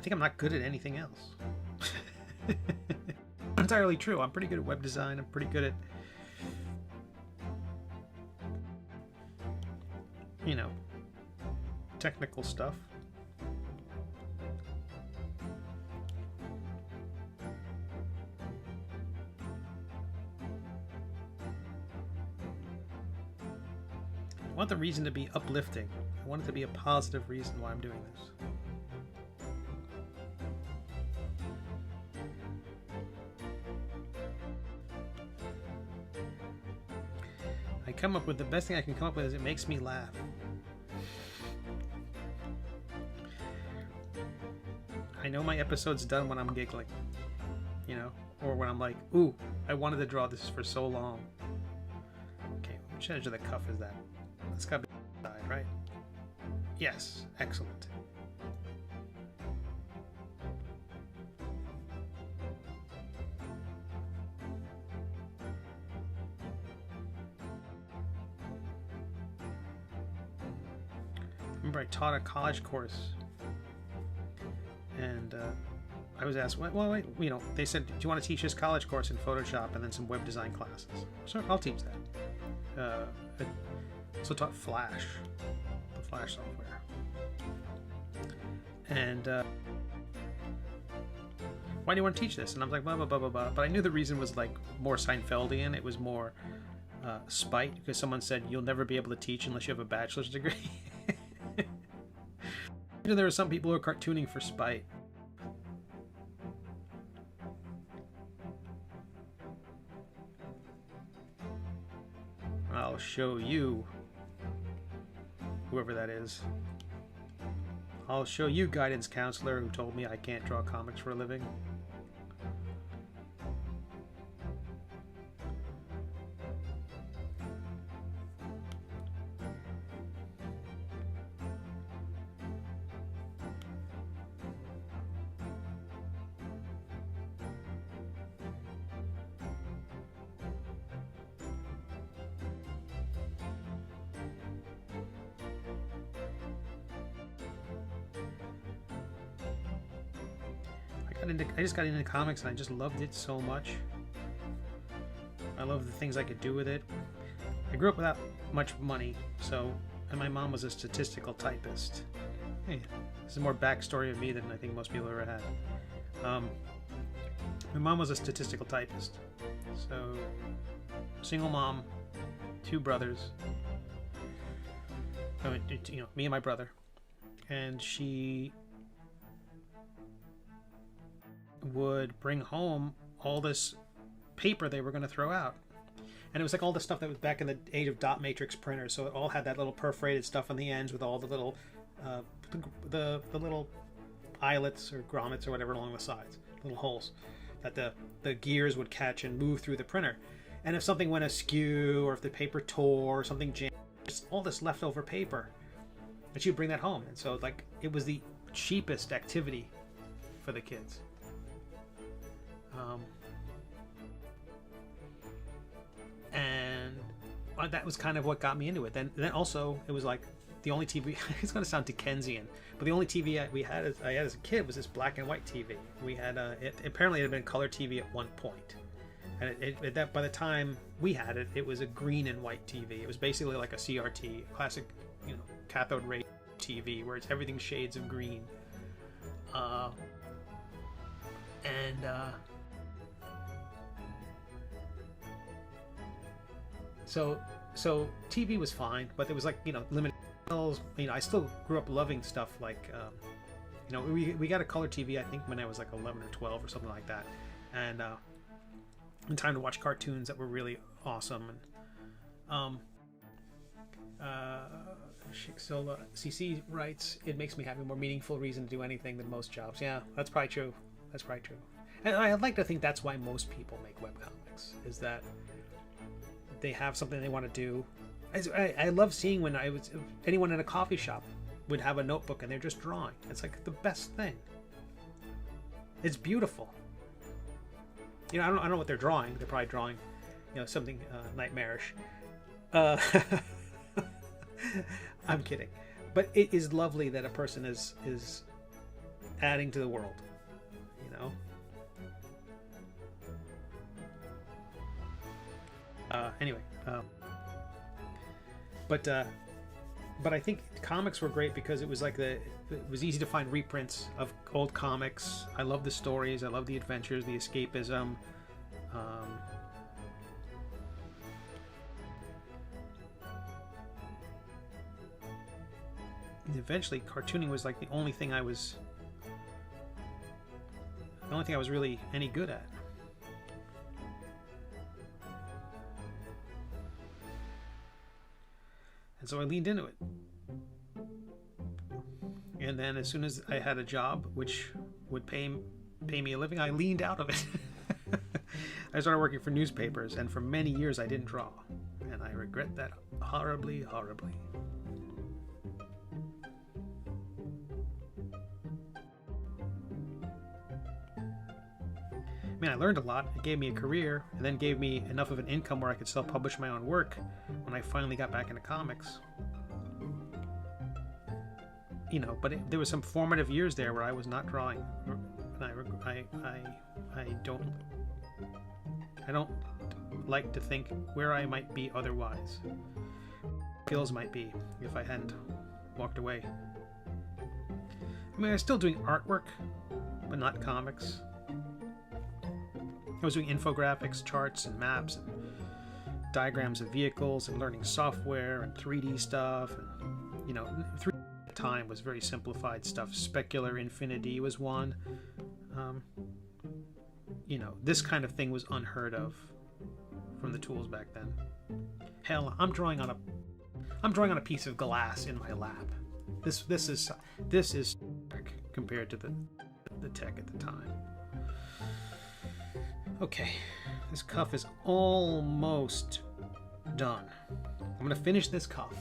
think I'm not good at anything else. Not entirely true. I'm pretty good at web design. I'm pretty good at, you know, technical stuff. I want the reason to be uplifting. I want it to be a positive reason why I'm doing this. Come up with the best thing I can come up with is it makes me laugh. I know my episode's done when I'm giggling, you know, or when I'm like, ooh, I wanted to draw this for so long. Okay, Which edge of the cuff is that? That's got to be the side, right? Yes, excellent. Remember, I taught a college course, and I was asked, well, wait, you know, they said, do you want to teach this college course in Photoshop and then some web design classes? So I'll teach that. I also taught Flash, the Flash software. And why do you want to teach this? And I was like, blah, blah, blah, blah, blah. But I knew the reason was like more Seinfeldian. It was more spite, because someone said, you'll never be able to teach unless you have a bachelor's degree. There are some people who are cartooning for spite. I'll show you, whoever that is. I'll show you, guidance counselor, who told me I can't draw comics for a living. I just got into comics and I just loved it so much. I love the things I could do with it. I grew up without much money, and my mom was a statistical typist. Hey, this is more backstory of me than I think most people ever had. My mom was a statistical typist, so single mom, 2 brothers. You know, me and my brother, and she would bring home all this paper they were going to throw out, and it was like all the stuff that was back in the age of dot matrix printers, so it all had that little perforated stuff on the ends with all the little the little eyelets or grommets or whatever along the sides, little holes that the gears would catch and move through the printer. And if something went askew, or if the paper tore or something jammed, just all this leftover paper, and she'd bring that home. And so like it was the cheapest activity for the kids. And that was kind of what got me into it. Then also it was like the only TV. It's going to sound Dickensian, but the only TV I had as a kid was this black and white TV. We had apparently it had been color TV at one point, and that by the time we had it, it was a green and white TV. It was basically like a CRT, classic, you know, cathode ray TV, where it's everything shades of green. So TV was fine, but there was like, you know, limited channels. You know, I still grew up loving stuff like, you know, we got a color TV, I think, when I was like 11 or 12 or something like that, and time to watch cartoons that were really awesome. And Shiksola CC writes, it makes me have a more meaningful reason to do anything than most jobs. Yeah, that's probably true. That's probably true. And I'd like to think that's why most people make webcomics, is that they have something they want to do. I love seeing when anyone in a coffee shop would have a notebook and they're just drawing. It's like the best thing. It's beautiful. You know, I don't know what they're drawing. They're probably drawing, you know, something nightmarish. I'm kidding, but it is lovely that a person is adding to the world. You know. Anyway, but I think comics were great because it was like it was easy to find reprints of old comics. I love the stories. I love the adventures, the escapism. And eventually, cartooning was like the only thing I was really any good at. And so I leaned into it. And then as soon as I had a job which would pay me a living, I leaned out of it. I started working for newspapers, and for many years I didn't draw. And I regret that horribly, horribly. I mean, I learned a lot. It gave me a career, and then gave me enough of an income where I could self-publish my own work when I finally got back into comics. You know, but there was some formative years there where I was not drawing. And I don't like to think where I might be otherwise. Skills might be if I hadn't walked away. I mean, I was still doing artwork, but not comics. I was doing infographics, charts, and maps, and diagrams of vehicles, and learning software and 3D stuff. And, you know, 3D at the time was very simplified stuff. Specular Infinity was one. You know, this kind of thing was unheard of from the tools back then. Hell, I'm drawing on a piece of glass in my lap. This is tech compared to the tech at the time. Okay, this cuff is almost done. I'm gonna finish this cuff,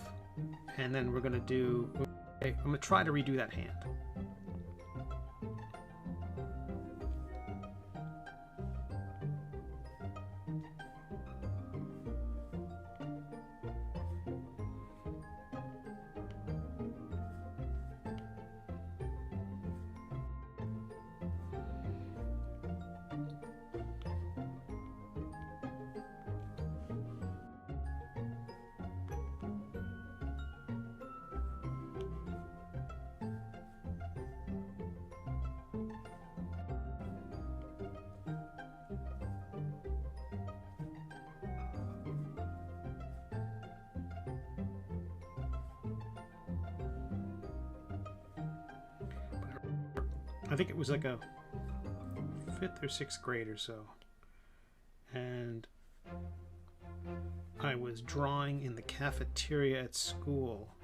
and then I'm gonna try to redo that hand. I think it was like a 5th or 6th grade or so, and I was drawing in the cafeteria at school,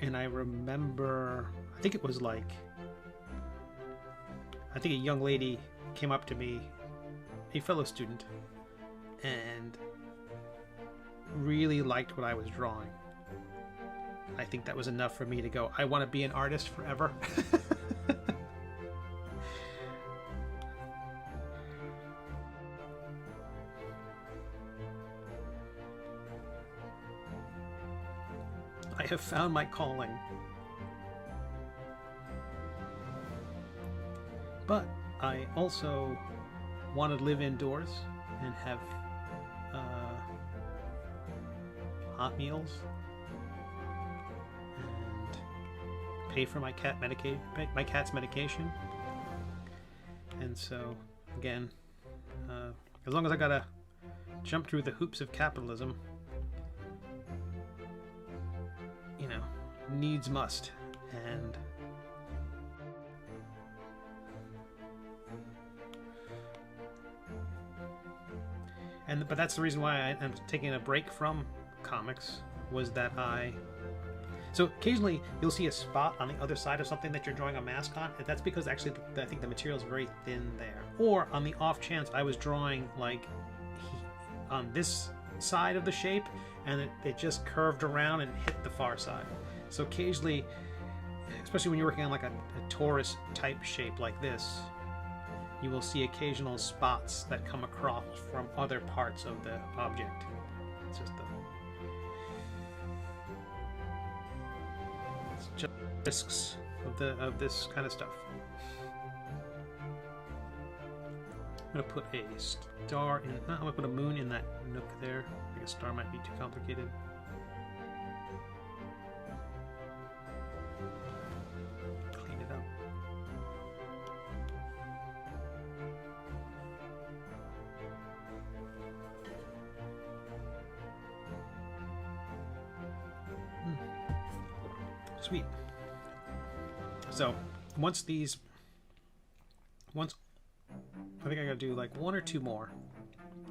and I remember, I think a young lady came up to me, a fellow student, and really liked what I was drawing. I think that was enough for me to go, I want to be an artist forever. I have found my calling. But I also want to live indoors and have hot meals. Pay for my cat's medication, and so again, as long as I gotta jump through the hoops of capitalism, you know, needs must, but that's the reason why I'm taking a break from comics, was that So occasionally you'll see a spot on the other side of something that you're drawing a mask on, and that's because actually I think the material is very thin there. Or on the off chance I was drawing like on this side of the shape, and it just curved around and hit the far side. So occasionally, especially when you're working on like a torus type shape like this, you will see occasional spots that come across from other parts of the object. It's just risks of this kind of stuff. I'm gonna put a star in. I'm gonna put a moon in that nook there. I think a star might be too complicated. Clean it up. Sweet. So once I think I gotta do like one or two more,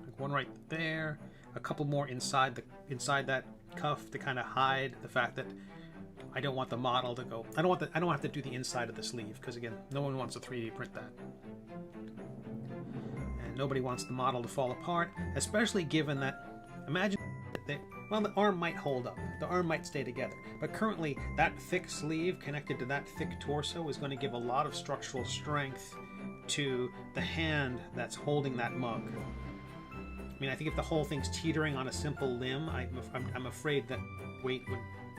like one right there, a couple more inside that cuff to kind of hide the fact that I don't want the model to go. I don't have to do the inside of the sleeve, because again, no one wants to 3D print that, and nobody wants the model to fall apart, especially given that, I imagine that well, the arm might hold up, the arm might stay together, but currently that thick sleeve connected to that thick torso is going to give a lot of structural strength to the hand that's holding that mug. I mean, I think if the whole thing's teetering on a simple limb, I'm afraid that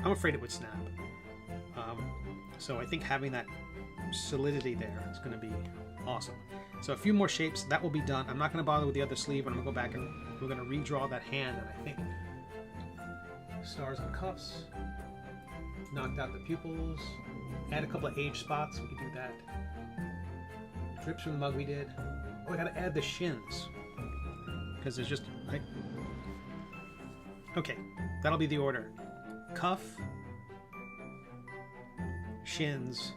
I'm afraid it would snap. So I think having that solidity there is going to be awesome. So a few more shapes, that will be done. I'm not going to bother with the other sleeve, and I'm going to go back and we're going to redraw that hand, and I think stars on cuffs, knocked out the pupils, add a couple of age spots, we could do that. Drips from the mug we did. Oh, I got to add the shins, because there's just, right? Okay, that'll be the order. Cuff, shins,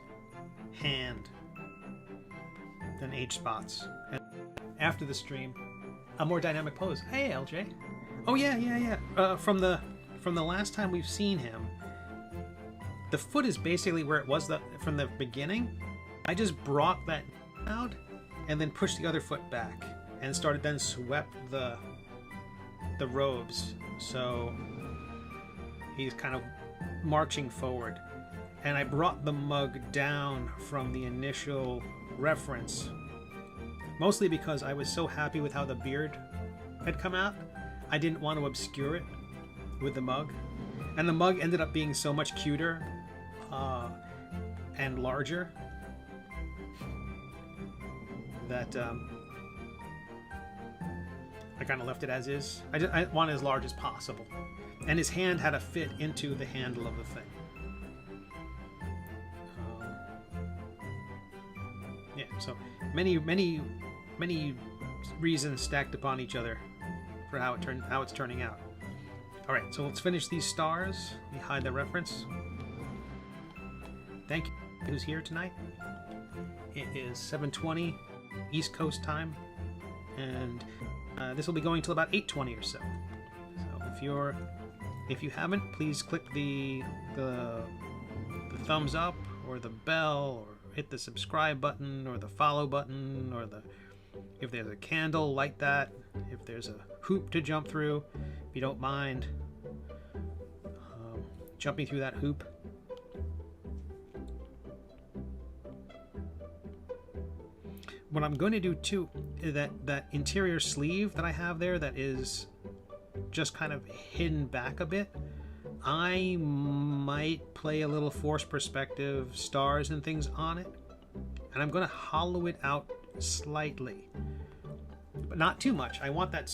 hand, then age spots. And after the stream, a more dynamic pose. Hey, LJ. Oh yeah. From the last time we've seen him, the foot is basically where it was from the beginning. I just brought that out and then pushed the other foot back and then swept the robes, so he's kind of marching forward. And I brought the mug down from the initial reference, mostly because I was so happy with how the beard had come out. I didn't want to obscure it with the mug, and the mug ended up being so much cuter and larger that I kind of left it as is. I want it as large as possible, and his hand had to fit into the handle of the thing. Yeah, so many reasons stacked upon each other for how it's turning out. All right, so let's finish these stars. Let me hide the reference. Thank you. Who's here tonight? It is 7:20 East Coast time, and this will be going till about 8:20 or so. So if you haven't, please click the thumbs up or the bell, or hit the subscribe button or the follow button, or if there's a candle, light that. If there's a hoop to jump through, if you don't mind jumping through that hoop. What I'm going to do too is that interior sleeve that I have there that is just kind of hidden back a bit, I might play a little forced perspective stars and things on it, and I'm going to hollow it out slightly, but not too much. I want that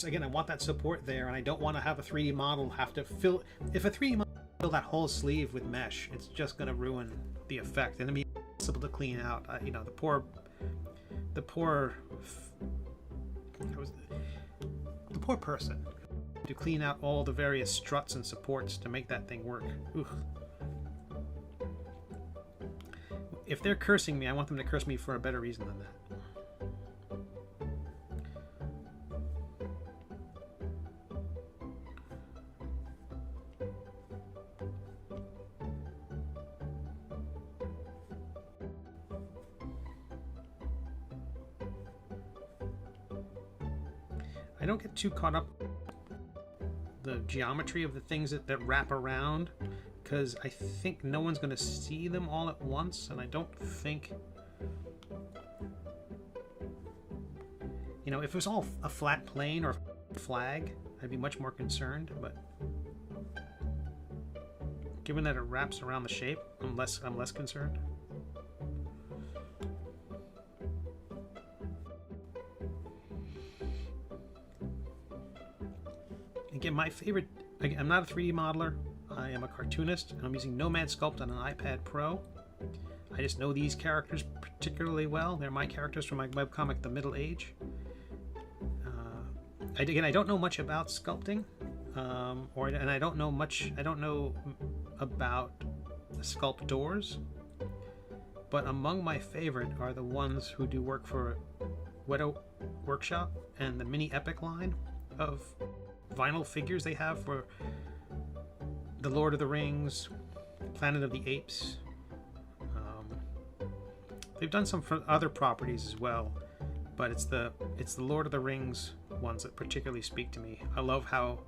support there, and I don't want to have a 3D model have to fill. If a 3D model fill that whole sleeve with mesh, it's just going to ruin the effect, and it'll be impossible to clean out. The poor person to clean out all the various struts and supports to make that thing work. Oof. If they're cursing me, I want them to curse me for a better reason than that. I don't get too caught up the geometry of the things that wrap around, because I think no one's going to see them all at once, and I don't think, if it was all a flat plane or flag, I'd be much more concerned, but given that it wraps around the shape, I'm less concerned. Again, my favorite, I'm not a 3D modeler, I am a cartoonist, and I'm using Nomad Sculpt on an iPad Pro. I just know these characters particularly well. They're my characters from my webcomic, The Middle Age. I don't know much about sculpting, and I don't know about sculptors, but among my favorite are the ones who do work for WEBTOON Workshop and the Mini Epic line of vinyl figures they have for The Lord of the Rings, Planet of the Apes. They've done some for other properties as well, but it's the Lord of the Rings ones that particularly speak to me. I love how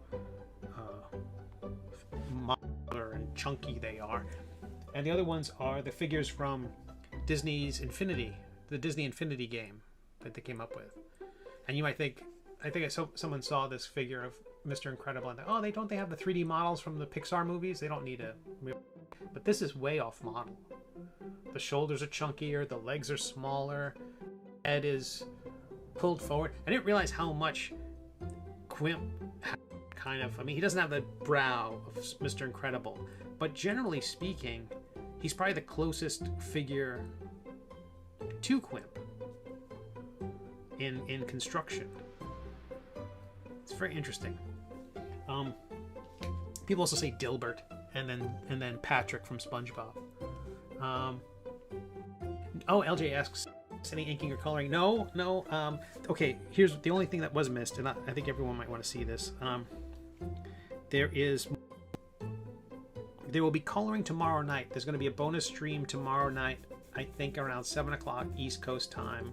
chunky they are. And the other ones are the figures from Disney's Infinity, the Disney Infinity game that they came up with. And you might think, someone saw this figure of Mr. Incredible and thought, oh, they have the 3D models from the Pixar movies. They don't need a... But this is way off model. The shoulders are chunkier, the legs are smaller, head is pulled forward. I didn't realize how much Quimp kind of... I mean, he doesn't have the brow of Mr. Incredible, but generally speaking, he's probably the closest figure to Quimp in construction. It's very interesting. People also say Dilbert and then Patrick from SpongeBob. LJ asks, any inking or coloring? No. Okay, here's the only thing that was missed, and I think everyone might want to see this. There will be coloring tomorrow night. There's going to be a bonus stream tomorrow night, I think around 7 o'clock East Coast time,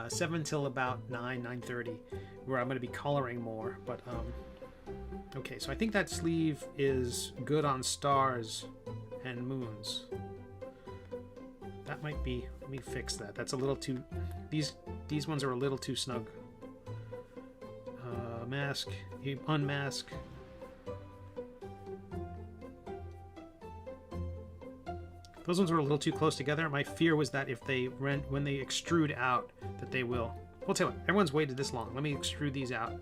7 till about 9:30, where I'm going to be coloring more. But okay, so I think that sleeve is good on stars and moons. That might be... Let me fix that. That's a little too... These ones are a little too snug. Mask. Unmask. Those ones were a little too close together. My fear was that if when they extrude out, that they will... Well, tell you what, everyone's waited this long. Let me extrude these out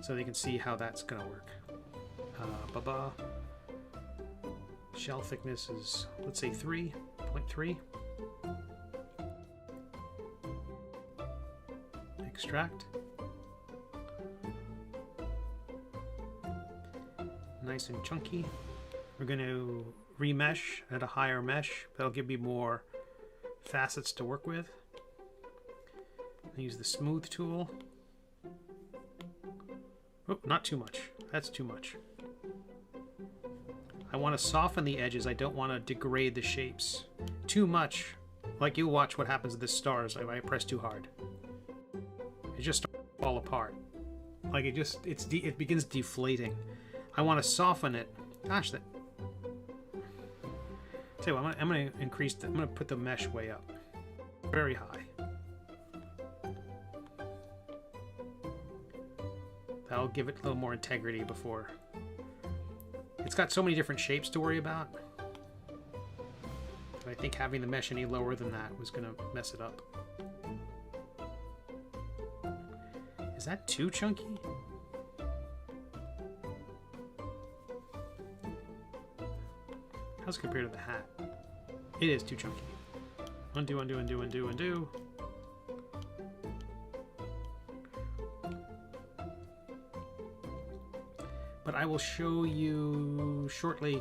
so they can see how that's going to work. Shell thickness is, let's say, 3.3. Extract. Nice and chunky. We're going to remesh at a higher mesh. That'll give me more facets to work with. Use the smooth tool. Oh, not too much. That's too much. I want to soften the edges. I don't want to degrade the shapes too much. Like, you'll watch what happens to the stars if I press too hard. It just starts to fall apart. Like, it begins deflating. I want to soften it. Gosh, that... Tell you what, I'm going to increase I'm going to put the mesh way up. Very high. That'll give it a little more integrity before... It's got so many different shapes to worry about. But I think having the mesh any lower than that was going to mess it up. Is that too chunky? How's it compared to the hat? It is too chunky. Undo, undo, undo, undo, undo. But I will show you shortly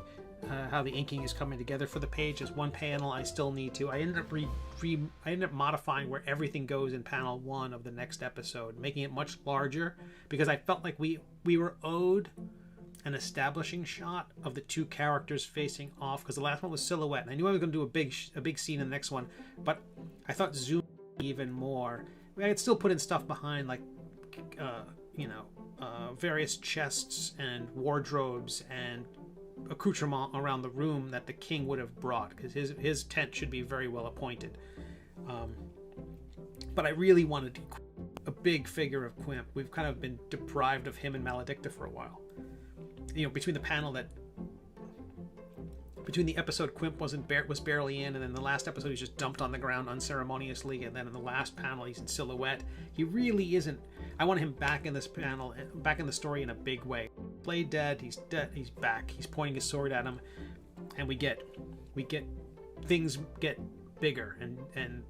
how the inking is coming together for the page. There's one panel I still need to. I ended up modifying where everything goes in panel 1 of the next episode, making it much larger because I felt like we were owed an establishing shot of the two characters facing off, because the last one was silhouette, and I knew I was going to do a big scene in the next one, but I thought zoom even more. I mean, I could still put in stuff behind, like various chests and wardrobes and accoutrement around the room that the king would have brought, because his tent should be very well appointed. But I really wanted a big figure of Quimp. We've kind of been deprived of him and Maledicta for a while. You know, between the episode Quimp was barely in, and then the last episode he's just dumped on the ground unceremoniously, and then in the last panel he's in silhouette. He really isn't. I want him back in this panel, back in the story in a big way. Played dead. He's back. He's pointing his sword at him, and we get things get bigger, and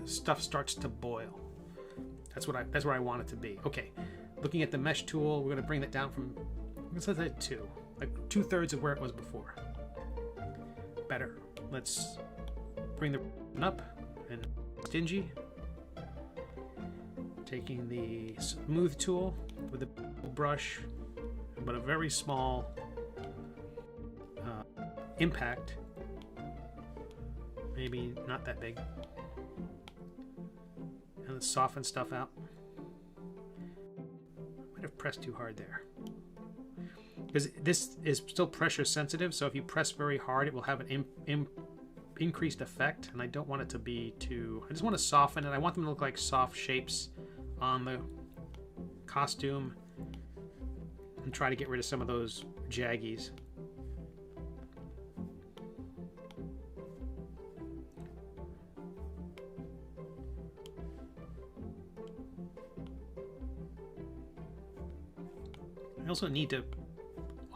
stuff starts to boil. That's where I want it to be. Okay, looking at the mesh tool, we're going to bring that down from, let's say 2, like 2/3 of where it was before. Better. Let's bring the up and stingy. Taking the smooth tool with a brush, but a very small impact. Maybe not that big. And let's soften stuff out. Might have pressed too hard there. because this is still pressure sensitive, so if you press very hard, it will have an increased effect, and I don't want it to be too... I just want to soften it. I want them to look like soft shapes on the costume and try to get rid of some of those jaggies. I also need to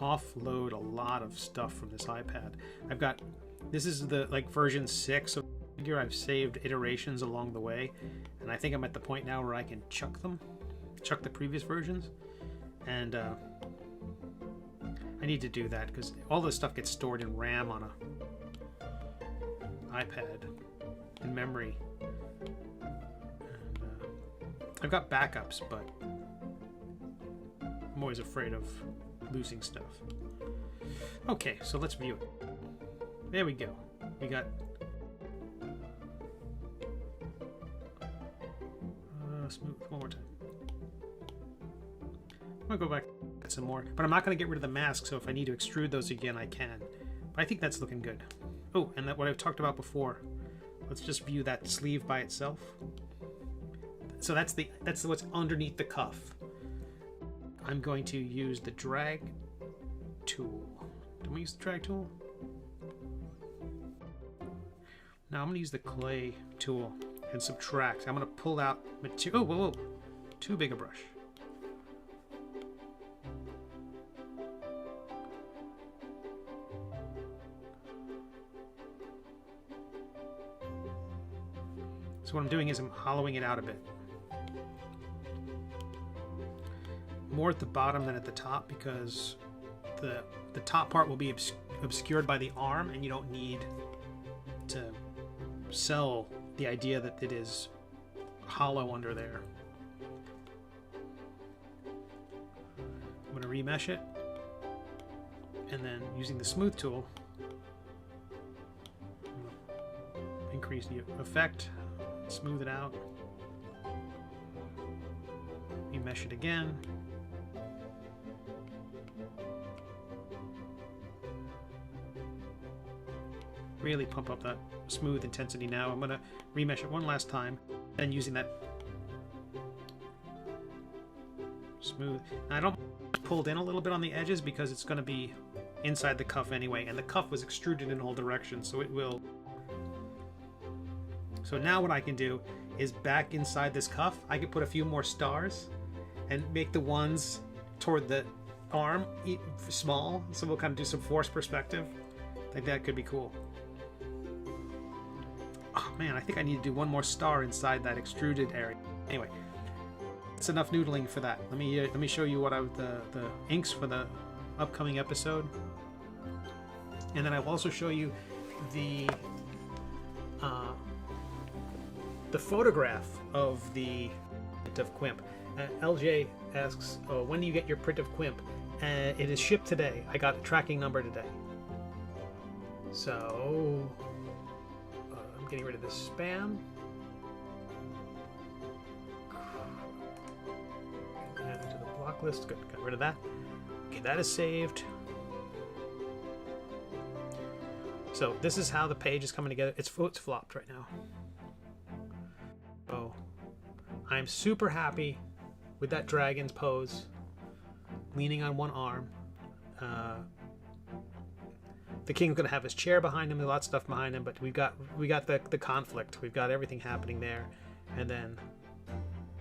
offload a lot of stuff from this iPad. I've got, this is the like version 6 of the figure. I've saved iterations along the way, and I think I'm at the point now where I can chuck the previous versions, and I need to do that because all this stuff gets stored in RAM on a iPad in memory, and I've got backups, but I'm always afraid of losing stuff. Okay, so let's view it. There we go. We got smooth one more time. I'm gonna go back and some more, but I'm not gonna get rid of the mask, so if I need to extrude those again, I can. But I think that's looking good. Oh, and that what I've talked about before. Let's just view that sleeve by itself. So that's what's underneath the cuff. I'm going to use the drag tool. Can we use the drag tool? Now I'm going to use the clay tool and subtract. I'm going to pull out material. Oh, whoa, too big a brush. So what I'm doing is I'm hollowing it out a bit. More at the bottom than at the top, because the top part will be obscured by the arm, and you don't need to sell the idea that it is hollow under there. I'm going to remesh it, and then using the smooth tool, increase the effect, smooth it out, remesh it again. Really pump up that smooth intensity now. I'm going to remesh it one last time, and using that smooth. Now, I don't pulled in a little bit on the edges because it's going to be inside the cuff anyway, and the cuff was extruded in all directions, so it will. So now what I can do is back inside this cuff, I can put a few more stars and make the ones toward the arm small, so we'll kind of do some forced perspective. I think that could be cool. Oh man, I think I need to do one more star inside that extruded area. Anyway, that's enough noodling for that. Let me show you what the inks for the upcoming episode, and then I will also show you the photograph of the print of Quimp. LJ asks, "Oh, when do you get your print of Quimp?" It is shipped today. I got a tracking number today. So I'm getting rid of this spam. Add it to the block list. Good, got rid of that. Okay, that is saved. So this is how the page is coming together. It's flopped right now. So I'm super happy with that dragon's pose, leaning on one arm. The king's gonna have his chair behind him, there's a lot of stuff behind him, but we got the conflict, we've got everything happening there, and then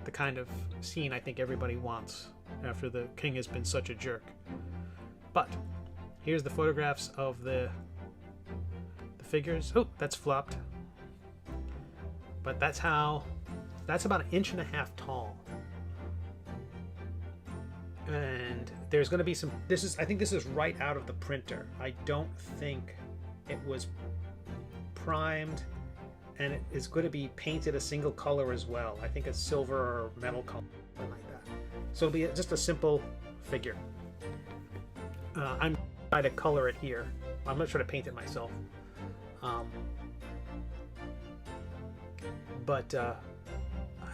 the kind of scene I think everybody wants after the king has been such a jerk. But here's the photographs of the figures. Oh, that's flopped. But that's about 1.5 inches tall. And there's going to be some. I think this is right out of the printer. I don't think it was primed, and it is going to be painted a single color as well. I think a silver or metal color, something like that. So it'll be just a simple figure. I'm trying to color it here. I'm not trying to paint it myself. But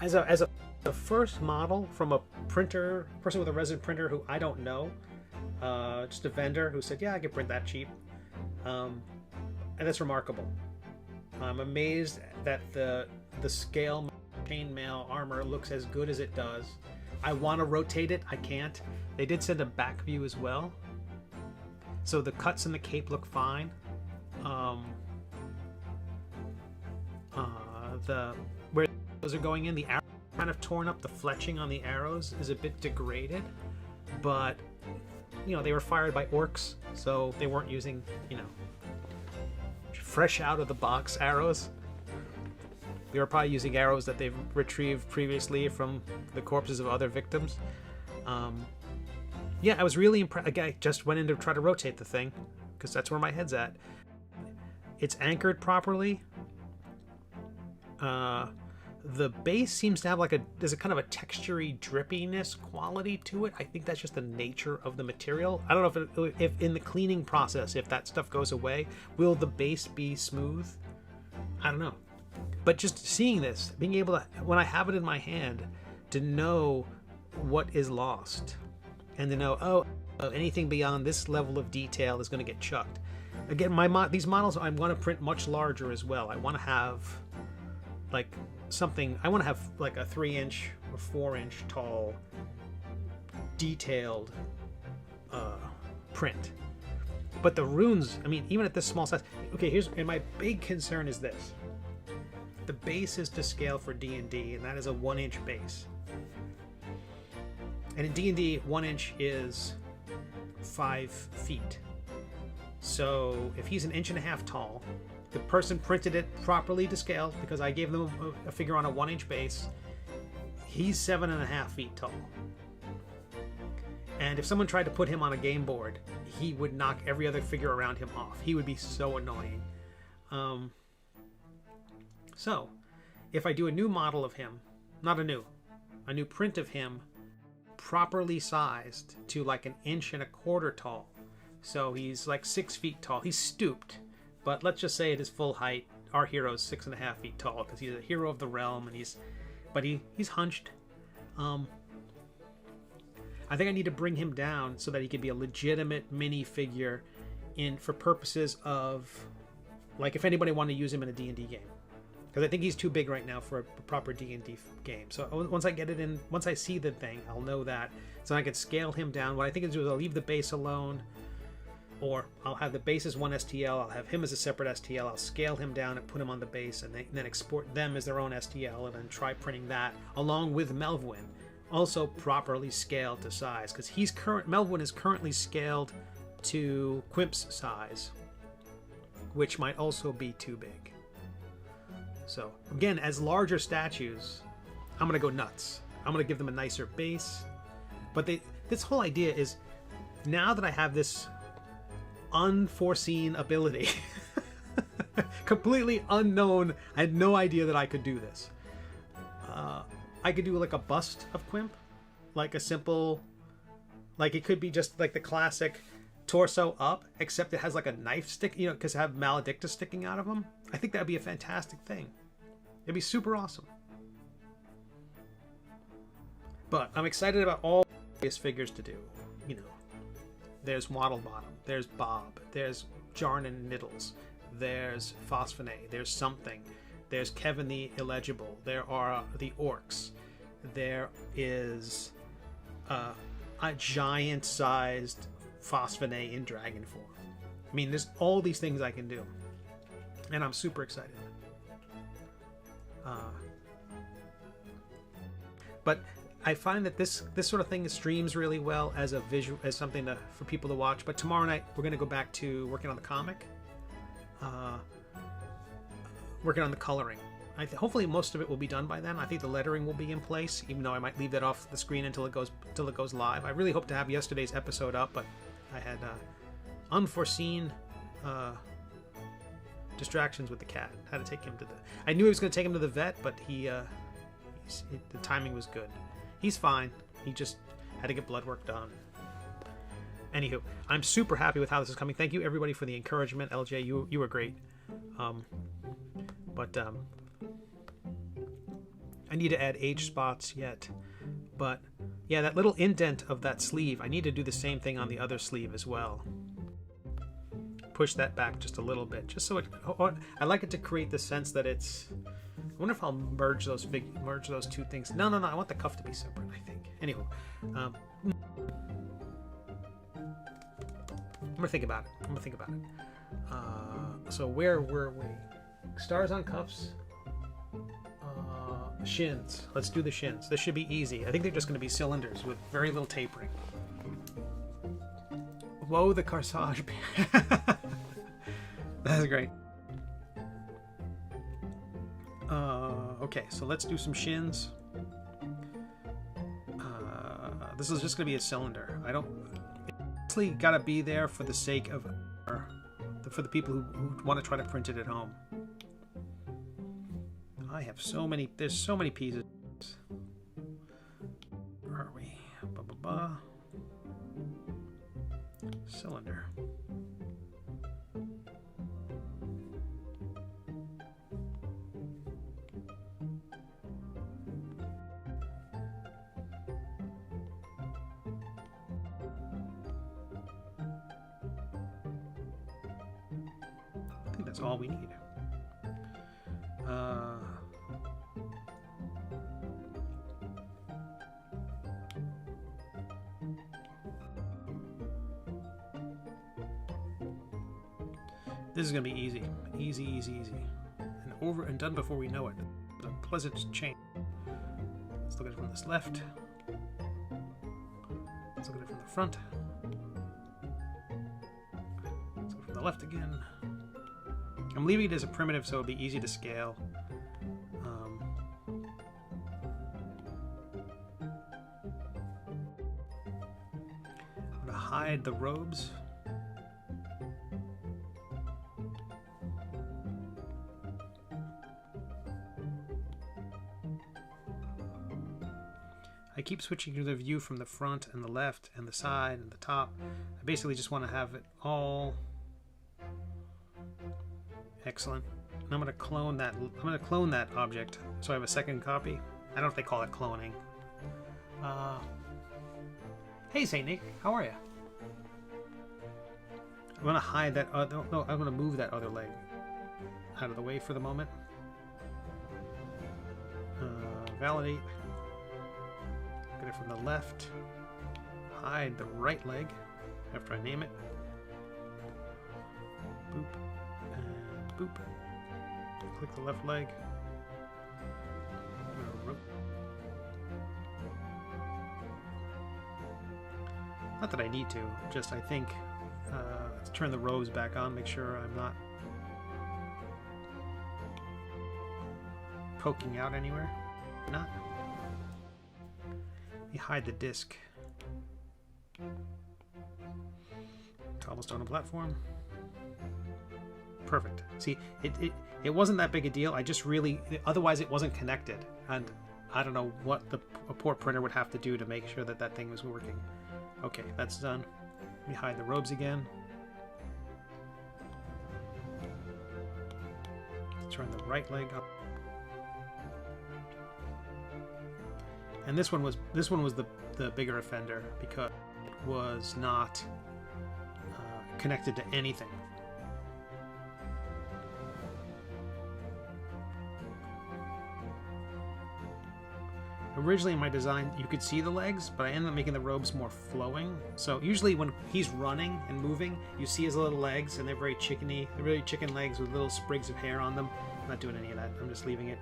as a first model from a person with a resin printer who I don't know, just a vendor who said, yeah, I can print that cheap. And that's remarkable. I'm amazed that the scale chainmail armor looks as good as it does. I want to rotate it, I can't. They did send a back view as well, so the cuts in the cape look fine. Where those are going in, the arrows are kind of torn up. The fletching on the arrows is a bit degraded, but you know, they were fired by orcs, so they weren't using, you know, fresh out of the box arrows. They were probably using arrows that they've retrieved previously from the corpses of other victims. Yeah, I was really impressed. Again, I just went in to try to rotate the thing, because that's where my head's at. It's anchored properly. The base seems to have like there's a kind of a textury drippiness quality to it. I think that's just the nature of the material. I don't know if in the cleaning process, if that stuff goes away, will the base be smooth? I don't know. But just seeing this, being able to, when I have it in my hand, to know what is lost, and to know, oh, anything beyond this level of detail is going to get chucked. Again, these models I want to print much larger as well. I want to have like something, I want to have like a 3-inch or 4-inch tall detailed print. But the runes, I mean, even at this small size, okay, and my big concern is this. The base is to scale for D&D, and that is a 1-inch base. And in D&D, 1 inch is 5 feet. So if he's 1.5 inches tall, the person printed it properly to scale, because I gave them a figure on a 1-inch base. He's 7.5 feet tall. And if someone tried to put him on a game board, he would knock every other figure around him off. He would be so annoying. So, if I do a new model of him, not a new print of him, properly sized to like 1.25 inches tall. So he's like 6 feet tall. He's stooped, but let's just say at his full height, our hero's 6.5 feet tall, because he's a hero of the realm, and he's hunched. I think I need to bring him down so that he can be a legitimate minifigure for purposes of, like, if anybody wanted to use him in a D&D game. Because I think he's too big right now for a proper D&D game. So once I get it in, once I see the thing, I'll know that. So I can scale him down. What I think is I'll leave the base alone, or I'll have the base as one STL, I'll have him as a separate STL, I'll scale him down and put him on the base, and then export them as their own STL, and then try printing that along with Melvwyn, also properly scaled to size, because Melvwyn is currently scaled to Quimp's size, which might also be too big. So again, as larger statues, I'm gonna go nuts. I'm gonna give them a nicer base. But this whole idea is, now that I have this unforeseen ability, completely unknown, I had no idea that I could do this. I could do like a bust of Quimp, like a simple, like it could be just like the classic torso up, except it has like a knife stick, you know, because I have Maledictus sticking out of them. I think that'd be a fantastic thing. It'd be super awesome. But I'm excited about all these figures to do. You know, there's Waddlebottom, there's Bob, there's Jarn and Niddles, there's Phosphene, there's Something, there's Kevin the Illegible, there are the Orcs, there is a giant-sized Phosphene in dragon form. I mean, there's all these things I can do, and I'm super excited. But I find that this sort of thing streams really well as a visual, as something for people to watch. But tomorrow night we're going to go back to working on the comic, working on the coloring. Hopefully most of it will be done by then. I think the lettering will be in place, even though I might leave that off the screen until it goes live. I really hope to have yesterday's episode up, but I had unforeseen distractions with the cat. Had to take him to I knew he was going to take him to the vet, but the timing was good. He's fine. He just had to get blood work done. Anywho, I'm super happy with how this is coming. Thank you everybody for the encouragement. LJ, you were great. I need to add age spots yet, but Yeah, that little indent of that sleeve, I need to do the same thing on the other sleeve as well. Push that back just a little bit, just so it, I like it to create the sense that it's, I wonder if I'll merge those two things. No, I want the cuff to be separate, I think. Anywho, I'm gonna think about it. So where were we? Stars on cuffs. Shins. Let's do the shins. This should be easy. I think they're just going to be cylinders with very little tapering. Whoa, the corsage. That's great. Okay, so let's do some shins. This is just going to be a cylinder. I don't... It's actually got to be there for the sake of... for the people who want to try to print it at home. I have so many... There's so many pieces. Where are we? Cylinder. I think that's all we need. This is going to be easy. Easy. And over and done before we know it. A pleasant change. Let's look at it from this left. Let's look at it from the front. Let's go from the left again. I'm leaving it as a primitive so it'll be easy to scale. I'm going to hide the robes. I keep switching to the view from the front and the left and the side and the top. I basically just want to have it all excellent. And I'm going to clone that. I'm going to clone that object so I have a second copy. I don't know if they call it cloning. Hey, Saint Nick, how are you? I'm going to hide that. No, I'm going to move that other leg out of the way for the moment. Validate. Get it from the left. Hide the right leg after I name it. Boop. And boop. Click the left leg. Not that I need to, just I think let's turn the robes back on, make sure I'm not poking out anywhere. Not. You hide the disc. It's almost on a platform. Perfect. See, it wasn't that big a deal. I just really, otherwise it wasn't connected, and I don't know what a poor printer would have to do to make sure that that thing was working. Okay, that's done. Let me hide the robes again. Turn the right leg up. And this one was the bigger offender because it was not connected to anything. Originally in my design, you could see the legs, but I ended up making the robes more flowing. So usually when he's running and moving, you see his little legs, and they're very chickeny. They're really chicken legs with little sprigs of hair on them. I'm not doing any of that. I'm just leaving it.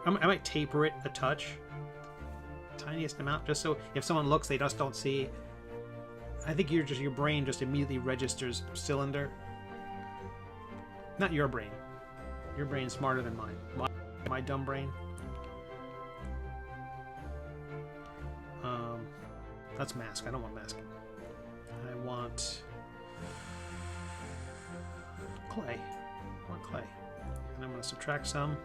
I might taper it a touch. Tiniest amount, just so if someone looks, they just don't see. I think your brain just immediately registers cylinder. Not your brain. Your brain's smarter than mine. My dumb brain. That's mask. I don't want masking. I want clay. I want clay. And I'm going to subtract some.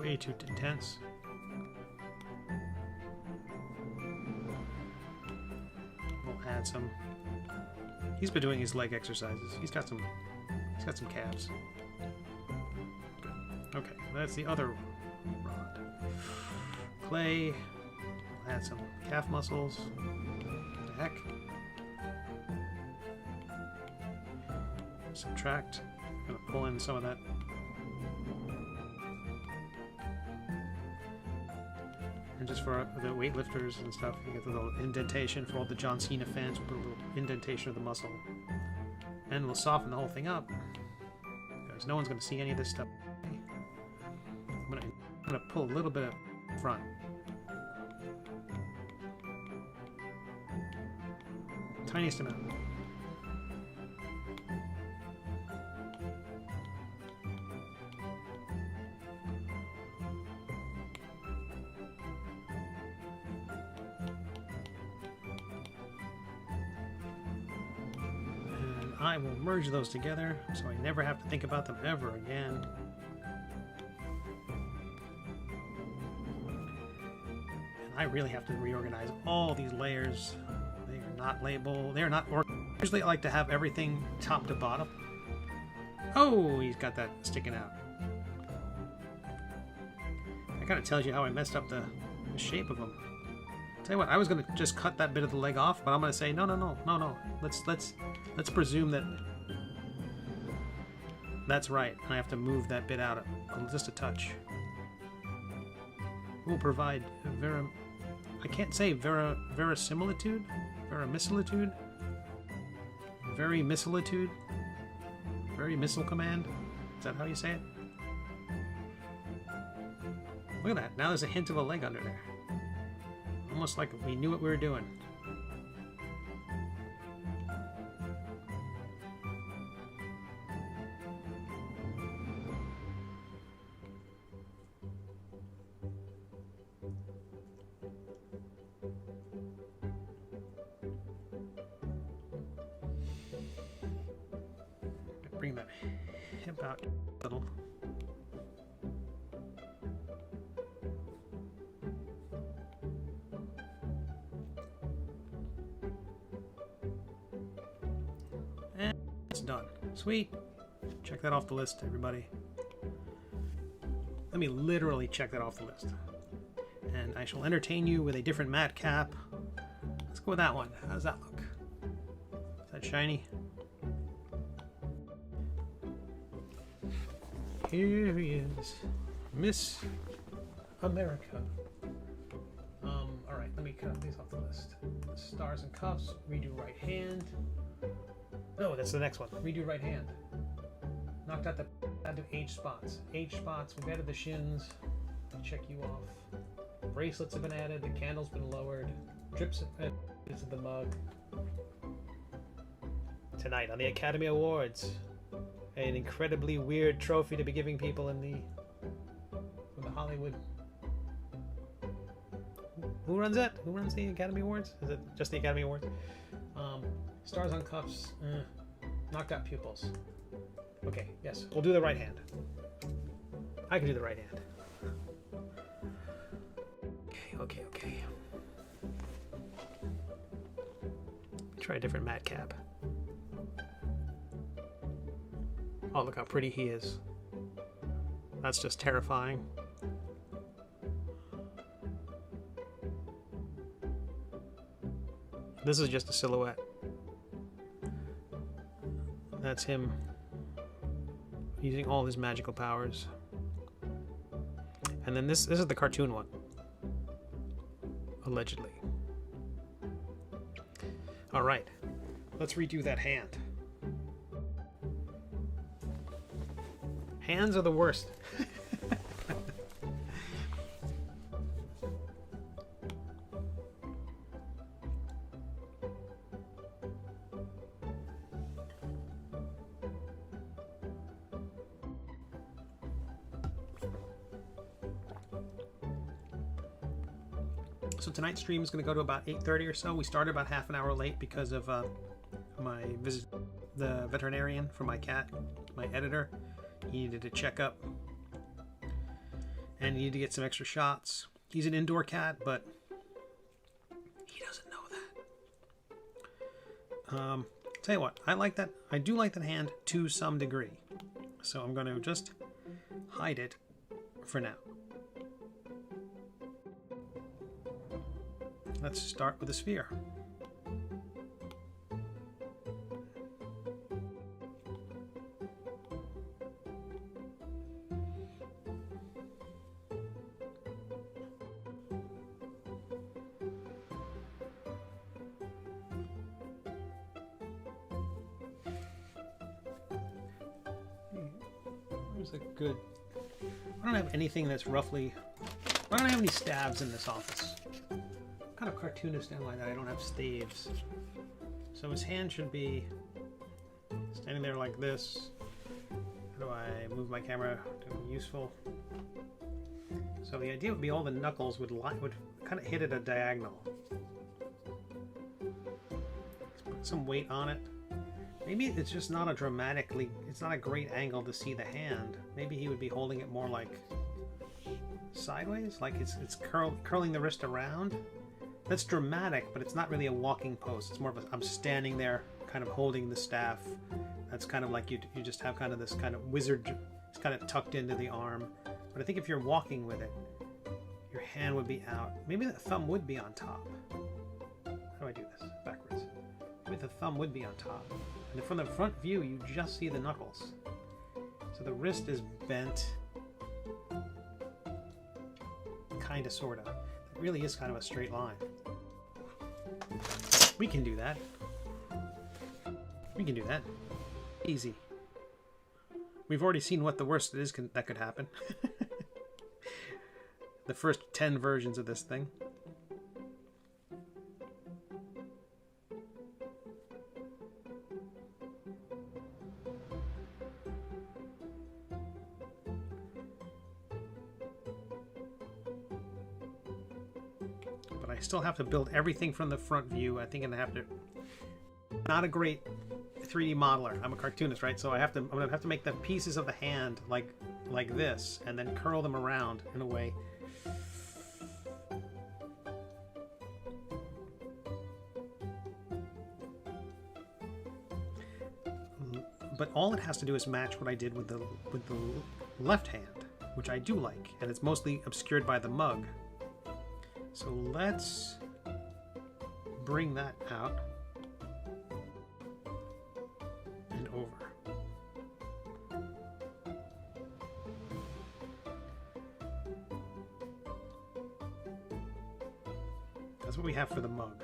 way too intense. We'll add some. He's been doing his leg exercises. He's got some calves. Okay, that's the other rod. Clay. We'll add some calf muscles. What the heck? Subtract. I'm gonna pull in some of that. And just for the weightlifters and stuff, you get the little indentation for all the John Cena fans. We'll put a little indentation of the muscle. And we'll soften the whole thing up. Because no one's gonna see any of this stuff. I'm gonna pull a little bit up front. Tiniest amount. And I will merge those together so I never have to think about them ever again. I really have to reorganize all these layers. They are not labeled. They are not organized. Usually I like to have everything top to bottom. Oh, he's got that sticking out. That kind of tells you how I messed up the shape of them. Tell you what, I was going to just cut that bit of the leg off, but I'm going to say no. Let's presume that that's right. I have to move that bit out just a touch. We'll provide I can't say verisimilitude, verisimilitude, very missilitude, very missile command. Is that how you say it? Look at that. Now there's a hint of a leg under there. Almost like we knew what we were doing. Bring that hip out a little. And it's done. Sweet. Check that off the list, everybody. Let me literally check that off the list. And I shall entertain you with a different matte cap. Let's go with that one. How does that look? Is that shiny? Here he is, Miss America. All right, let me cut these off the list. Stars and cuffs, redo right hand. No, that's the next one. Redo right hand. Knocked out the H spots. H spots. We've added the shins. Check you off. Bracelets have been added. The candle's been lowered. Drips into the mug. Tonight on the Academy Awards. An incredibly weird trophy to be giving people in the Hollywood. Who runs that? Who runs the Academy Awards? Is it just the Academy Awards? Stars on cuffs. Knocked out pupils. Okay, yes, we'll do the right hand. I can do the right hand. Okay. Try a different matte cap. Oh, look how pretty he is. That's just terrifying. This is just a silhouette. That's him using all his magical powers. And then this is the cartoon one. Allegedly. Alright. Let's redo that hand. Hands are the worst. So tonight's stream is going to go to about 8:30 or so. We started about half an hour late because of my visit, the veterinarian for my cat, my editor. He needed a checkup, and you need to get some extra shots. He's an indoor cat, but he doesn't know that. Tell you what, I do like that hand to some degree. So I'm going to just hide it for now. Let's start with the sphere. There's a good... I don't have anything that's roughly... I don't have any stabs in this office. I'm kind of cartoonist am I that I don't have staves. So his hand should be standing there like this. How do I move my camera to be useful? So the idea would be all the knuckles would kind of hit at a diagonal. Let's put some weight on it. Maybe it's just not a dramatically, it's not a great angle to see the hand. Maybe he would be holding it more like sideways, like it's curling the wrist around. That's dramatic, but it's not really a walking pose. It's more of a, I'm standing there kind of holding the staff. That's kind of like you just have kind of this kind of wizard, it's kind of tucked into the arm. But I think if you're walking with it, your hand would be out. Maybe the thumb would be on top. How do I do this? Backwards. Maybe the thumb would be on top. And from the front view, you just see the knuckles. So the wrist is bent. Kind of, sort of. It really is kind of a straight line. We can do that. We can do that. Easy. We've already seen what the worst it is that could happen. The first 10 versions of this thing. But I still have to build everything from the front view. I think I'm gonna have to... Not a great 3D modeler. I'm a cartoonist, right? So I'm gonna have to make the pieces of the hand like this, and then curl them around in a way. But all it has to do is match what I did with the left hand, which I do like, and it's mostly obscured by the mug. So let's bring that out and over. That's what we have for the mug.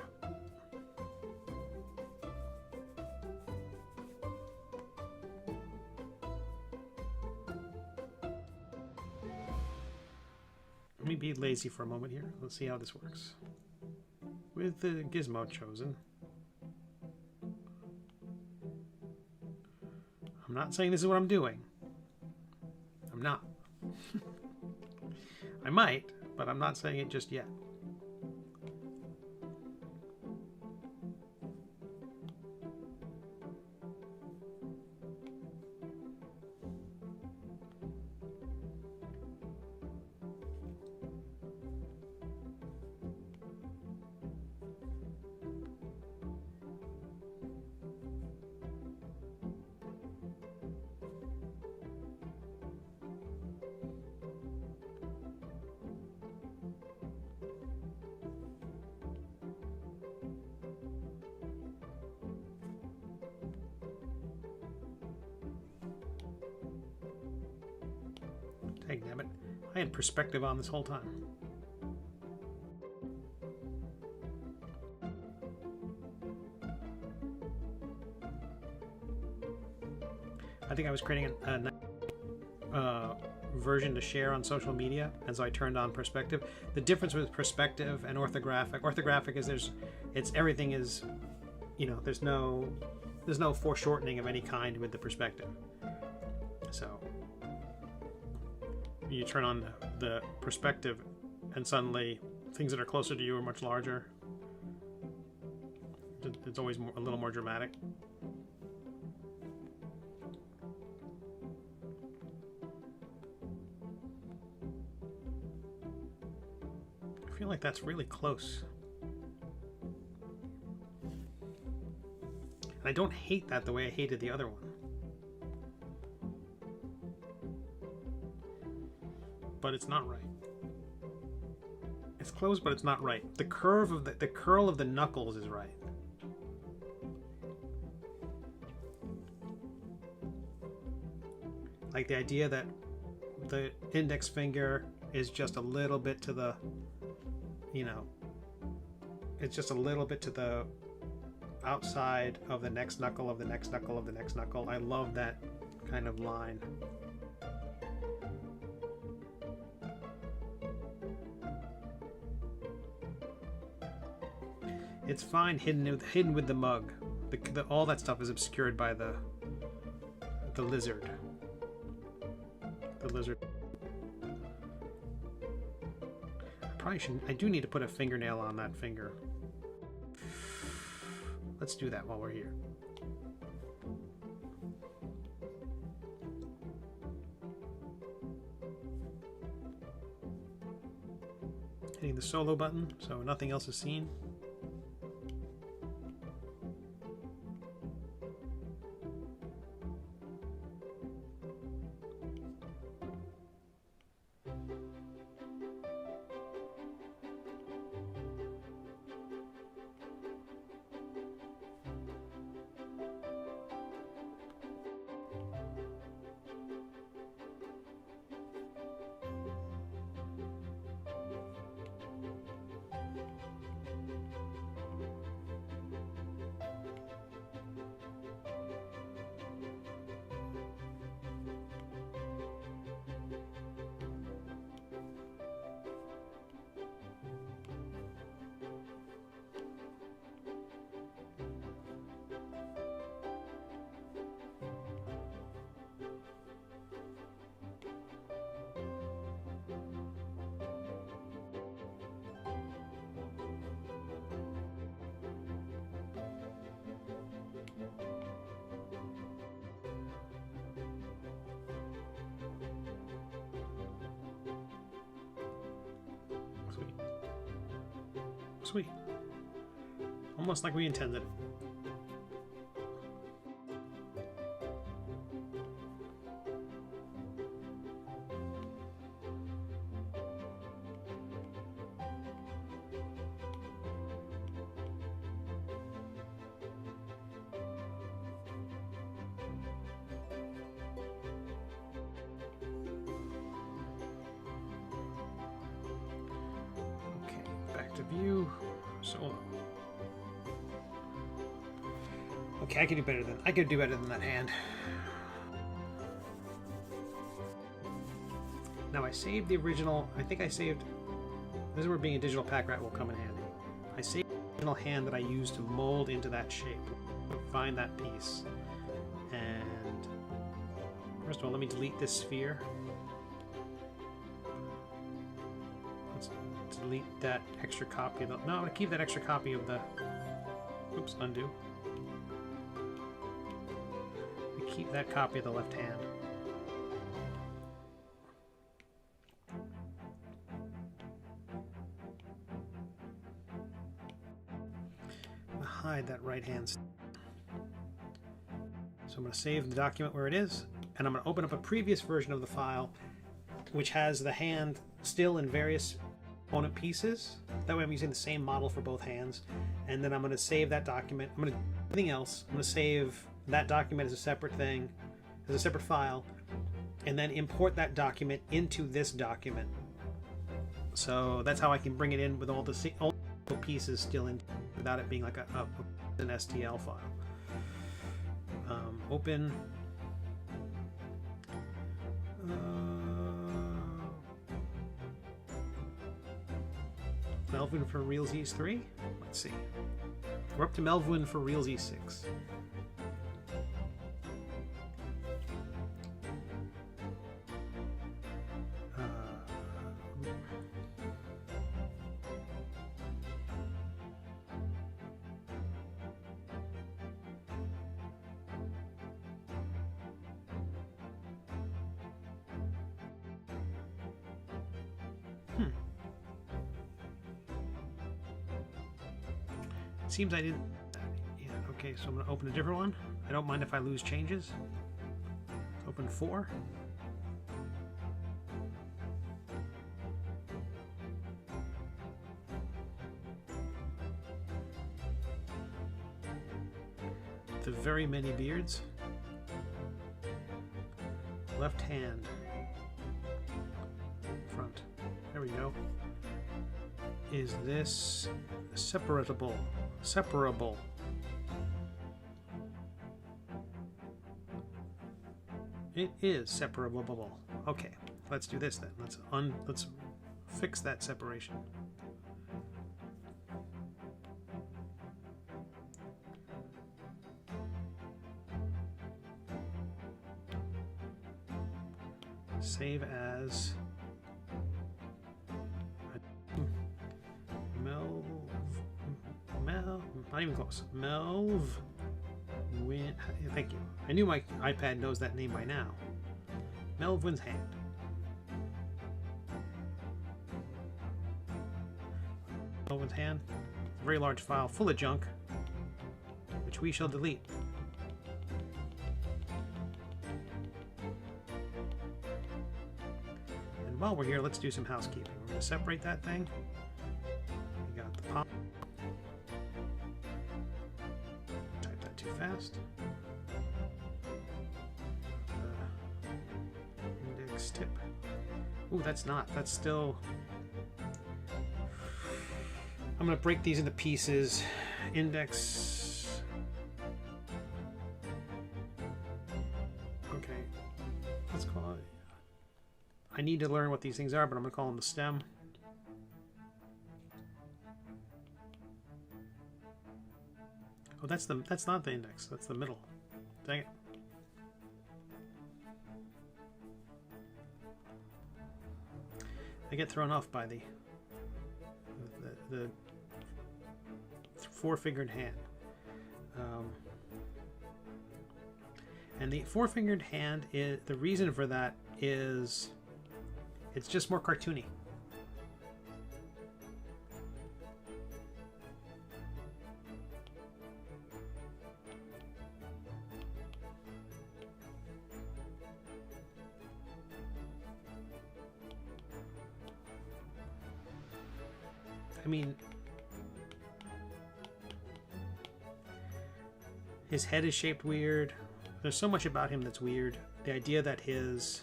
Let me be lazy for a moment here. Let's see how this works. With the gizmo chosen. I'm not saying this is what I'm doing. I'm not. I might, but I'm not saying it just yet. Dang damn it. I had perspective on this whole time. I think I was creating a version to share on social media, and so I turned on perspective. The difference with perspective and orthographic is everything is, you know, there's no foreshortening of any kind with the perspective. So you turn on the perspective and suddenly things that are closer to you are much larger. It's always a little more dramatic. feel like that's really close. And I don't hate that the way I hated the other one. But it's not right. It's close, but it's not right. The curve of the curl of the knuckles is right. Like the idea that the index finger is just a little bit to the, you know, it's just a little bit to the outside of the next knuckle of the next knuckle of the next knuckle. I love that kind of line. It's fine hidden with the mug. All that stuff is obscured by the lizard. The lizard. I do need to put a fingernail on that finger. Let's do that while we're here. Hitting the solo button so nothing else is seen. Sweet. Almost like we intended. View solo. Okay, I could do better than that hand. Now I saved the original. I think I saved. This is where being a digital pack rat will come in handy. I saved the original hand that I used to mold into that shape. Find that piece, and first of all, let me delete this sphere. Delete that extra copy of the... No, I'm going to keep that extra copy of the... Oops, undo. Keep that copy of the left hand. I'm going to hide that right hand. So I'm going to save the document where it is, and I'm going to open up a previous version of the file which has the hand still in various component pieces. That way I'm using the same model for both hands, and then I'm going to save that document. I'm going to do everything else. I'm going to save that document as a separate thing, as a separate file, and then import that document into this document. So that's how I can bring it in with all the pieces still in, without it being like an STL file. Open. Melvwyn for Realsies 3? Let's see. We're up to Melvwyn for Realsies 6. It seems I didn't. Yeah, okay, so I'm going to open a different one. I don't mind if I lose changes. Let's open 4. The very many beards. Left hand. Front. There we go. Is this separable? Separable. It is separable. Okay, let's do this then. Let's fix that separation. Save as not even close. Melvwyn. Thank you. I knew my iPad knows that name by now. Melvwyn's hand. Melvwyn's hand. A very large file full of junk, which we shall delete. And while we're here, let's do some housekeeping. We're going to separate that thing. We got the pop. Fast. Index tip. Ooh, that's still. I'm going to break these into pieces. Index. Okay. Let's call it. I need to learn what these things are, but I'm going to call them the stem. Oh, that's not the index. That's the middle. Dang it. I get thrown off by the four-fingered hand. And the four-fingered hand is the reason for that is it's just more cartoony. I mean, his head is shaped weird. There's so much about him that's weird. The idea that these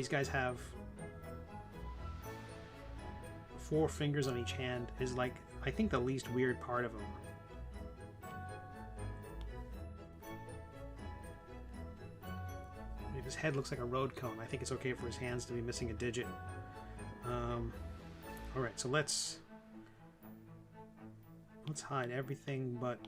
guys have 4 fingers on each hand is like, I think, the least weird part of him. If his head looks like a road cone, I think it's okay for his hands to be missing a digit. Alright, so let's hide everything but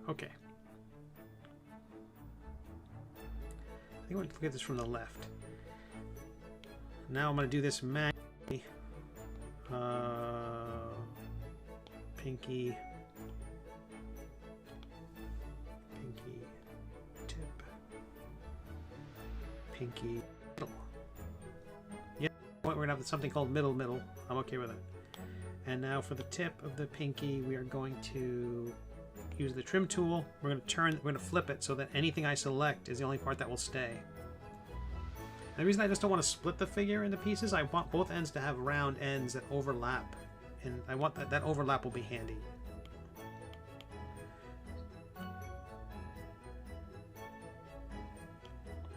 okay. I think I want to look at this from the left. Now I'm going to do this manually. Pinky tip, pinky middle. Yeah, we're going to have something called middle. I'm okay with it. And now for the tip of the pinky, we are going to use the trim tool. We're going to flip it so that anything I select is the only part that will stay. And the reason I just don't want to split the figure into pieces, I want both ends to have round ends that overlap. And I want that overlap will be handy.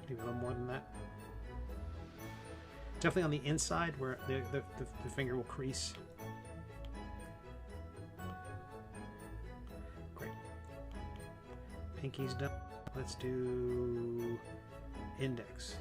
Maybe a little more than that. Definitely on the inside where the finger will crease. Great. Pinky's done. Let's do index.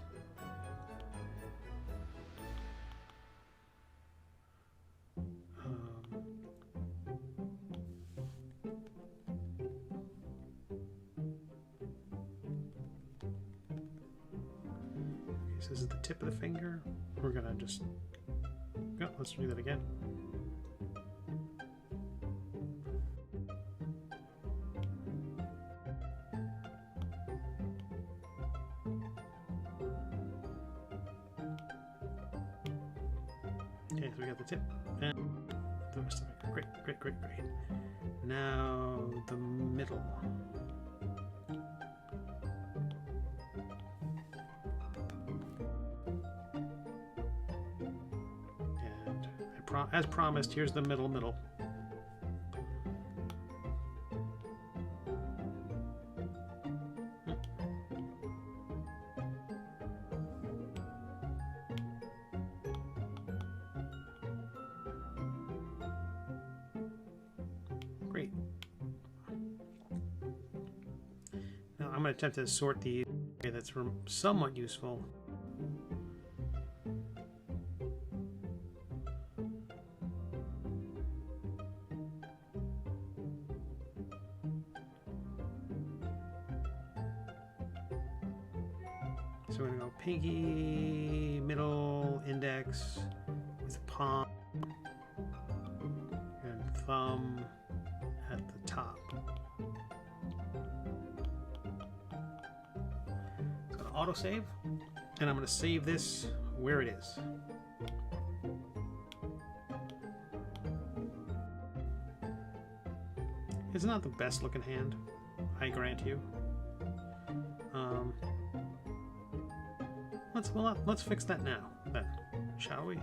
This is the tip of the finger. We're gonna just let's do that again. Okay, so we got the tip and the rest of it. Great, great, great, great. Now the middle. And as promised, here's the middle. Great. Now I'm going to attempt to sort these in a way that's somewhat useful. So we're going to go pinky, middle, index, with palm, and thumb at the top. It's going to autosave, and I'm going to save this where it is. It's not the best looking hand, I grant you. Let's fix that now, then, shall we?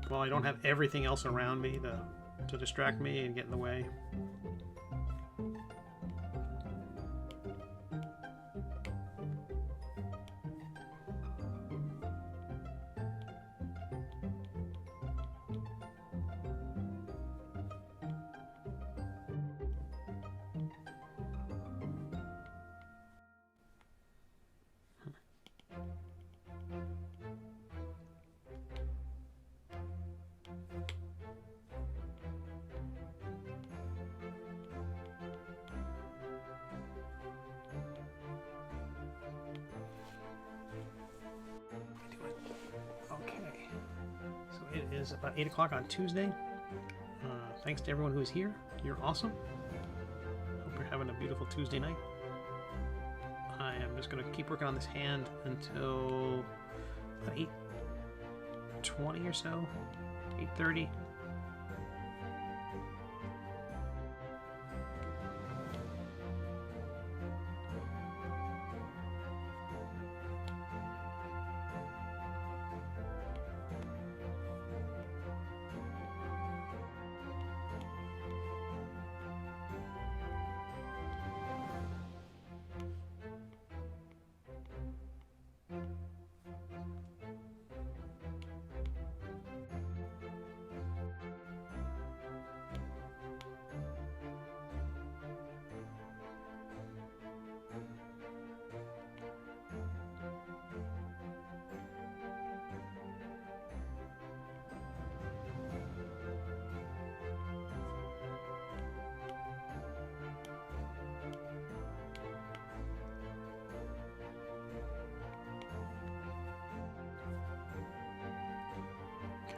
Well, I don't have everything else around me to distract me and get in the way. It is about 8 o'clock on Tuesday. Thanks to everyone who is here. You're awesome. Hope you're having a beautiful Tuesday night. I am just going to keep working on this hand until about 8:20 or so, 8:30.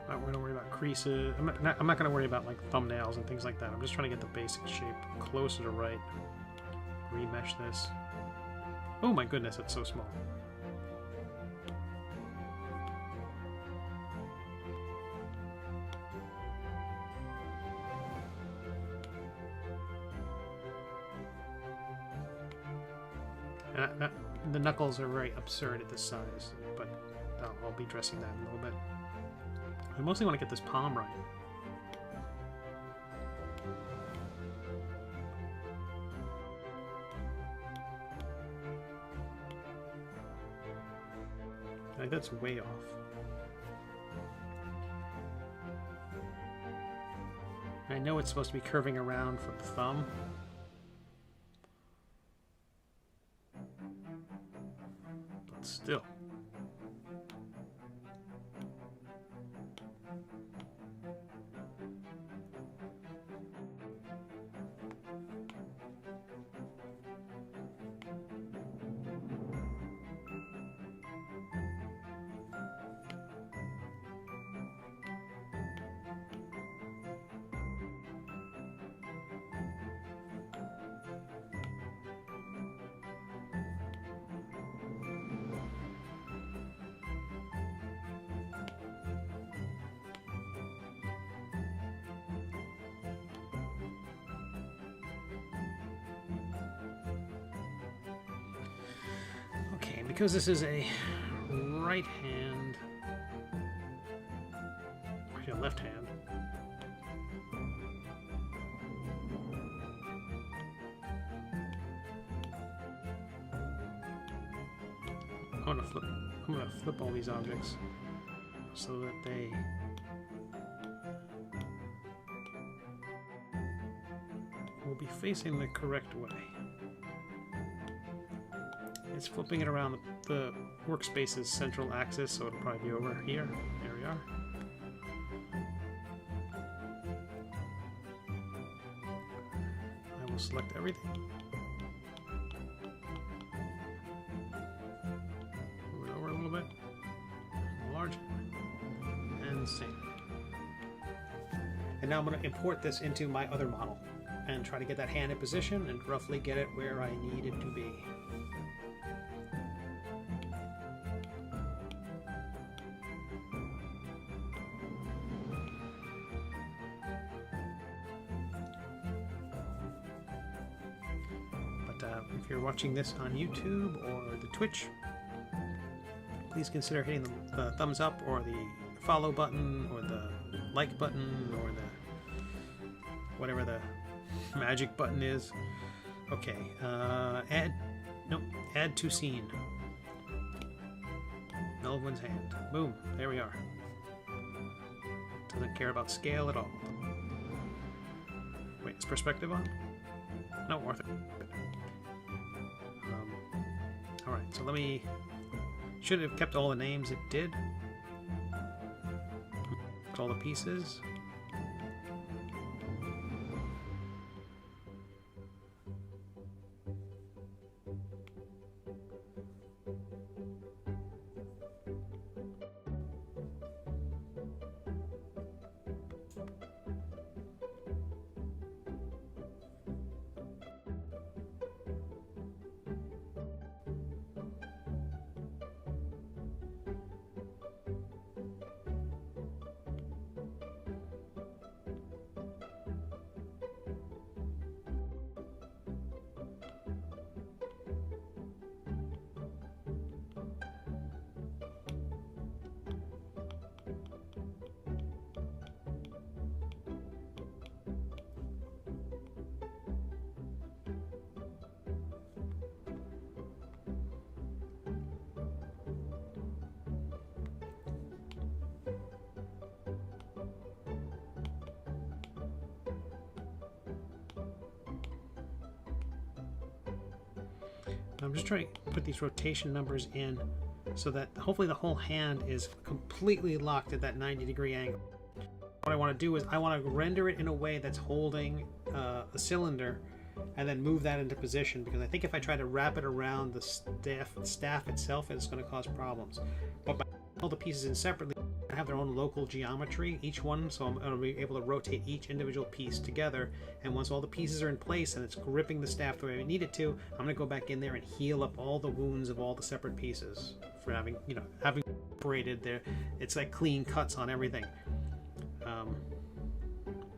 I'm not going to worry about creases. I'm not going to worry about like thumbnails and things like that. I'm just trying to get the basic shape closer to right. Remesh this. Oh my goodness, it's so small. And the knuckles are very absurd at this size, but I'll be dressing that in a little bit. I mostly want to get this palm right. I think that's way off. I know it's supposed to be curving around for the thumb. But still. because this is a right hand, actually a left hand, I'm gonna flip all these objects so that they will be facing the correct way. It's flipping it around the workspace's central axis, so it'll probably be over here. There we are. I will select everything. Move it over a little bit. Enlarge it. And save. And now I'm going to import this into my other model and try to get that hand in position and roughly get it where I need it to be. If you're watching this on YouTube or the Twitch, please consider hitting the thumbs up or the follow button or the like button or the whatever the magic button is. Okay, add to scene. Melvwyn's hand. Boom, there we are. Doesn't care about scale at all. Wait, is perspective on? No, ortho. Alright, so let me... Should have kept all the names, it did. All the pieces. I'm just trying to put these rotation numbers in so that hopefully the whole hand is completely locked at that 90-degree angle. What I want to do is I want to render it in a way that's holding a cylinder and then move that into position, because I think if I try to wrap it around the staff itself, it's going to cause problems. But by all the pieces in separately, they have their own local geometry, each one, so I'm going to be able to rotate each individual piece together, and once all the pieces are in place and it's gripping the staff the way I need it to, I'm going to go back in there and heal up all the wounds of all the separate pieces for having, having separated there. It's like clean cuts on everything.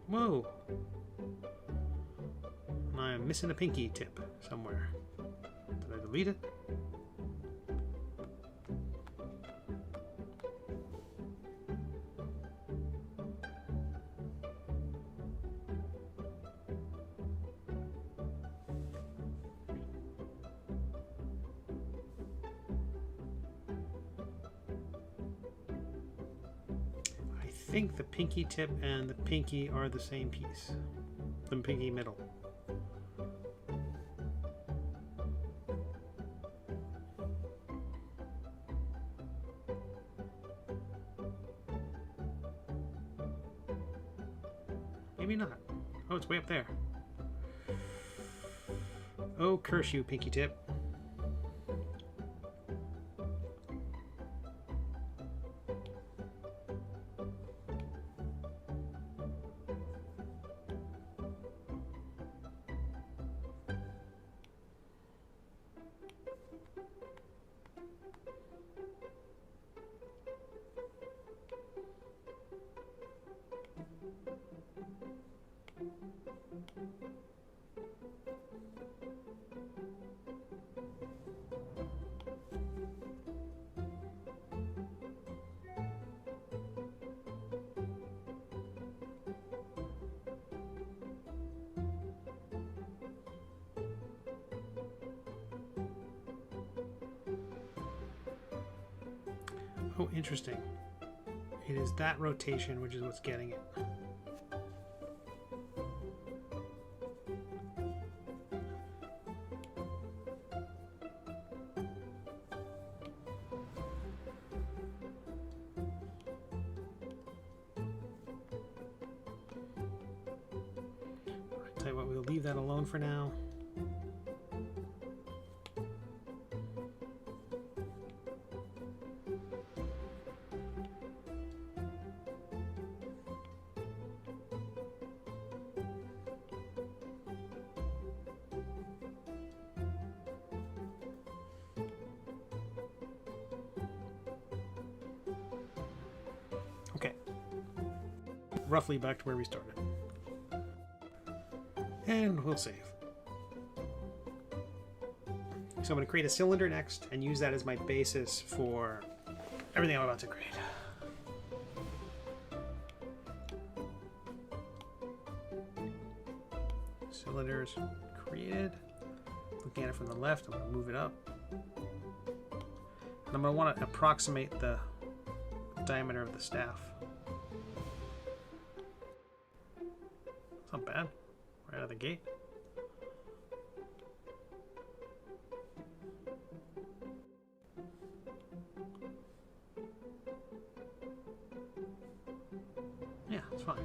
Whoa! I'm missing a pinky tip somewhere. Did I delete it? I think the pinky tip and the pinky are the same piece. The pinky middle. Maybe not. Oh, it's way up there. Oh, curse you, pinky tip. Oh, interesting. It is that rotation which is what's getting it. Tell you what, we'll leave that alone for now. Okay. Roughly back to where we started. And we'll save. So I'm going to create a cylinder next and use that as my basis for everything I'm about to create. Cylinders created. Looking at it from the left, I'm going to move it up. And I'm going to want to approximate the diameter of the staff. It's not bad. Right out of the gate. Yeah, it's fine.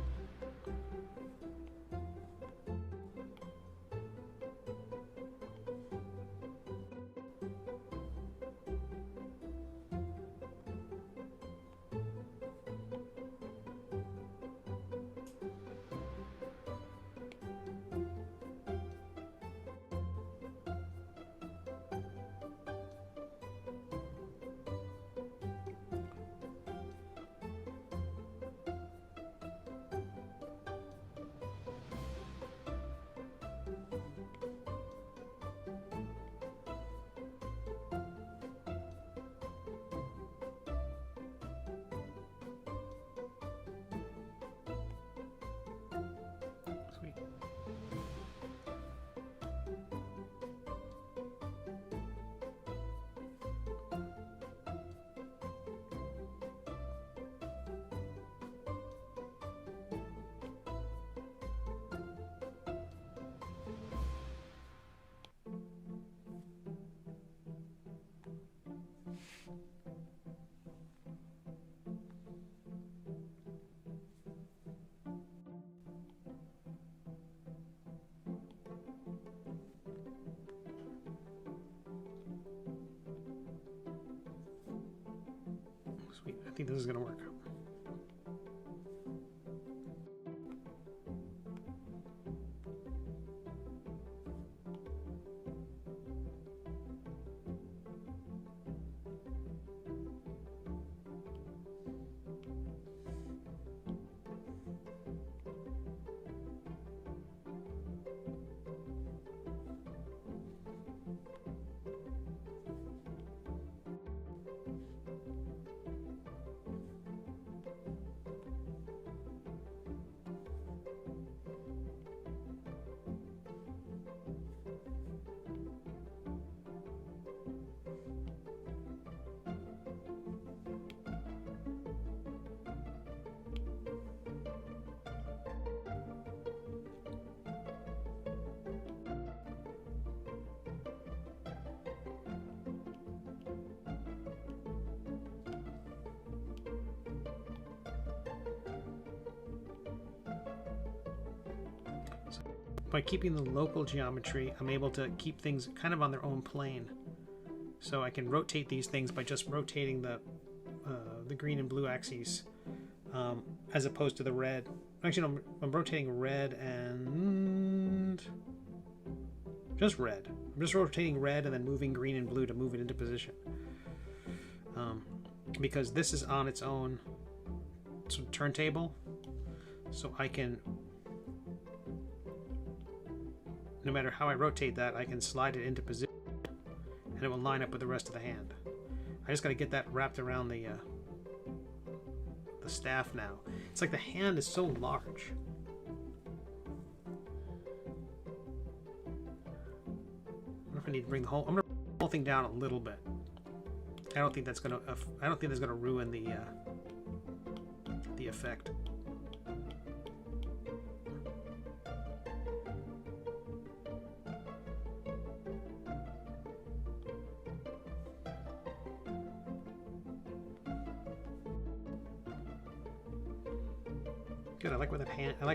Sweet. Sweet. I think this is going to work. By keeping the local geometry, I'm able to keep things kind of on their own plane. So I can rotate these things by just rotating the green and blue axes, as opposed to the red. Actually, no, I'm rotating red and just red. I'm just rotating red and then moving green and blue to move it into position. Because this is on its own turntable, so I can, no matter how I rotate that, I can slide it into position and it will line up with the rest of the hand. I just got to get that wrapped around the staff now. It's like the hand is so large. I wonder if I need to bring the whole, I'm going to bring the whole thing down a little bit. I don't think that's gonna ruin the effect. Good. I like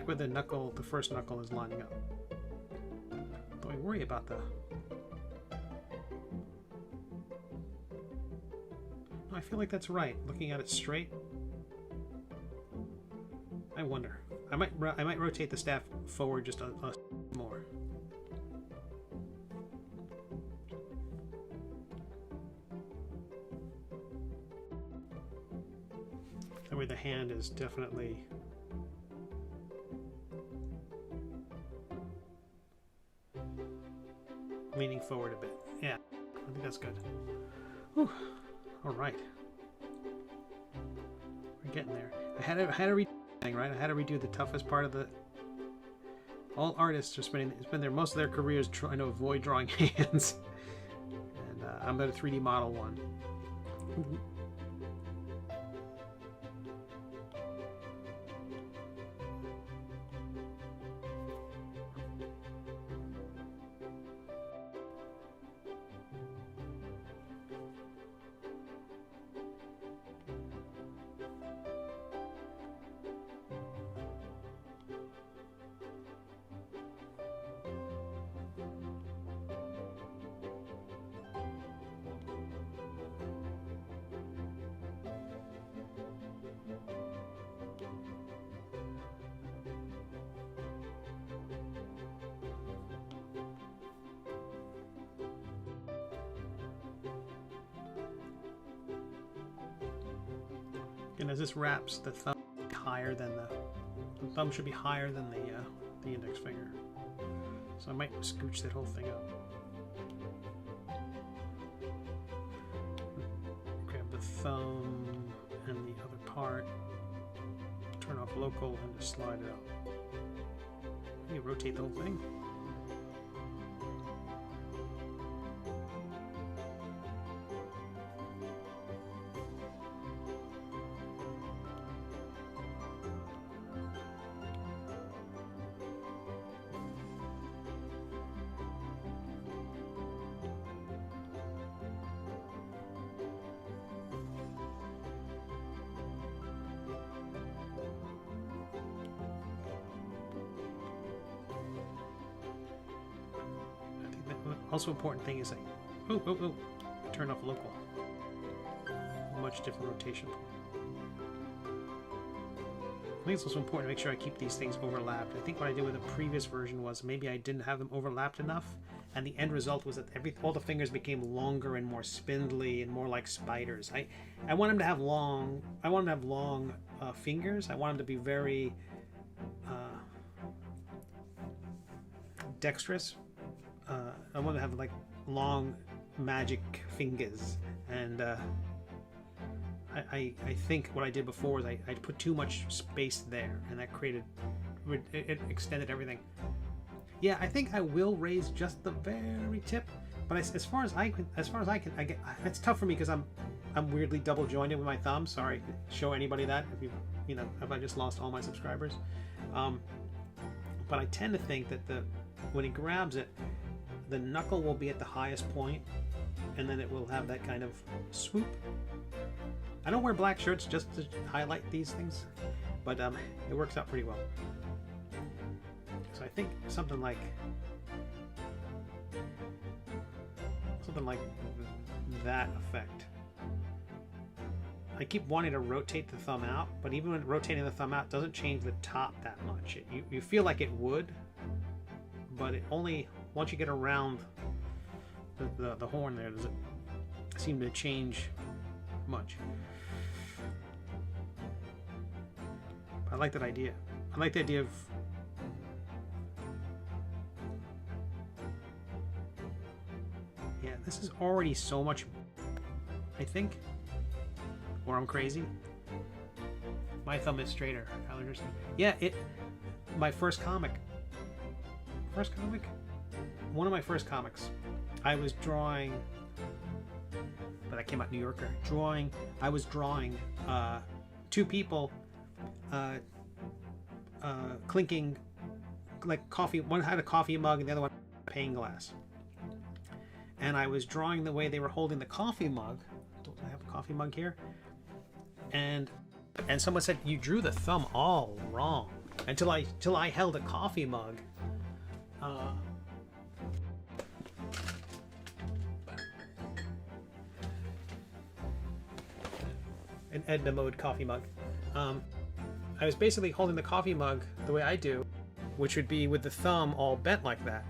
where the first knuckle is lining up. Don't we worry about the. I feel like that's right. Looking at it straight. I wonder. I might rotate the staff forward just a more. That way the hand is definitely. Leaning forward a bit. Yeah, I think that's good. Whew. All right, we're getting there. I had to redo right. I had to redo the toughest part of the. All artists are spend most of their careers trying to avoid drawing hands, and I'm going to 3D model one. And as this wraps, the thumb higher than the thumb should be higher than the index finger. So I might scooch that whole thing up. Grab the thumb and the other part. Turn off local and just slide it up. You rotate the whole thing. Also important thing is like, turn off local. Much different rotation point. I think it's also important to make sure I keep these things overlapped. I think what I did with the previous version was maybe I didn't have them overlapped enough, and the end result was that all the fingers became longer and more spindly and more like spiders. I want them to have long. I want them to have long fingers. I want them to be very dexterous. I want to have like long magic fingers, and I think what I did before was I put too much space there, and that it extended everything. Yeah, I think I will raise just the very tip, but as far as I can, it's tough for me because I'm weirdly double jointed with my thumb. Sorry to show anybody that if I just lost all my subscribers, but I tend to think that when he grabs it, the knuckle will be at the highest point, and then it will have that kind of swoop. I don't wear black shirts just to highlight these things, but it works out pretty well. So I think something like that effect. I keep wanting to rotate the thumb out, but even when rotating the thumb out doesn't change the top that much. You feel like it would, but it only once you get around the horn there does it seem to change much. I like that idea. I like the idea of this is already so much, I think, or I'm crazy. My thumb is straighter. Yeah, my first comic. One of my first comics. I was drawing, but that came out, New Yorker. I was drawing two people clinking like coffee. One had a coffee mug and the other one had a pane glass. And I was drawing the way they were holding the coffee mug. Don't I have a coffee mug here? And someone said, you drew the thumb all wrong. Until I held a coffee mug. An Edna mode coffee mug. I was basically holding the coffee mug the way I do, which would be with the thumb all bent like that.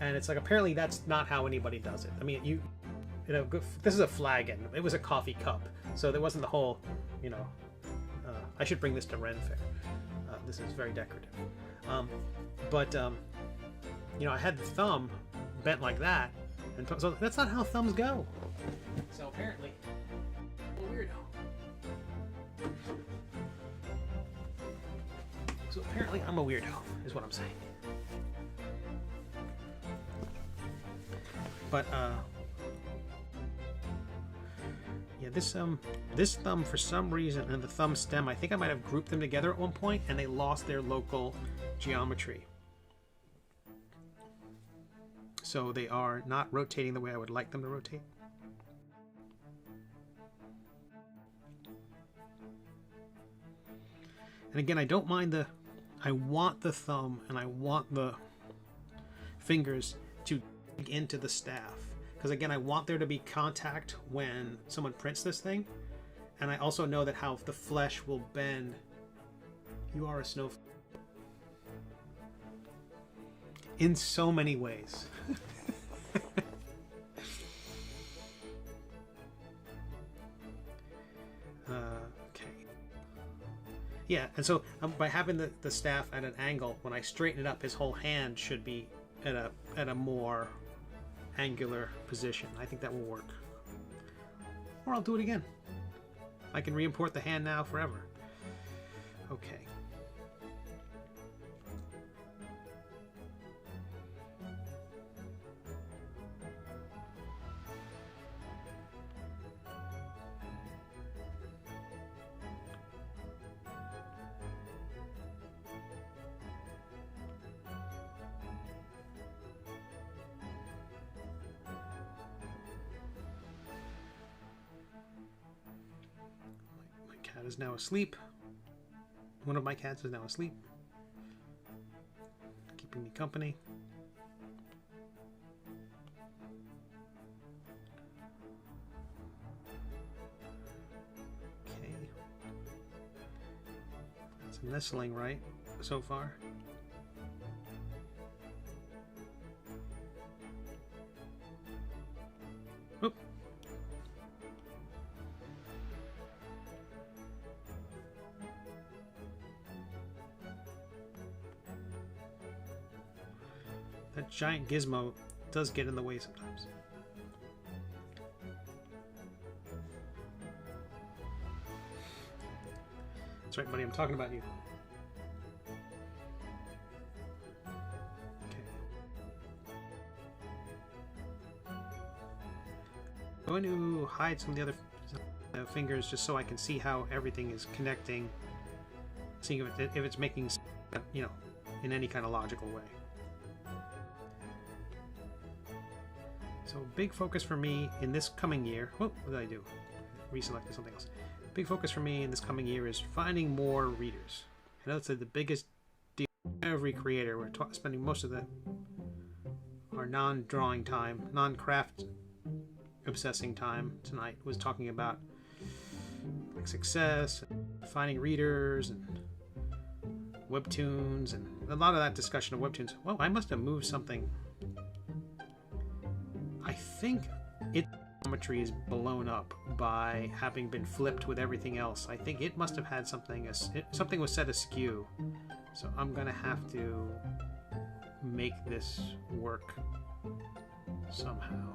And it's like, apparently that's not how anybody does it. I mean, you know, this is a flagon. It was a coffee cup, so there wasn't the whole, you know. I should bring this to Ren Fair. This is very decorative. You know, I had the thumb bent like that, and so that's not how thumbs go. So apparently, I'm a weirdo. So apparently, I'm a weirdo, is what I'm saying. But yeah, this thumb for some reason and the thumb stem, I think I might have grouped them together at one point, and they lost their local geometry. So they are not rotating the way I would like them to rotate. And again, I don't mind I want the thumb and I want the fingers to dig into the staff. Because again, I want there to be contact when someone prints this thing. And I also know that how the flesh will bend. You are a snowflake. In so many ways. Okay. Yeah, and so by having the staff at an angle, when I straighten it up, his whole hand should be at a more angular position. I think that will work. Or I'll do it again. I can re-import the hand now forever. Okay. Cat is now asleep. One of my cats is now asleep, keeping me company. Okay. That's nestling right so far. Oop. That giant gizmo does get in the way sometimes. That's right, buddy, I'm talking about you. Okay. I'm going to hide some of the other fingers just so I can see how everything is connecting. Seeing if it's making, you know, in any kind of logical way. So big focus for me in this coming year. Oh, what did I do? Reselected something else. Big focus for me in this coming year is finding more readers. I know it's the biggest deal for every creator. We're spending most of our non-drawing time, non-craft obsessing time tonight was talking about like success, finding readers, and webtoons, and a lot of that discussion of webtoons. Well, I must have moved something. I think its geometry is blown up by having been flipped with everything else. I think it must have had something was set askew. So I'm gonna have to make this work somehow.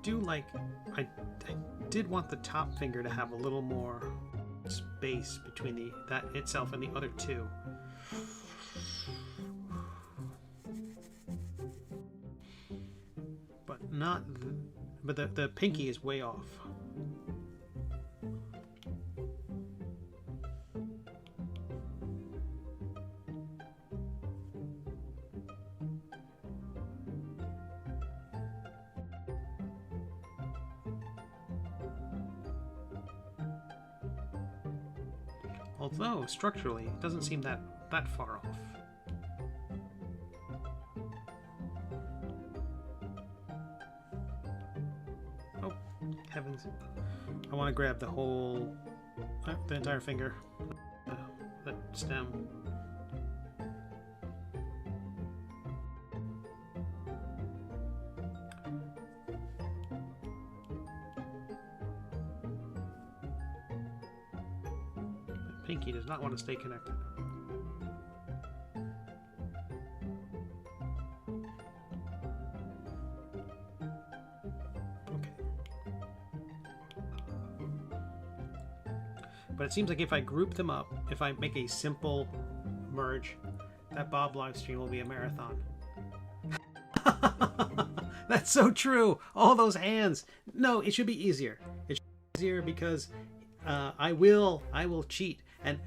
do like, I did want the top finger to have a little more space between that itself and the other two. But not, but the pinky is way off. Although structurally it doesn't seem that far off. Oh, heavens. I want to grab the whole, the entire finger, that stem. Pinky does not want to stay connected. Okay. But it seems like if I group them up, if I make a simple merge, that Bob live stream will be a marathon. That's so true. All those hands. No, it should be easier. It should be easier because I will cheat. And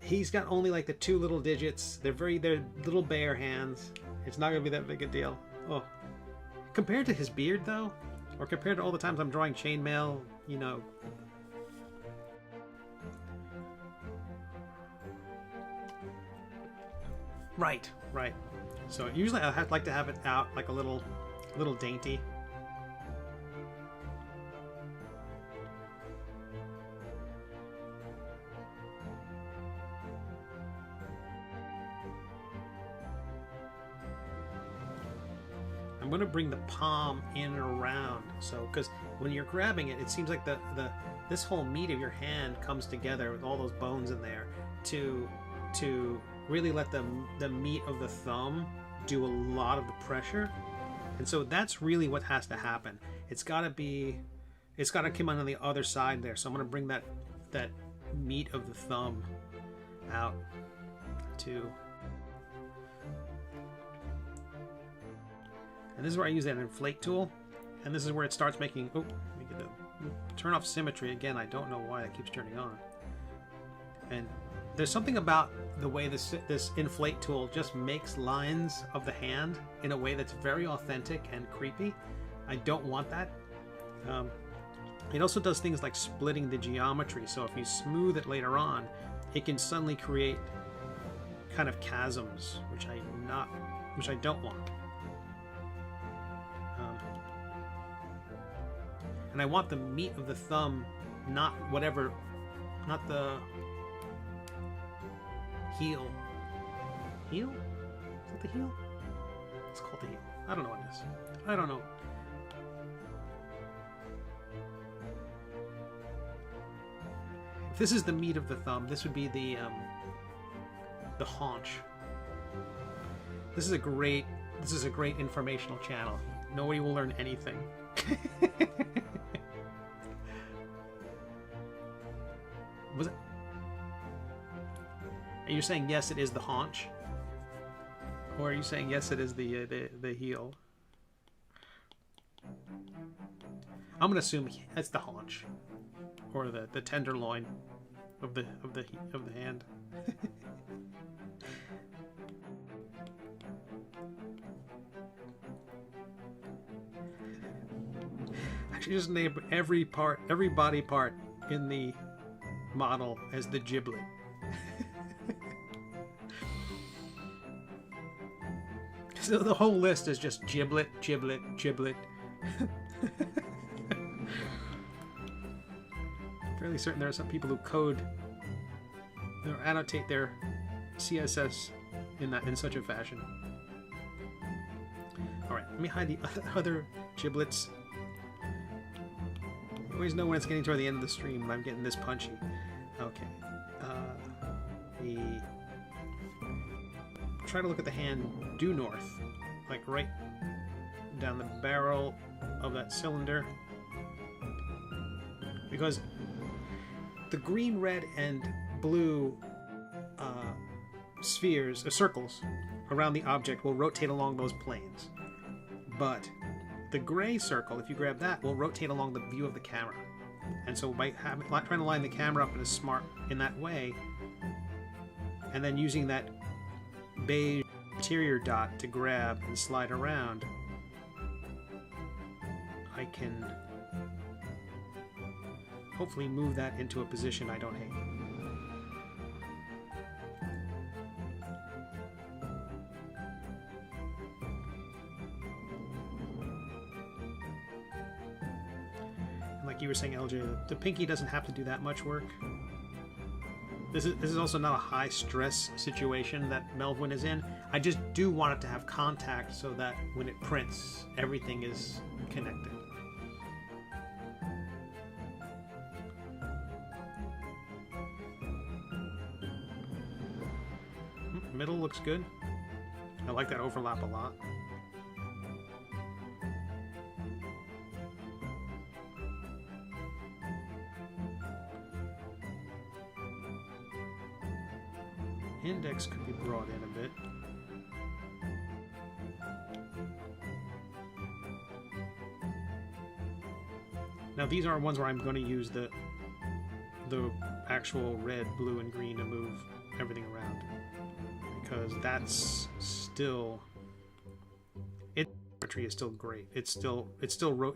he's got only like the 2 little digits. They're little bare hands. It's not gonna be that big a deal. Oh, compared to his beard though, or compared to all the times I'm drawing chainmail, you know. Right. So usually I like to have it out like a little dainty. I'm going to bring the palm in and around, so because when you're grabbing it, it seems like this whole meat of your hand comes together with all those bones in there to really let the meat of the thumb do a lot of the pressure, and so that's really what has to happen. It's got to come on the other side there. So I'm going to bring that meat of the thumb out to. And this is where I use that inflate tool, and this is where it starts making. Oh, let me get the turn off symmetry again. I don't know why that keeps turning on. And there's something about the way this inflate tool just makes lines of the hand in a way that's very authentic and creepy. I don't want that. It also does things like splitting the geometry. So if you smooth it later on, it can suddenly create kind of chasms, which I don't want. And I want the meat of the thumb, not the heel. Heel? Is that the heel? It's called the heel. I don't know what it is. I don't know. If this is the meat of the thumb, this would be the haunch. This is a great informational channel. Nobody will learn anything. Was it? Are you saying yes, it is the haunch, or are you saying yes, it is the heel? I'm gonna assume it's the haunch, or the tenderloin of the hand. Actually, just name every body part in the model as the giblet. So the whole list is just giblet, giblet, giblet. Fairly certain there are some people who code or annotate their CSS in such a fashion. All right, let me hide the other giblets. You always know when it's getting toward the end of the stream when I'm getting this punchy. Okay. Try to look at the hand due north, like right down the barrel of that cylinder, because the green, red, and blue spheres, circles around the object will rotate along those planes, but the gray circle, if you grab that, will rotate along the view of the camera. And so by trying to line the camera up in that way, and then using that beige interior dot to grab and slide around, I can hopefully move that into a position I don't hate. Like you were saying, LJ, the pinky doesn't have to do that much work. This is also not a high stress situation that Melvwyn is in. I just do want it to have contact so that when it prints, everything is connected. Middle looks good. I like that overlap a lot. Index could be brought in a bit. Now these are ones where I'm going to use the actual red, blue, and green to move everything around, because that's still, geometry is still great. It's still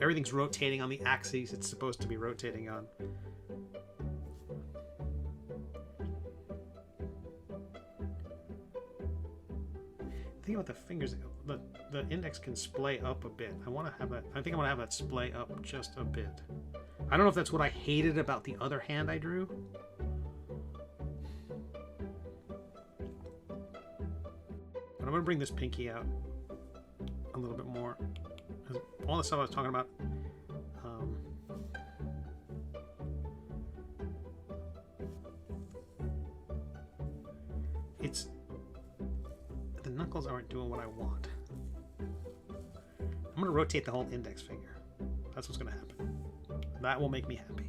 everything's rotating on the axes it's supposed to be rotating on. Think about the fingers. The index can splay up a bit. I want to have that. I think I want to have that splay up just a bit. I don't know if that's what I hated about the other hand I drew. But I'm going to bring this pinky out a little bit more. All the stuff I was talking about. The knuckles aren't doing what I want. I'm going to rotate the whole index finger. That's what's going to happen. That will make me happy.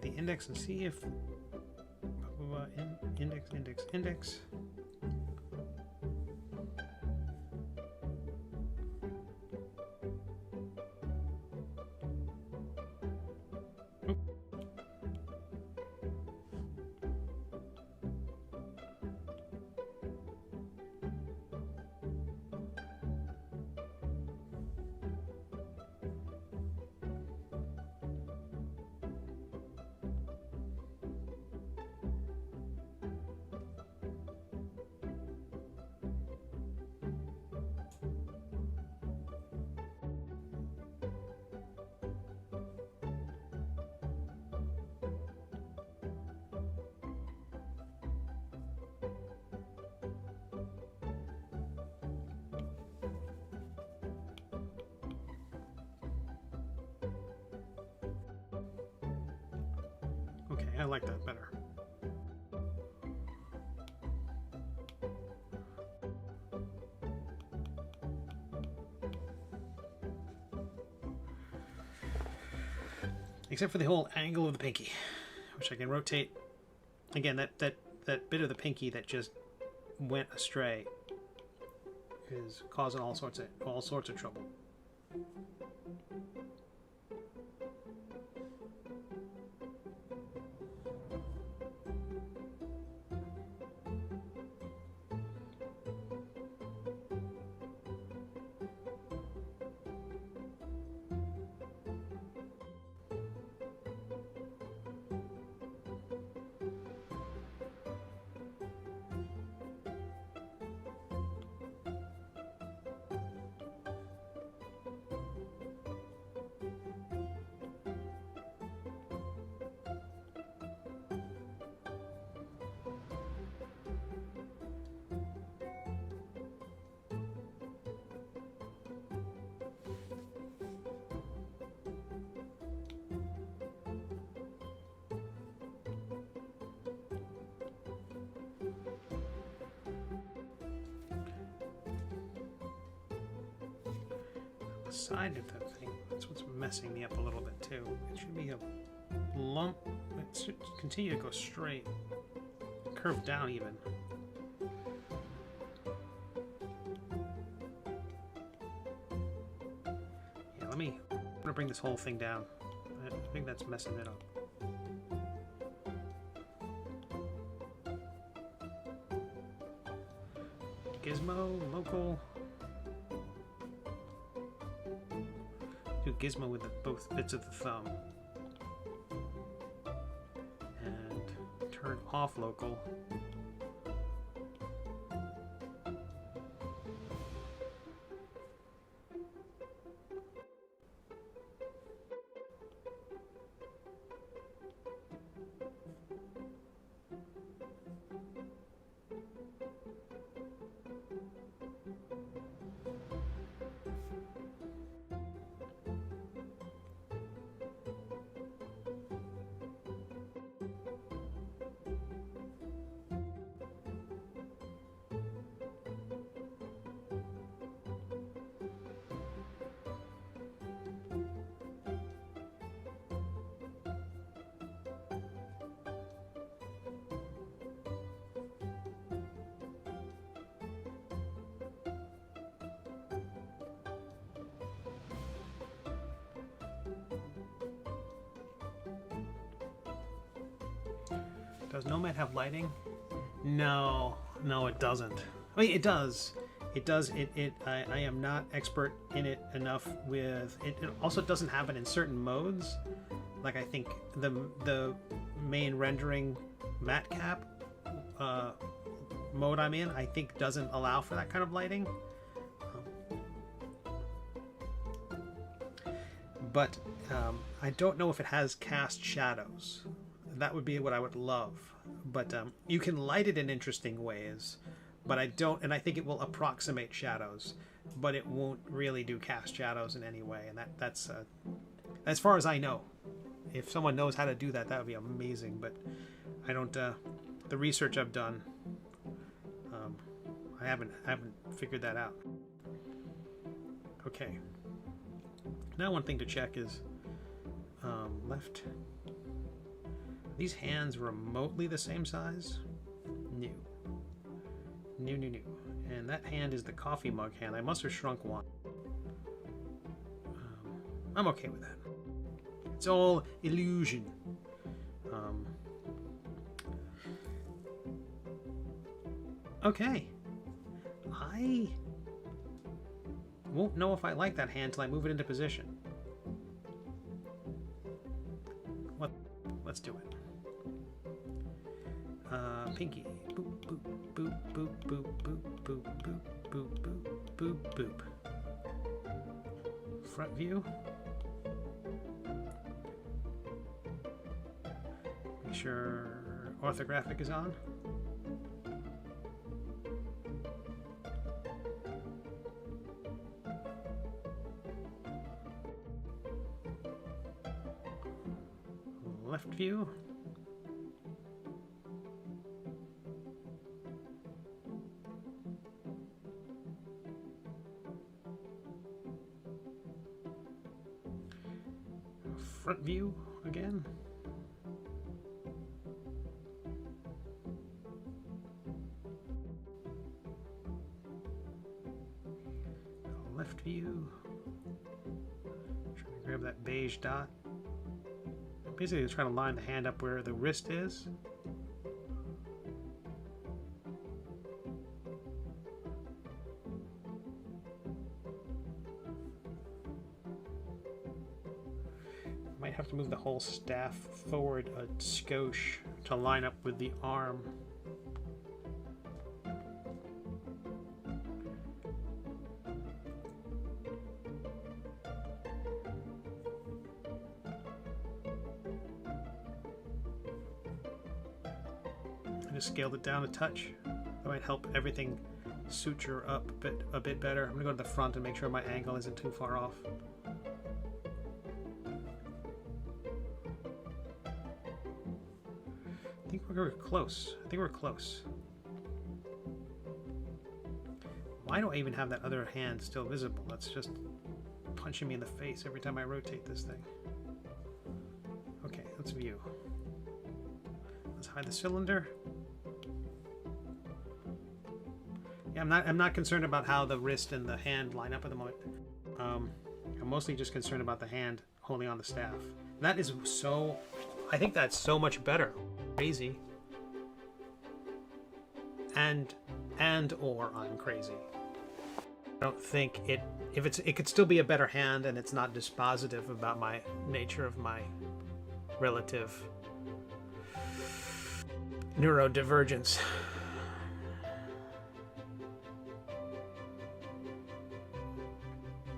The index and see if index. Oop. Okay, I like that better. Except for the whole angle of the pinky, which I can rotate. Again, that bit of the pinky that just went astray is causing all sorts of trouble. side of that thing. That's what's messing me up a little bit too. It should be a lump. It should continue to go straight, curve down even. Yeah, I'm gonna bring this whole thing down. I think that's messing it up. Gizmo, local. Do Gizmo with both bits of the thumb. And turn off local. Does Nomad have lighting? No, it doesn't. I mean, it does. It does. I am not expert in it enough with it. It also doesn't have it in certain modes. Like I think the main rendering matte cap mode I'm in, I think doesn't allow for that kind of lighting. But I don't know if it has cast shadows. That would be what I would love. But you can light it in interesting ways. But I don't, and I think it will approximate shadows, but it won't really do cast shadows in any way. And that's as far as I know. If someone knows how to do that, that would be amazing. But I don't. The research I've done, I haven't figured that out. Okay. Now one thing to check is left. Are these hands remotely the same size? New. And that hand is the coffee mug hand. I must have shrunk one. I'm okay with that. It's all illusion. Okay. I won't know if I like that hand until I move it into position. Let's do it. Pinky. Boop, boop, boop, boop, boop, boop, boop, boop, boop, boop, boop, boop. Front view. Make sure orthographic is on. Left view. Front view again. Left view. Trying to grab that beige dot. Basically, trying to line the hand up where the wrist is. Might have to move the whole staff forward a skosh to line up with the arm. I just scaled it down a touch. That might help everything suture up a bit better. I'm gonna go to the front and make sure my angle isn't too far off. I think we're close. Why do I even have that other hand still visible? Let's just punching me in the face every time I rotate this thing. Okay, let's view. Let's hide the cylinder. Yeah, I'm not concerned about how the wrist and the hand line up at the moment. I'm mostly just concerned about the hand holding on the staff. That is so... I think that's so much better. Crazy. And or I'm crazy. I don't think it... It could still be a better hand, and it's not dispositive about my nature of my relative neurodivergence.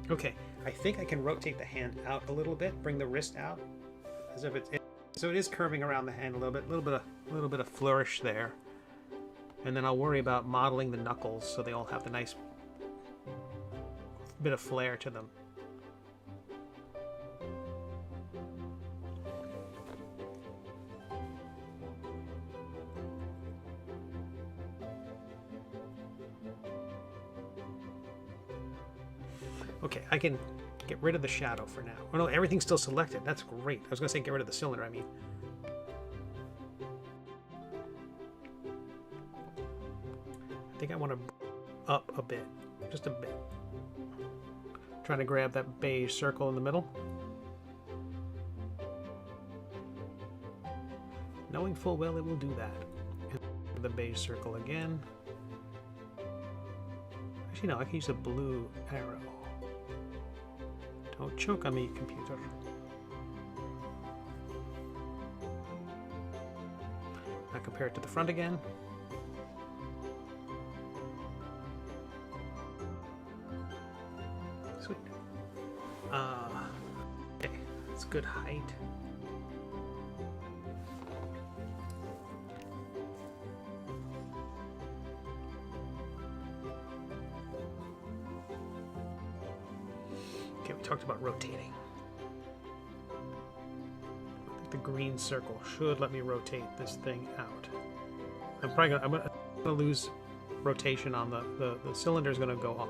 Okay, I think I can rotate the hand out a little bit, bring the wrist out, as if it's... So it is curving around the hand a little bit, little bit of flourish there, and then I'll worry about modeling the knuckles so they all have the nice bit of flair to them. Okay, I can get rid of the shadow for now. Oh no, everything's still selected. That's great. I was going to say get rid of the cylinder, I mean. I think I want to up a bit. Just a bit. Trying to grab that beige circle in the middle. Knowing full well it will do that. And the beige circle again. Actually, no, I can use a blue arrow. Don't choke on me, computer. Now compare it to the front again. Sweet. Okay, that's good height. Okay, we talked about rotating. I think the green circle should let me rotate this thing out. I'm gonna lose rotation on the cylinder is gonna go off.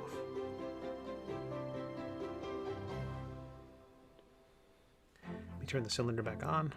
Let me turn the cylinder back on.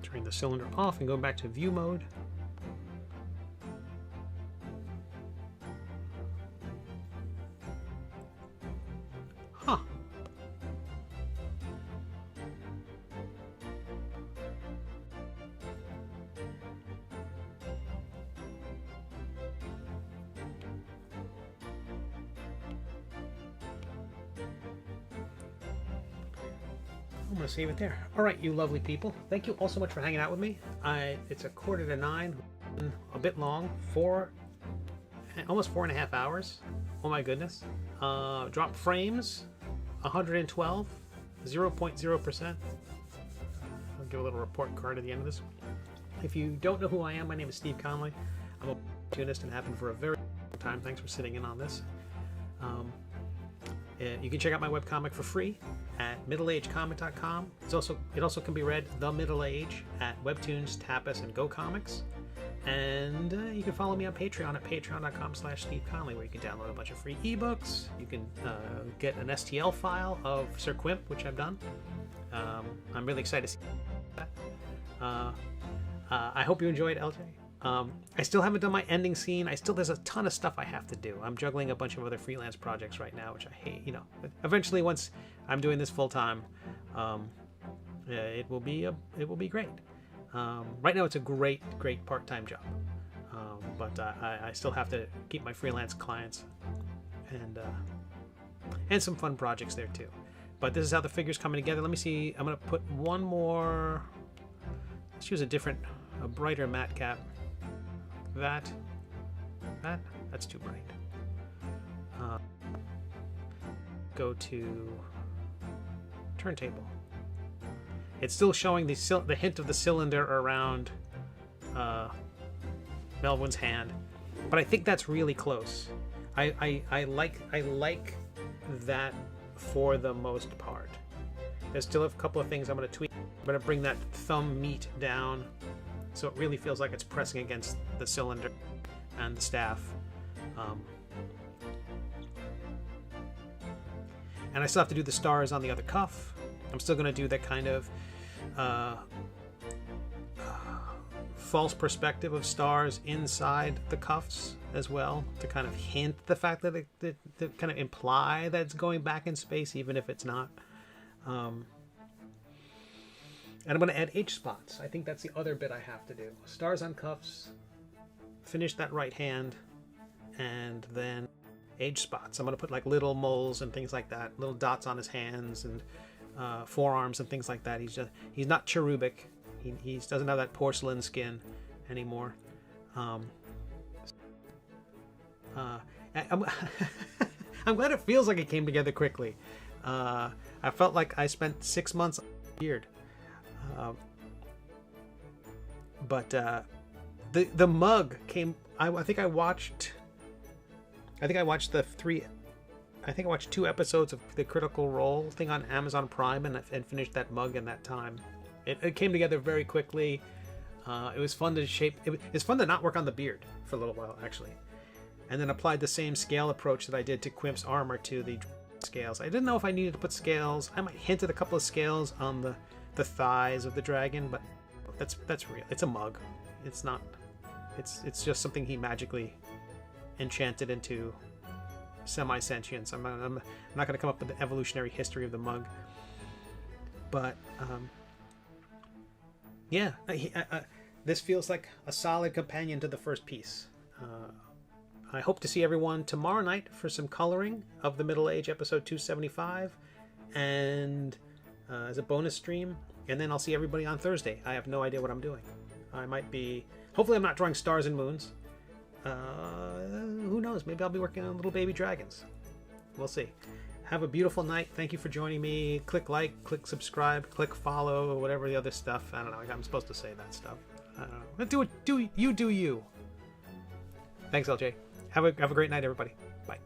Turning the cylinder off and go back to view mode. Huh. I'm going to save it there. All right, you lovely people. Thank you all so much for hanging out with me. It's 8:45, a bit long, almost 4.5 hours. Oh my goodness. Drop frames, 112, 0.0%. I'll give a little report card at the end of this. If you don't know who I am, my name is Steve Conley. I'm a cartoonist and have been for a very long time. Thanks for sitting in on this. You can check out my webcomic for free at middleagecomic.com. It also can be read The Middle Age at WEBTOONs, Tapas, and GoComics. And you can follow me on Patreon at patreon.com/Steve Conley, where you can download a bunch of free ebooks. You can get an STL file of Sir Quimp, which I've done. I'm really excited to see that. I hope you enjoyed, LJ. I still haven't done my ending scene. There's a ton of stuff I have to do. I'm juggling a bunch of other freelance projects right now, which I hate. You know, eventually, once I'm doing this full time, it will be great. Right now, it's a great part-time job, but I still have to keep my freelance clients and some fun projects there too. But this is how the figure's coming together. Let me see. I'm gonna put one more. Let's use a brighter matte cap. That's too bright. Go to turntable. It's still showing the hint of the cylinder around Melvwyn's hand, but I think that's really close. I like that for the most part. There's still a couple of things I'm going to tweak. I'm going to bring that thumb meat down so it really feels like it's pressing against the cylinder and the staff. And I still have to do the stars on the other cuff. I'm still going to do that kind of false perspective of stars inside the cuffs as well, to kind of hint the fact that to kind of imply that it's going back in space, even if it's not. And I'm going to add H spots. I think that's the other bit I have to do. Stars on cuffs, finish that right hand, and then H spots. I'm going to put like little moles and things like that, little dots on his hands and forearms and things like that. He's not cherubic. He doesn't have that porcelain skin anymore. I'm I'm glad it feels like it came together quickly. I felt like I spent 6 months on the beard. But the mug came. I think I watched two episodes of the Critical Role thing on Amazon Prime and finished that mug in that time. It came together very quickly. It was fun to shape. It's fun to not work on the beard for a little while, actually. And then applied the same scale approach that I did to Quimp's armor to the scales. I didn't know if I needed to put scales. I might hint at a couple of scales on the thighs of the dragon, but that's real. It's a mug. It's not. It's just something he magically enchanted into semi-sentience. I'm not going to come up with the evolutionary history of the mug, but yeah, this feels like a solid companion to the first piece. I hope to see everyone tomorrow night for some coloring of the Middle Age episode 275, and as a bonus stream, and then I'll see everybody on Thursday. I have no idea what I'm doing. I might be. Hopefully, I'm not drawing stars and moons. Who knows? Maybe I'll be working on little baby dragons. We'll see. Have a beautiful night. Thank you for joining me. Click like, click subscribe, click follow, whatever the other stuff. I don't know. I'm supposed to say that stuff. I don't know. Do you. Thanks, LJ. Have a great night, everybody. Bye.